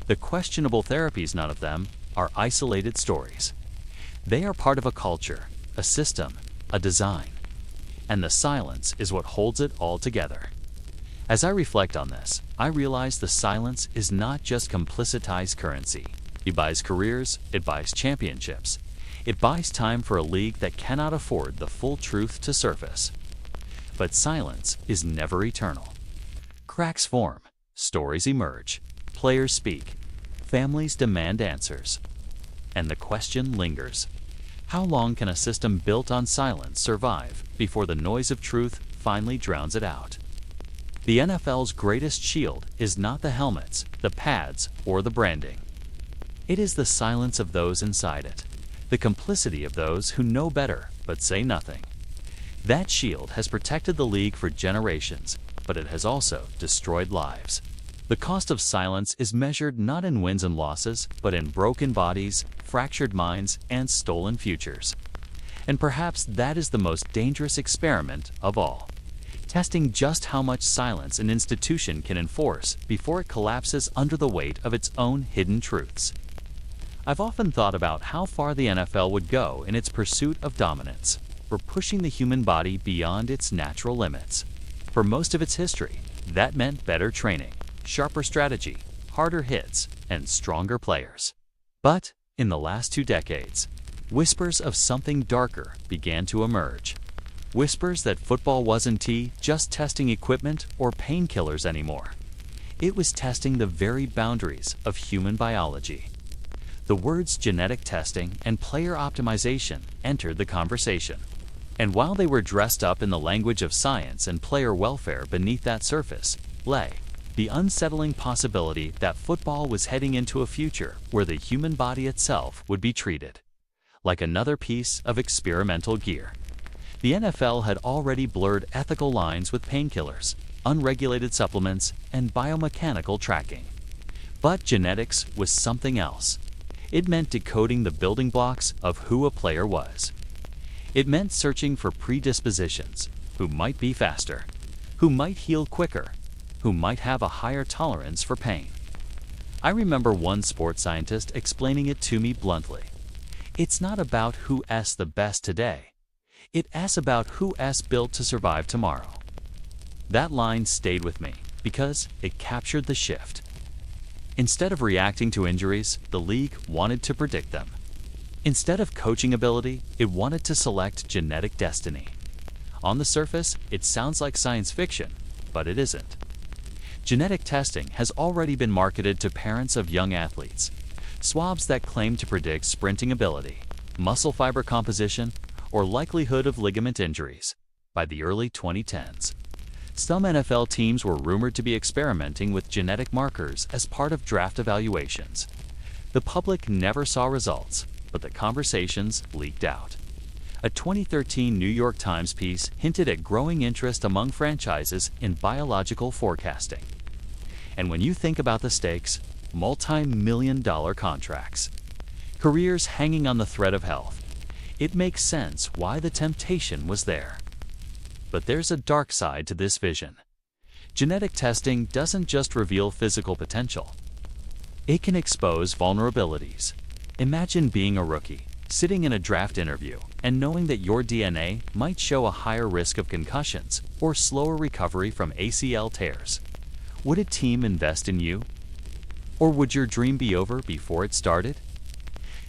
the questionable therapies, none of them are isolated stories. They are part of a culture, a system, a design. And the silence is what holds it all together. As I reflect on this, I realize the silence is not just complicitized currency. It buys careers, it buys championships. It buys time for a league that cannot afford the full truth to surface. But silence is never eternal. Cracks form, stories emerge, players speak, families demand answers. And the question lingers. How long can a system built on silence survive before the noise of truth finally drowns it out? The NFL's greatest shield is not the helmets, the pads, or the branding. It is the silence of those inside it, the complicity of those who know better but say nothing. That shield has protected the league for generations, but it has also destroyed lives. The cost of silence is measured not in wins and losses, but in broken bodies, fractured minds, and stolen futures. And perhaps that is the most dangerous experiment of all, testing just how much silence an institution can enforce before it collapses under the weight of its own hidden truths. I've often thought about how far the NFL would go in its pursuit of dominance, for pushing the human body beyond its natural limits. For most of its history, that meant better training, sharper strategy, harder hits, and stronger players. But in the last 2 decades, whispers of something darker began to emerge. Whispers that football wasn't just testing equipment or painkillers anymore. It was testing the very boundaries of human biology. The words genetic testing and player optimization entered the conversation. And while they were dressed up in the language of science and player welfare, beneath that surface lay the unsettling possibility that football was heading into a future where the human body itself would be treated like another piece of experimental gear. The NFL had already blurred ethical lines with painkillers, unregulated supplements, and biomechanical tracking. But genetics was something else. It meant decoding the building blocks of who a player was. It meant searching for predispositions, who might be faster, who might heal quicker, who might have a higher tolerance for pain. I remember one sports scientist explaining it to me bluntly. It's not about who's the best today. It's about who's built to survive tomorrow. That line stayed with me because it captured the shift. Instead of reacting to injuries, the league wanted to predict them. Instead of coaching ability, it wanted to select genetic destiny. On the surface, it sounds like science fiction, but it isn't. Genetic testing has already been marketed to parents of young athletes. Swabs that claim to predict sprinting ability, muscle fiber composition, or likelihood of ligament injuries. By the early 2010s, some NFL teams were rumored to be experimenting with genetic markers as part of draft evaluations. The public never saw results, but the conversations leaked out. A 2013 New York Times piece hinted at growing interest among franchises in biological forecasting. And when you think about the stakes, multi-million-dollar contracts, careers hanging on the thread of health, it makes sense why the temptation was there. But there's a dark side to this vision. Genetic testing doesn't just reveal physical potential. It can expose vulnerabilities. Imagine being a rookie, sitting in a draft interview, and knowing that your DNA might show a higher risk of concussions or slower recovery from ACL tears. Would a team invest in you? Or would your dream be over before it started?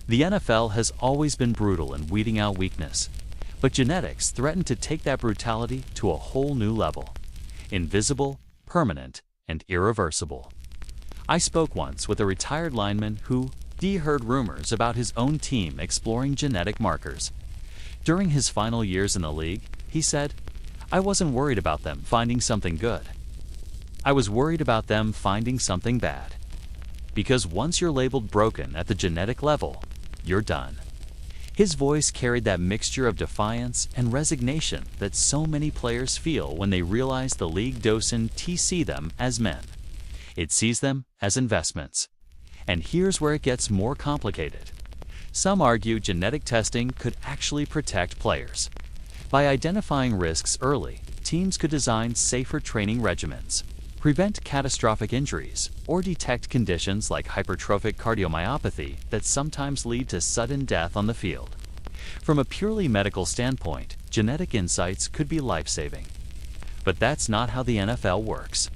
The NFL has always been brutal in weeding out weakness, but genetics threaten to take that brutality to a whole new level. Invisible, permanent, and irreversible. I spoke once with a retired lineman who heard rumors about his own team exploring genetic markers. During his final years in the league, he said, "I wasn't worried about them finding something good. I was worried about them finding something bad. Because once you're labeled broken at the genetic level, you're done." His voice carried that mixture of defiance and resignation that so many players feel when they realize the league doesn't see them as men. It sees them as investments. And here's where it gets more complicated. Some argue genetic testing could actually protect players. By identifying risks early, teams could design safer training regimens, prevent catastrophic injuries, or detect conditions like hypertrophic cardiomyopathy that sometimes lead to sudden death on the field. From a purely medical standpoint, genetic insights could be life-saving. But that's not how the NFL works.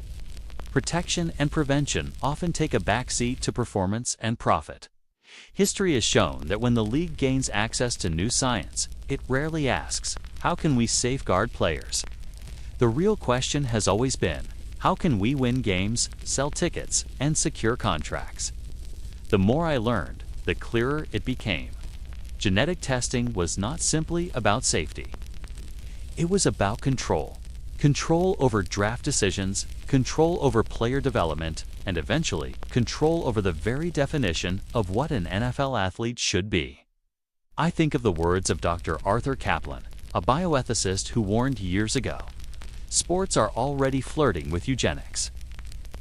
Protection and prevention often take a backseat to performance and profit. History has shown that when the league gains access to new science, it rarely asks, "How can we safeguard players?" The real question has always been, how can we win games, sell tickets, and secure contracts? The more I learned, the clearer it became. Genetic testing was not simply about safety. It was about control. Control over draft decisions, control over player development, and eventually, control over the very definition of what an NFL athlete should be. I think of the words of Dr. Arthur Kaplan, a bioethicist who warned years ago, "Sports are already flirting with eugenics."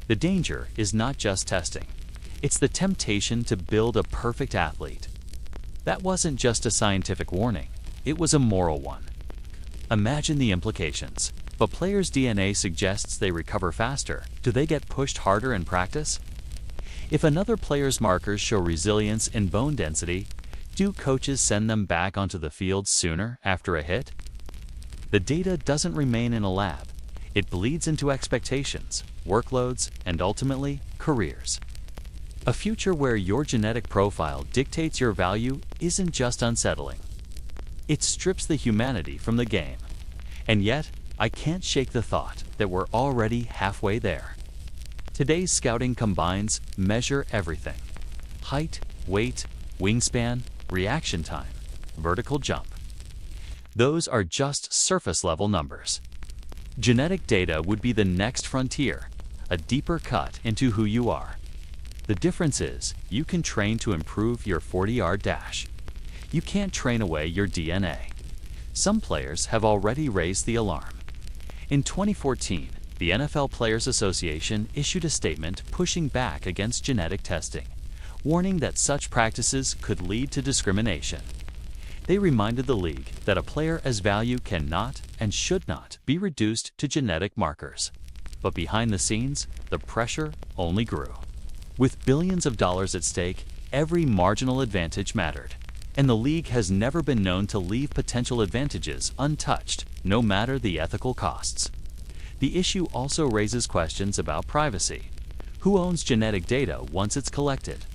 The danger is not just testing. It's the temptation to build a perfect athlete. That wasn't just a scientific warning, it was a moral one. Imagine the implications. If a player's DNA suggests they recover faster, do they get pushed harder in practice? If another player's markers show resilience in bone density, do coaches send them back onto the field sooner after a hit? The data doesn't remain in a lab. It bleeds into expectations, workloads, and ultimately, careers. A future where your genetic profile dictates your value isn't just unsettling. It strips the humanity from the game. And yet, I can't shake the thought that we're already halfway there. Today's scouting combines measure everything: height, weight, wingspan, reaction time, vertical jump. Those are just surface-level numbers. Genetic data would be the next frontier, a deeper cut into who you are. The difference is, you can train to improve your 40-yard dash. You can't train away your DNA. Some players have already raised the alarm. In 2014, the NFL Players Association issued a statement pushing back against genetic testing, warning that such practices could lead to discrimination. They reminded the league that a player as value cannot and should not be reduced to genetic markers. But behind the scenes, the pressure only grew. With billions of dollars at stake, every marginal advantage mattered. And the league has never been known to leave potential advantages untouched, no matter the ethical costs. The issue also raises questions about privacy. Who owns genetic data once it's collected?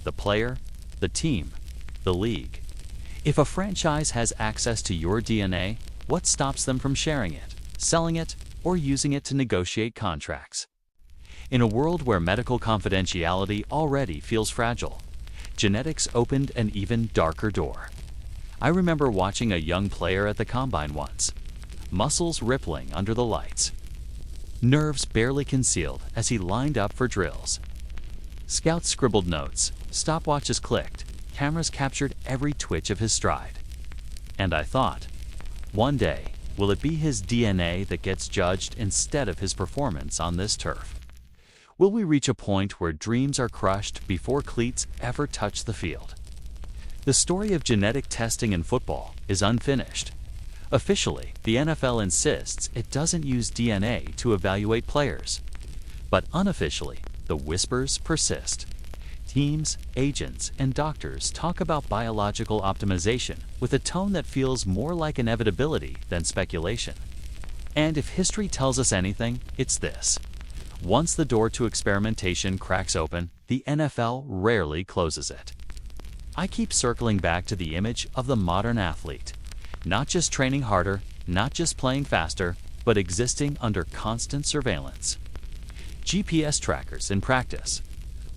The player, the team, the league. If a franchise has access to your DNA, what stops them from sharing it, selling it, or using it to negotiate contracts? In a world where medical confidentiality already feels fragile, genetics opened an even darker door. I remember watching a young player at the combine once, muscles rippling under the lights, nerves barely concealed as he lined up for drills. Scouts scribbled notes, stopwatches clicked, cameras captured every twitch of his stride. And I thought, one day, will it be his DNA that gets judged instead of his performance on this turf? Will we reach a point where dreams are crushed before cleats ever touch the field? The story of genetic testing in football is unfinished. Officially, the NFL insists it doesn't use DNA to evaluate players. But unofficially, the whispers persist. Teams, agents, and doctors talk about biological optimization with a tone that feels more like inevitability than speculation. And if history tells us anything, it's this. Once the door to experimentation cracks open, the NFL rarely closes it. I keep circling back to the image of the modern athlete. Not just training harder, not just playing faster, but existing under constant surveillance. GPS trackers in practice,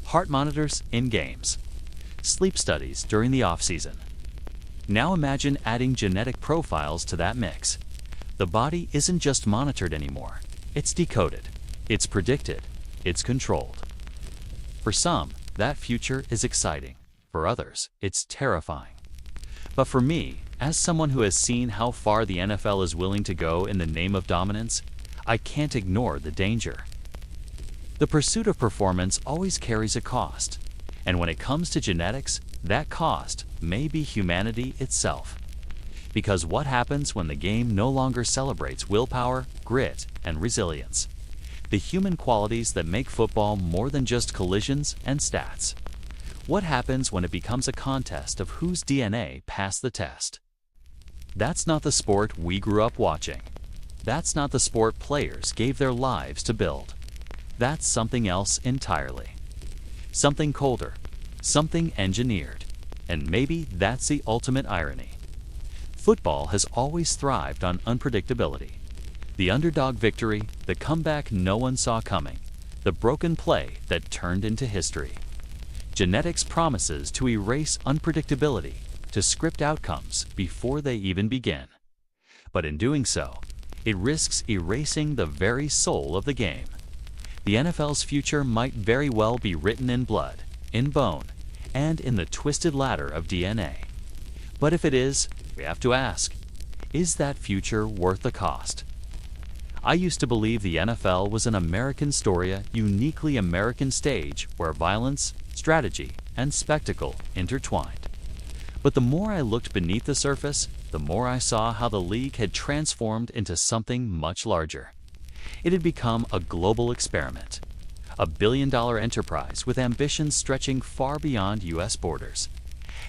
heart monitors in games, sleep studies during the off-season. Now imagine adding genetic profiles to that mix. The body isn't just monitored anymore, it's decoded. It's predicted, it's controlled. For some, that future is exciting. For others, it's terrifying. But for me, as someone who has seen how far the NFL is willing to go in the name of dominance, I can't ignore the danger. The pursuit of performance always carries a cost, and when it comes to genetics, that cost may be humanity itself. Because what happens when the game no longer celebrates willpower, grit, and resilience? The human qualities that make football more than just collisions and stats. What happens when it becomes a contest of whose DNA passed the test? That's not the sport we grew up watching. That's not the sport players gave their lives to build. That's something else entirely. Something colder, something engineered, and maybe that's the ultimate irony. Football has always thrived on unpredictability. The underdog victory, the comeback no one saw coming, the broken play that turned into history. Genetics promises to erase unpredictability, to script outcomes before they even begin. But in doing so, it risks erasing the very soul of the game. The NFL's future might very well be written in blood, in bone, and in the twisted ladder of DNA. But if it is, we have to ask, is that future worth the cost? I used to believe the NFL was an American story, a uniquely American stage where violence, strategy, and spectacle intertwined. But the more I looked beneath the surface, the more I saw how the league had transformed into something much larger. It had become a global experiment, a billion-dollar enterprise with ambitions stretching far beyond U.S. borders.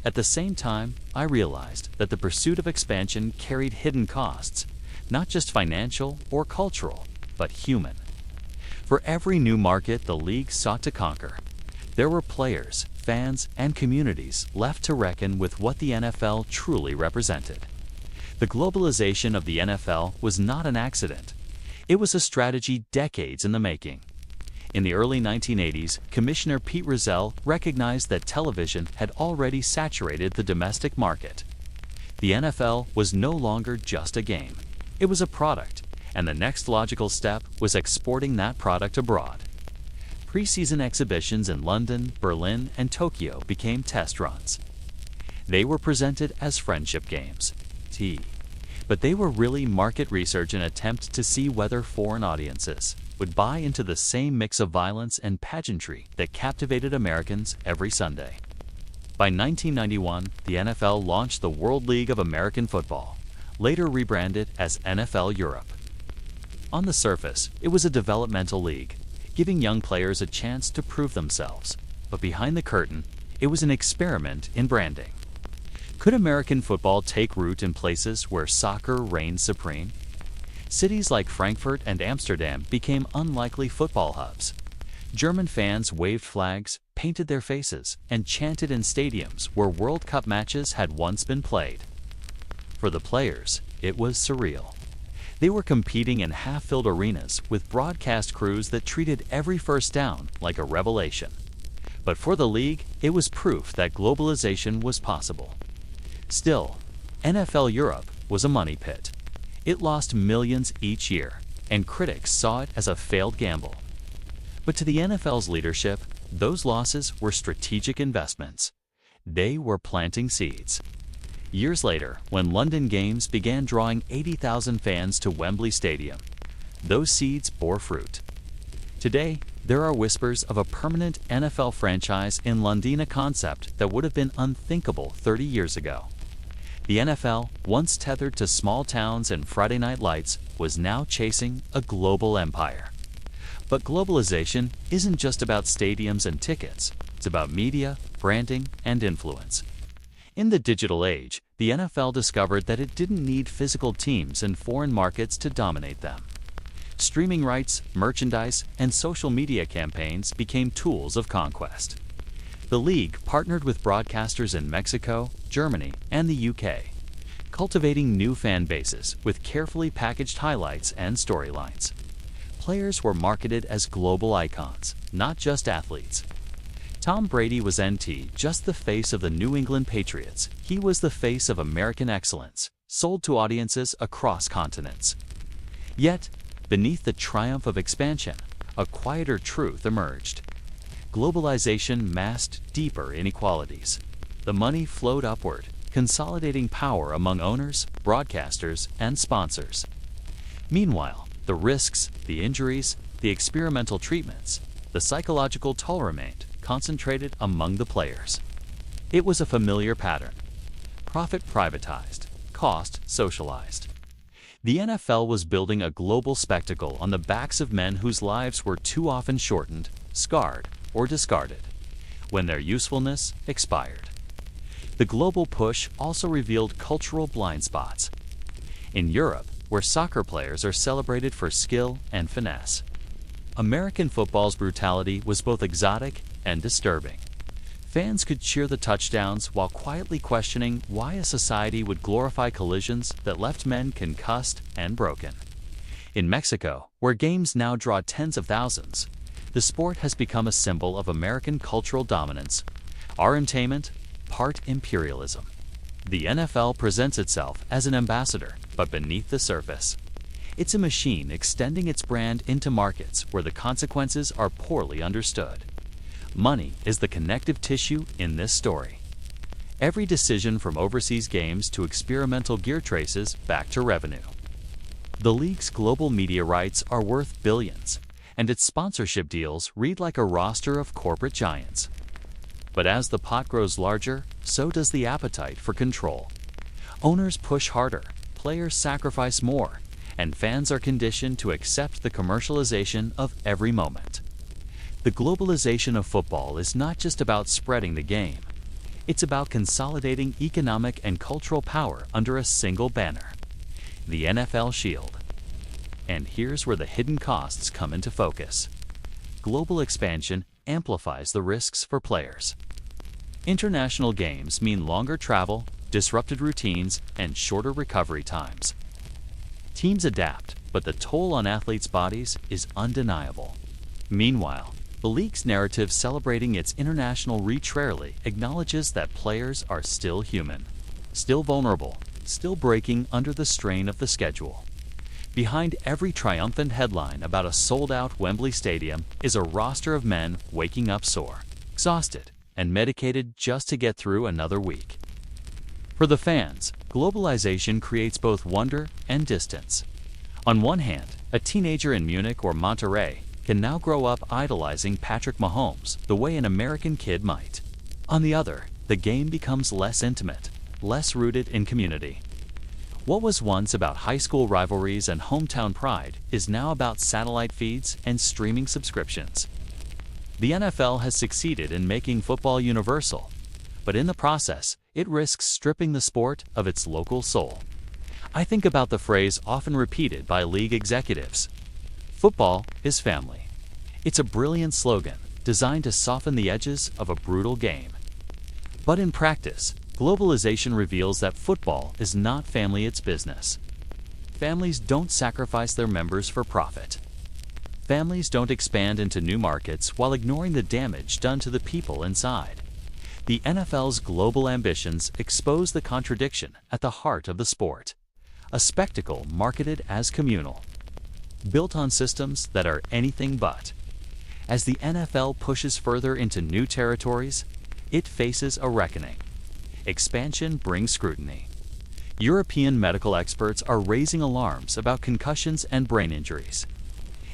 At the same time, I realized that the pursuit of expansion carried hidden costs, not just financial or cultural, but human. For every new market the league sought to conquer, there were players, fans, and communities left to reckon with what the NFL truly represented. The globalization of the NFL was not an accident. It was a strategy decades in the making. In the early 1980s, Commissioner Pete Rozelle recognized that television had already saturated the domestic market. The NFL was no longer just a game. It was a product, and the next logical step was exporting that product abroad. Preseason exhibitions in London, Berlin, and Tokyo became test runs. They were presented as friendship games, but they were really market research, an attempt to see whether foreign audiences would buy into the same mix of violence and pageantry that captivated Americans every Sunday. By 1991, the NFL launched the World League of American Football, later rebranded as NFL Europe. On the surface, it was a developmental league, giving young players a chance to prove themselves. But behind the curtain, it was an experiment in branding. Could American football take root in places where soccer reigned supreme? Cities like Frankfurt and Amsterdam became unlikely football hubs. German fans waved flags, painted their faces, and chanted in stadiums where World Cup matches had once been played. For the players, it was surreal. They were competing in half-filled arenas with broadcast crews that treated every first down like a revelation. But for the league, it was proof that globalization was possible. Still, NFL Europe was a money pit. It lost millions each year, and critics saw it as a failed gamble. But to the NFL's leadership, those losses were strategic investments. They were planting seeds. Years later, when London Games began drawing 80,000 fans to Wembley Stadium, those seeds bore fruit. Today, there are whispers of a permanent NFL franchise in London, a concept that would have been unthinkable 30 years ago. The NFL, once tethered to small towns and Friday night lights, was now chasing a global empire. But globalization isn't just about stadiums and tickets. It's about media, branding, and influence. In the digital age, the NFL discovered that it didn't need physical teams in foreign markets to dominate them. Streaming rights, merchandise, and social media campaigns became tools of conquest. The league partnered with broadcasters in Mexico, Germany, and the UK, cultivating new fan bases with carefully packaged highlights and storylines. Players were marketed as global icons, not just athletes. Tom Brady was just the face of the New England Patriots. He was the face of American excellence, sold to audiences across continents. Yet, beneath the triumph of expansion, a quieter truth emerged. Globalization masked deeper inequalities. The money flowed upward, consolidating power among owners, broadcasters, and sponsors. Meanwhile, the risks, the injuries, the experimental treatments, the psychological toll remained concentrated among the players. It was a familiar pattern. Profit privatized, cost socialized. The NFL was building a global spectacle on the backs of men whose lives were too often shortened, scarred, or discarded, when their usefulness expired. The global push also revealed cultural blind spots. In Europe, where soccer players are celebrated for skill and finesse, American football's brutality was both exotic and disturbing. Fans could cheer the touchdowns while quietly questioning why a society would glorify collisions that left men concussed and broken. In Mexico, where games now draw tens of thousands, the sport has become a symbol of American cultural dominance. Our entertainment, part imperialism. The NFL presents itself as an ambassador, but beneath the surface, it's a machine extending its brand into markets where the consequences are poorly understood. Money is the connective tissue in this story. Every decision from overseas games to experimental gear traces back to revenue. The league's global media rights are worth billions, and its sponsorship deals read like a roster of corporate giants. But as the pot grows larger, so does the appetite for control. Owners push harder, players sacrifice more, and fans are conditioned to accept the commercialization of every moment. The globalization of football is not just about spreading the game. It's about consolidating economic and cultural power under a single banner, the NFL Shield. And here's where the hidden costs come into focus. Global expansion amplifies the risks for players. International games mean longer travel, disrupted routines, and shorter recovery times. Teams adapt, but the toll on athletes' bodies is undeniable. Meanwhile, the league's narrative celebrating its international reach rarely acknowledges that players are still human, still vulnerable, still breaking under the strain of the schedule. Behind every triumphant headline about a sold-out Wembley Stadium is a roster of men waking up sore, exhausted, and medicated just to get through another week. For the fans, globalization creates both wonder and distance. On one hand, a teenager in Munich or Monterrey can now grow up idolizing Patrick Mahomes the way an American kid might. On the other, the game becomes less intimate, less rooted in community. What was once about high school rivalries and hometown pride is now about satellite feeds and streaming subscriptions. The NFL has succeeded in making football universal, but in the process, it risks stripping the sport of its local soul. I think about the phrase often repeated by league executives: football is family. It's a brilliant slogan designed to soften the edges of a brutal game. But in practice, globalization reveals that football is not family, it's business. Families don't sacrifice their members for profit. Families don't expand into new markets while ignoring the damage done to the people inside. The NFL's global ambitions expose the contradiction at the heart of the sport. A spectacle marketed as communal, built on systems that are anything but. As the NFL pushes further into new territories, it faces a reckoning. Expansion brings scrutiny. European medical experts are raising alarms about concussions and brain injuries.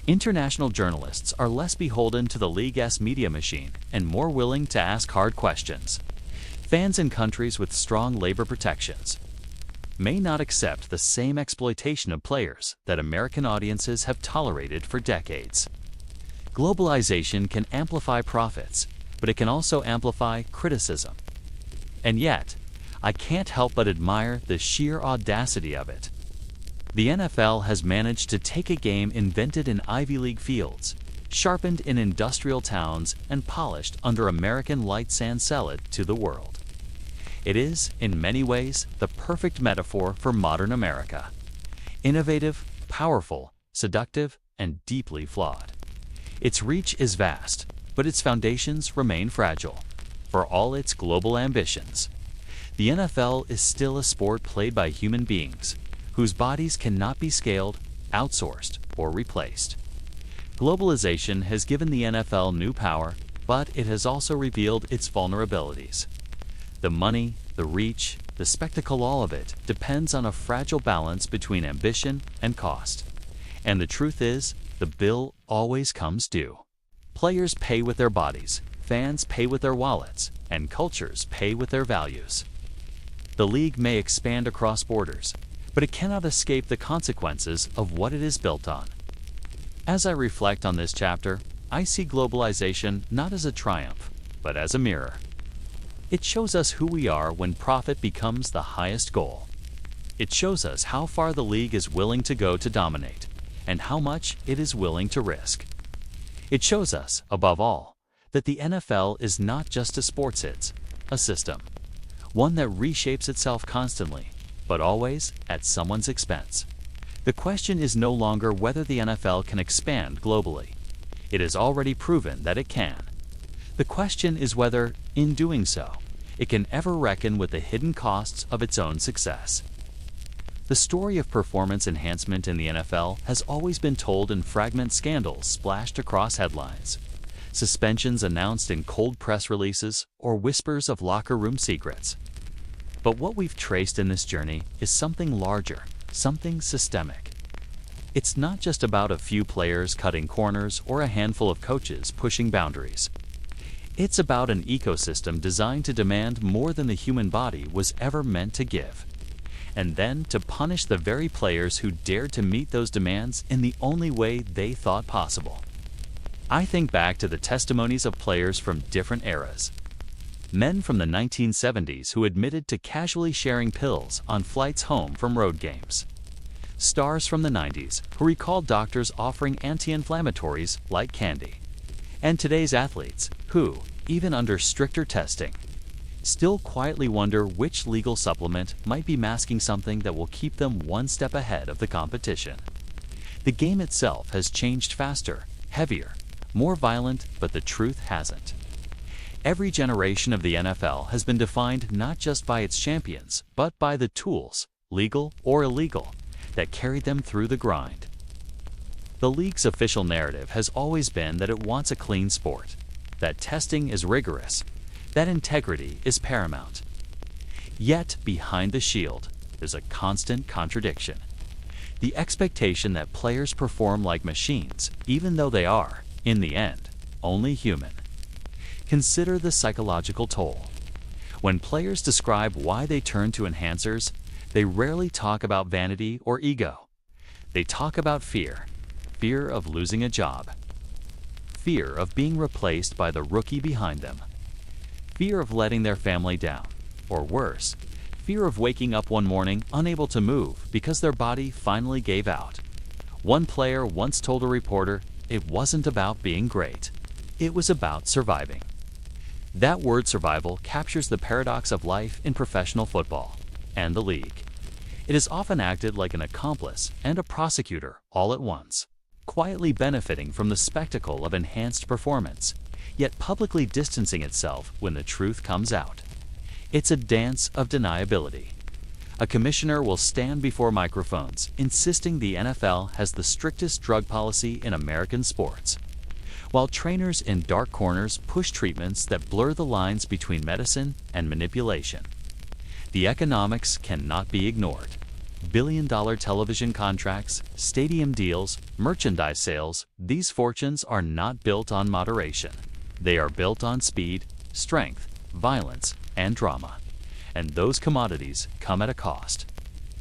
International journalists are less beholden to the league's media machine and more willing to ask hard questions. Fans in countries with strong labor protections may not accept the same exploitation of players that American audiences have tolerated for decades. Globalization can amplify profits, but it can also amplify criticism. And yet, I can't help but admire the sheer audacity of it. The NFL has managed to take a game invented in Ivy League fields, sharpened in industrial towns, and polished under American lights and sell it to the world. It is, in many ways, the perfect metaphor for modern America. Innovative, powerful, seductive, and deeply flawed. Its reach is vast, but its foundations remain fragile. For all its global ambitions, the NFL is still a sport played by human beings, whose bodies cannot be scaled, outsourced, or replaced. Globalization has given the NFL new power, but it has also revealed its vulnerabilities. The money, the reach, the spectacle, all of it depends on a fragile balance between ambition and cost. And the truth is, the bill always comes due. Players pay with their bodies, fans pay with their wallets, and cultures pay with their values. The league may expand across borders, but it cannot escape the consequences of what it is built on. As I reflect on this chapter, I see globalization not as a triumph, but as a mirror. It shows us who we are when profit becomes the highest goal. It shows us how far the league is willing to go to dominate, and how much it is willing to risk. It shows us, above all, that the NFL is not just a sport, it's a system. One that reshapes itself constantly, but always at someone's expense. The question is no longer whether the NFL can expand globally. It has already proven that it can. The question is whether, in doing so, it can ever reckon with the hidden costs of its own success. The story of performance enhancement in the NFL has always been told in fragment scandals splashed across headlines, suspensions announced in cold press releases, or whispers of locker room secrets. But what we've traced in this journey is something larger, something systemic. It's not just about a few players cutting corners or a handful of coaches pushing boundaries. It's about an ecosystem designed to demand more than the human body was ever meant to give, and then to punish the very players who dared to meet those demands in the only way they thought possible. I think back to the testimonies of players from different eras. Men from the 1970s who admitted to casually sharing pills on flights home from road games. Stars from the 90s who recalled doctors offering anti-inflammatories like candy. And today's athletes who, even under stricter testing, still quietly wonder which legal supplement might be masking something that will keep them one step ahead of the competition. The game itself has changed faster, heavier, more violent, but the truth hasn't. Every generation of the NFL has been defined not just by its champions, but by the tools, legal or illegal, that carried them through the grind. The league's official narrative has always been that it wants a clean sport, that testing is rigorous, that integrity is paramount. Yet, behind the shield, there's a constant contradiction. The expectation that players perform like machines, even though they are, in the end, only human. Consider the psychological toll. When players describe why they turn to enhancers, they rarely talk about vanity or ego. They talk about fear. Fear of losing a job. Fear of being replaced by the rookie behind them. Fear of letting their family down. Or worse, fear of waking up one morning unable to move because their body finally gave out. One player once told a reporter, it wasn't about being great. It was about surviving. That word survival captures the paradox of life in professional football and the league. It has often acted like an accomplice and a prosecutor all at once. quietly benefiting from the spectacle of enhanced performance, yet publicly distancing itself when the truth comes out. It's a dance of deniability. A commissioner will stand before microphones, insisting the NFL has the strictest drug policy in American sports, while trainers in dark corners push treatments that blur the lines between medicine and manipulation. The economics cannot be ignored. Billion-dollar television contracts, stadium deals, merchandise sales, these fortunes are not built on moderation. They are built on speed, strength, violence, and drama. And those commodities come at a cost.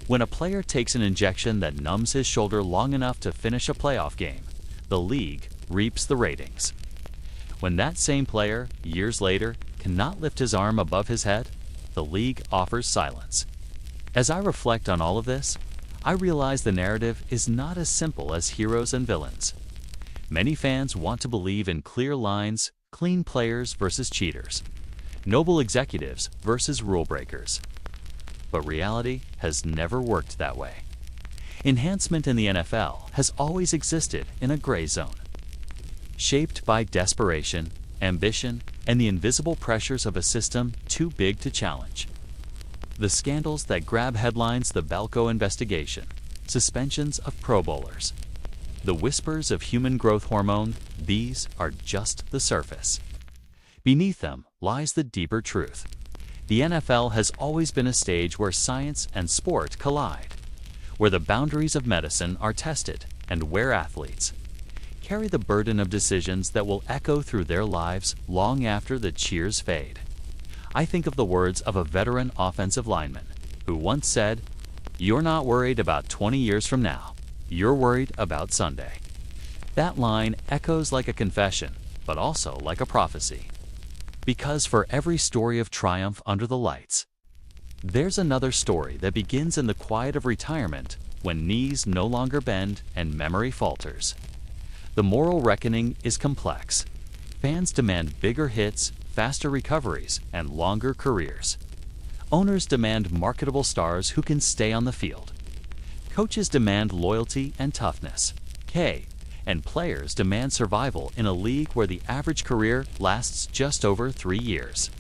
When a player takes an injection that numbs his shoulder long enough to finish a playoff game, the league reaps the ratings. When that same player, years later, cannot lift his arm above his head, the league offers silence. As I reflect on all of this, I realize the narrative is not as simple as heroes and villains. Many fans want to believe in clear lines, clean players versus cheaters, noble executives versus rule breakers. But reality has never worked that way. Enhancement in the NFL has always existed in a gray zone, shaped by desperation, ambition, and the invisible pressures of a system too big to challenge. The scandals that grab headlines: the Belko investigation, suspensions of Pro Bowlers, the whispers of human growth hormone, these are just the surface. Beneath them lies the deeper truth. The NFL has always been a stage where science and sport collide, where the boundaries of medicine are tested, and where athletes carry the burden of decisions that will echo through their lives long after the cheers fade. I think of the words of a veteran offensive lineman who once said, "You're not worried about 20 years from now, you're worried about Sunday." That line echoes like a confession, but also like a prophecy. Because for every story of triumph under the lights, there's another story that begins in the quiet of retirement, when knees no longer bend and memory falters. The moral reckoning is complex. Fans demand bigger hits, faster recoveries, and longer careers. Owners demand marketable stars who can stay on the field. Coaches demand loyalty and toughness. And players demand survival in a league where the average career lasts just over 3 years.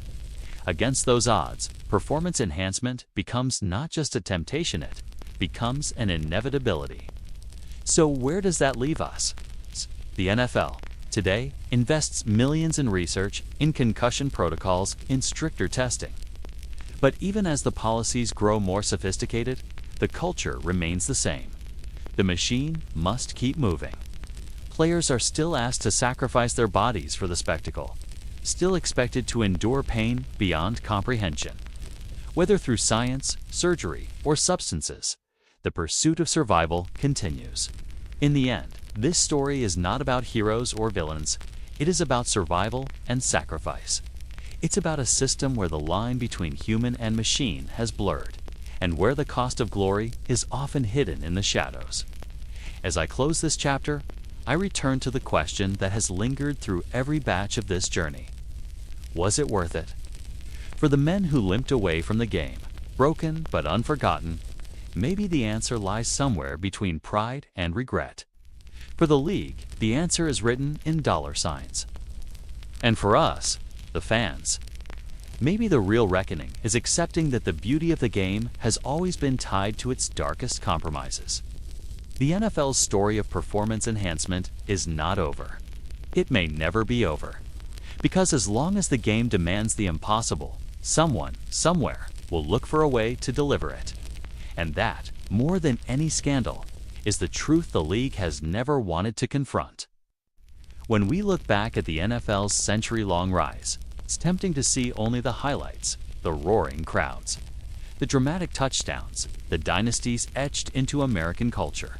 Against those odds, performance enhancement becomes not just a temptation, it becomes an inevitability. So where does that leave us? The NFL today invests millions in research, in concussion protocols, in stricter testing. But even as the policies grow more sophisticated, the culture remains the same. The machine must keep moving. Players are still asked to sacrifice their bodies for the spectacle, still expected to endure pain beyond comprehension. Whether through science, surgery, or substances, the pursuit of survival continues. In the end, this story is not about heroes or villains. It is about survival and sacrifice. It's about a system where the line between human and machine has blurred, and where the cost of glory is often hidden in the shadows. As I close this chapter, I return to the question that has lingered through every batch of this journey. Was it worth it? For the men who limped away from the game, broken but unforgotten, maybe the answer lies somewhere between pride and regret. For the league, the answer is written in dollar signs. And for us, the fans, maybe the real reckoning is accepting that the beauty of the game has always been tied to its darkest compromises. The NFL's story of performance enhancement is not over. It may never be over. Because as long as the game demands the impossible, someone, somewhere, will look for a way to deliver it. And that, more than any scandal, is the truth the league has never wanted to confront. When we look back at the NFL's century-long rise, it's tempting to see only the highlights, the roaring crowds, the dramatic touchdowns, the dynasties etched into American culture.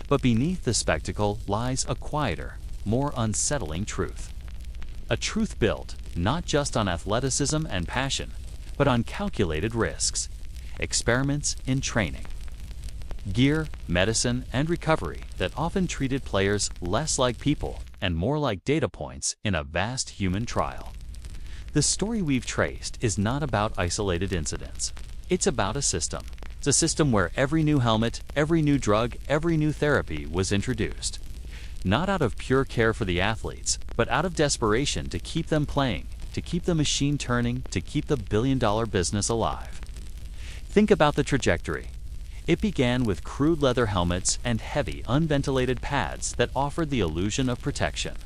But beneath the spectacle lies a quieter, more unsettling truth. A truth built not just on athleticism and passion, but on calculated risks, experiments in training, gear, medicine, and recovery that often treated players less like people and more like data points in a vast human trial. The story we've traced is not about isolated incidents. It's about a system. It's a system where every new helmet, every new drug, every new therapy was introduced, not out of pure care for the athletes, but out of desperation to keep them playing, to keep the machine turning, to keep the billion-dollar business alive. Think about the trajectory. It began with crude leather helmets and heavy, unventilated pads that offered the illusion of protection.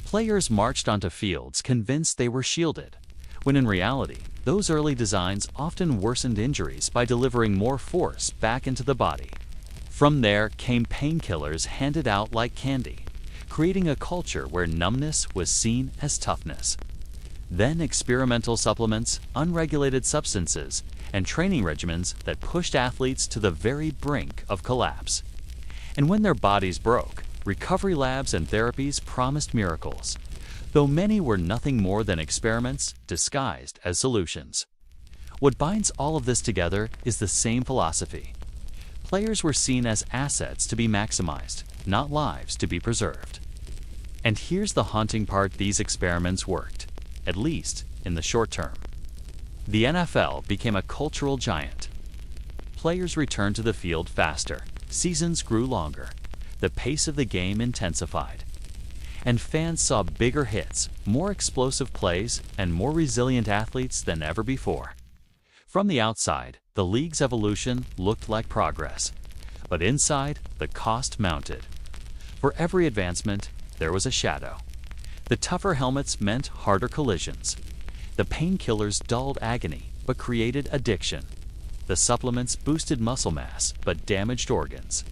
Players marched onto fields convinced they were shielded, when in reality, those early designs often worsened injuries by delivering more force back into the body. From there came painkillers handed out like candy, creating a culture where numbness was seen as toughness. Then experimental supplements, unregulated substances, and training regimens that pushed athletes to the very brink of collapse. And when their bodies broke, recovery labs and therapies promised miracles, though many were nothing more than experiments disguised as solutions. What binds all of this together is the same philosophy. Players were seen as assets to be maximized, not lives to be preserved. And here's the haunting part: these experiments worked, at least in the short term. The NFL became a cultural giant. Players returned to the field faster, seasons grew longer, the pace of the game intensified, and fans saw bigger hits, more explosive plays, and more resilient athletes than ever before. From the outside, the league's evolution looked like progress, but inside, the cost mounted. For every advancement, there was a shadow. The tougher helmets meant harder collisions. The painkillers dulled agony, but created addiction. The supplements boosted muscle mass, but damaged organs.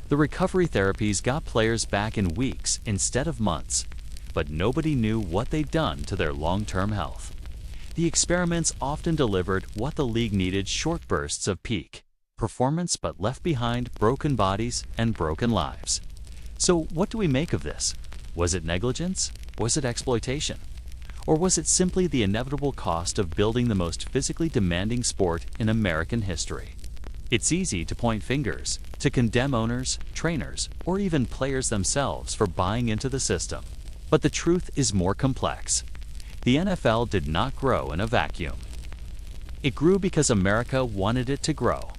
The recovery therapies got players back in weeks instead of months, but nobody knew what they'd done to their long-term health. The experiments often delivered what the league needed: short bursts of peak performance, but left behind broken bodies and broken lives. So what do we make of this? Was it negligence? Was it exploitation? Or was it simply the inevitable cost of building the most physically demanding sport in American history? It's easy to point fingers, to condemn owners, trainers, or even players themselves for buying into the system. But the truth is more complex. The NFL did not grow in a vacuum. It grew because America wanted it to grow.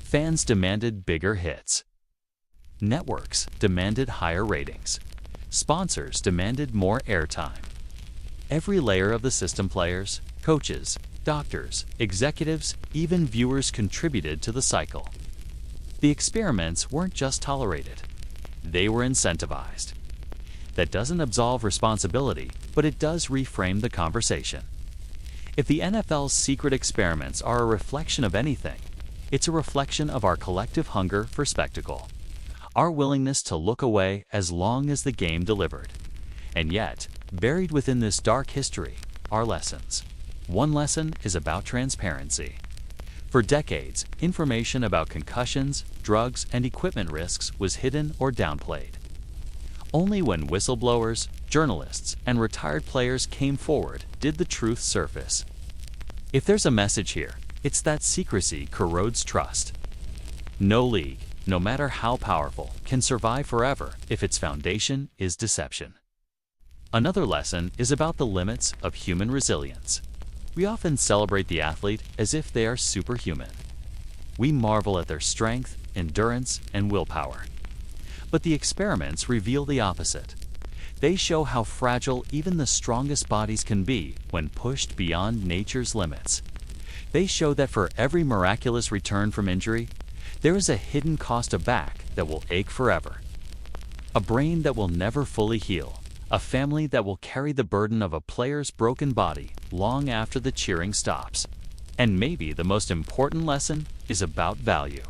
Fans demanded bigger hits. Networks demanded higher ratings. Sponsors demanded more airtime. Every layer of the system, players, coaches, doctors, executives, even viewers, contributed to the cycle. The experiments weren't just tolerated, they were incentivized. That doesn't absolve responsibility, but it does reframe the conversation. If the NFL's secret experiments are a reflection of anything, it's a reflection of our collective hunger for spectacle, our willingness to look away as long as the game delivered. And yet, buried within this dark history are lessons. One lesson is about transparency. For decades, information about concussions, drugs, and equipment risks was hidden or downplayed. Only when whistleblowers, journalists, and retired players came forward did the truth surface. If there's a message here, it's that secrecy corrodes trust. No league, no matter how powerful, can survive forever if its foundation is deception. Another lesson is about the limits of human resilience. We often celebrate the athlete as if they are superhuman. We marvel at their strength, endurance, and willpower. But the experiments reveal the opposite. They show how fragile even the strongest bodies can be when pushed beyond nature's limits. They show that for every miraculous return from injury, there is a hidden cost of back that will ache forever. A brain that will never fully heal. A family that will carry the burden of a player's broken body long after the cheering stops. And maybe the most important lesson is about value.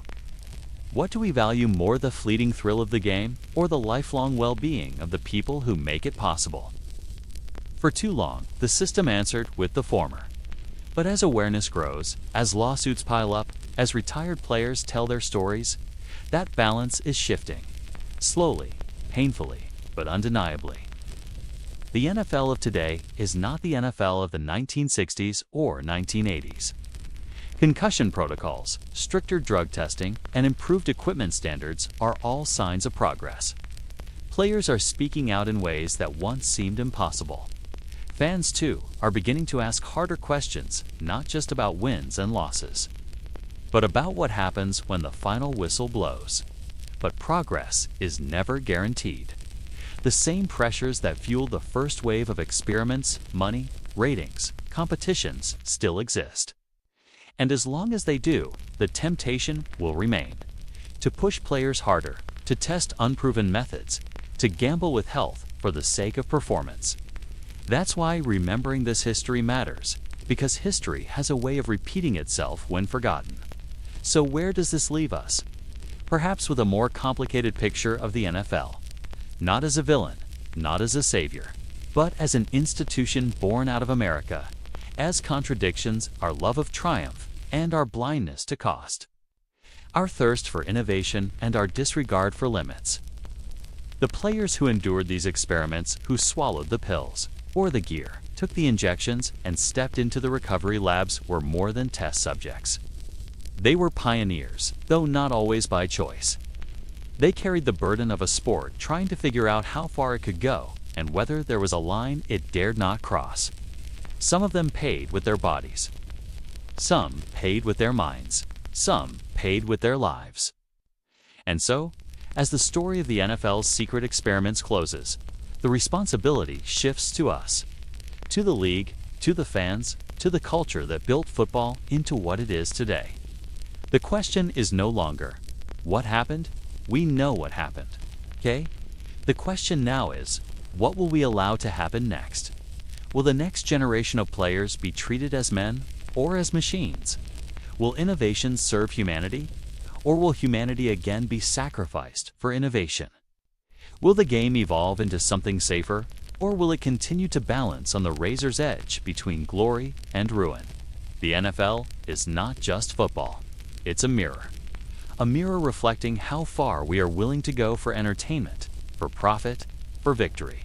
What do we value more, the fleeting thrill of the game or the lifelong well-being of the people who make it possible? For too long, the system answered with the former. But as awareness grows, as lawsuits pile up, as retired players tell their stories, that balance is shifting. Slowly, painfully, but undeniably. The NFL of today is not the NFL of the 1960s or 1980s. Concussion protocols, stricter drug testing, and improved equipment standards are all signs of progress. Players are speaking out in ways that once seemed impossible. Fans, too, are beginning to ask harder questions, not just about wins and losses, but about what happens when the final whistle blows. but progress is never guaranteed. The same pressures that fueled the first wave of experiments, money, ratings, competitions still exist. And as long as they do, the temptation will remain. To push players harder, to test unproven methods, to gamble with health for the sake of performance. That's why remembering this history matters, because history has a way of repeating itself when forgotten. So where does this leave us? Perhaps with a more complicated picture of the NFL. Not as a villain, not as a savior, but as an institution born out of America, as contradictions our love of triumph and our blindness to cost. Our thirst for innovation and our disregard for limits. The players who endured these experiments, who swallowed the pills or the gear, took the injections, and stepped into the recovery labs were more than test subjects. They were pioneers, though not always by choice. They carried the burden of a sport trying to figure out how far it could go and whether there was a line it dared not cross. Some of them paid with their bodies. Some paid with their minds. Some paid with their lives. And so, as the story of the NFL's secret experiments closes, the responsibility shifts to us, to the league, to the fans, to the culture that built football into what it is today. The question is no longer, what happened? We know what happened, okay? The question now is, what will we allow to happen next? Will the next generation of players be treated as men or as machines? Will innovation serve humanity, or will humanity again be sacrificed for innovation? Will the game evolve into something safer, or will it continue to balance on the razor's edge between glory and ruin? The NFL is not just football. It's a mirror. A mirror reflecting how far we are willing to go for entertainment, for profit, for victory.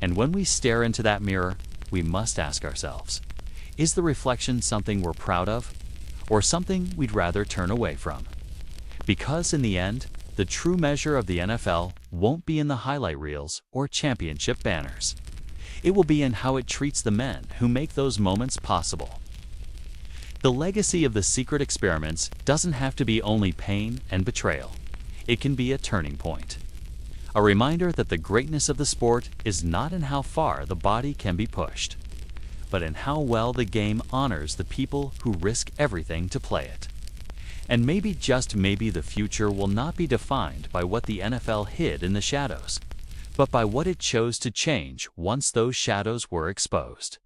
And when we stare into that mirror, we must ask ourselves, is the reflection something we're proud of, or something we'd rather turn away from? Because in the end, the true measure of the NFL won't be in the highlight reels or championship banners. It will be in how it treats the men who make those moments possible. The legacy of the secret experiments doesn't have to be only pain and betrayal. It can be a turning point. A reminder that the greatness of the sport is not in how far the body can be pushed, but in how well the game honors the people who risk everything to play it. And maybe, just maybe, the future will not be defined by what the NFL hid in the shadows, but by what it chose to change once those shadows were exposed.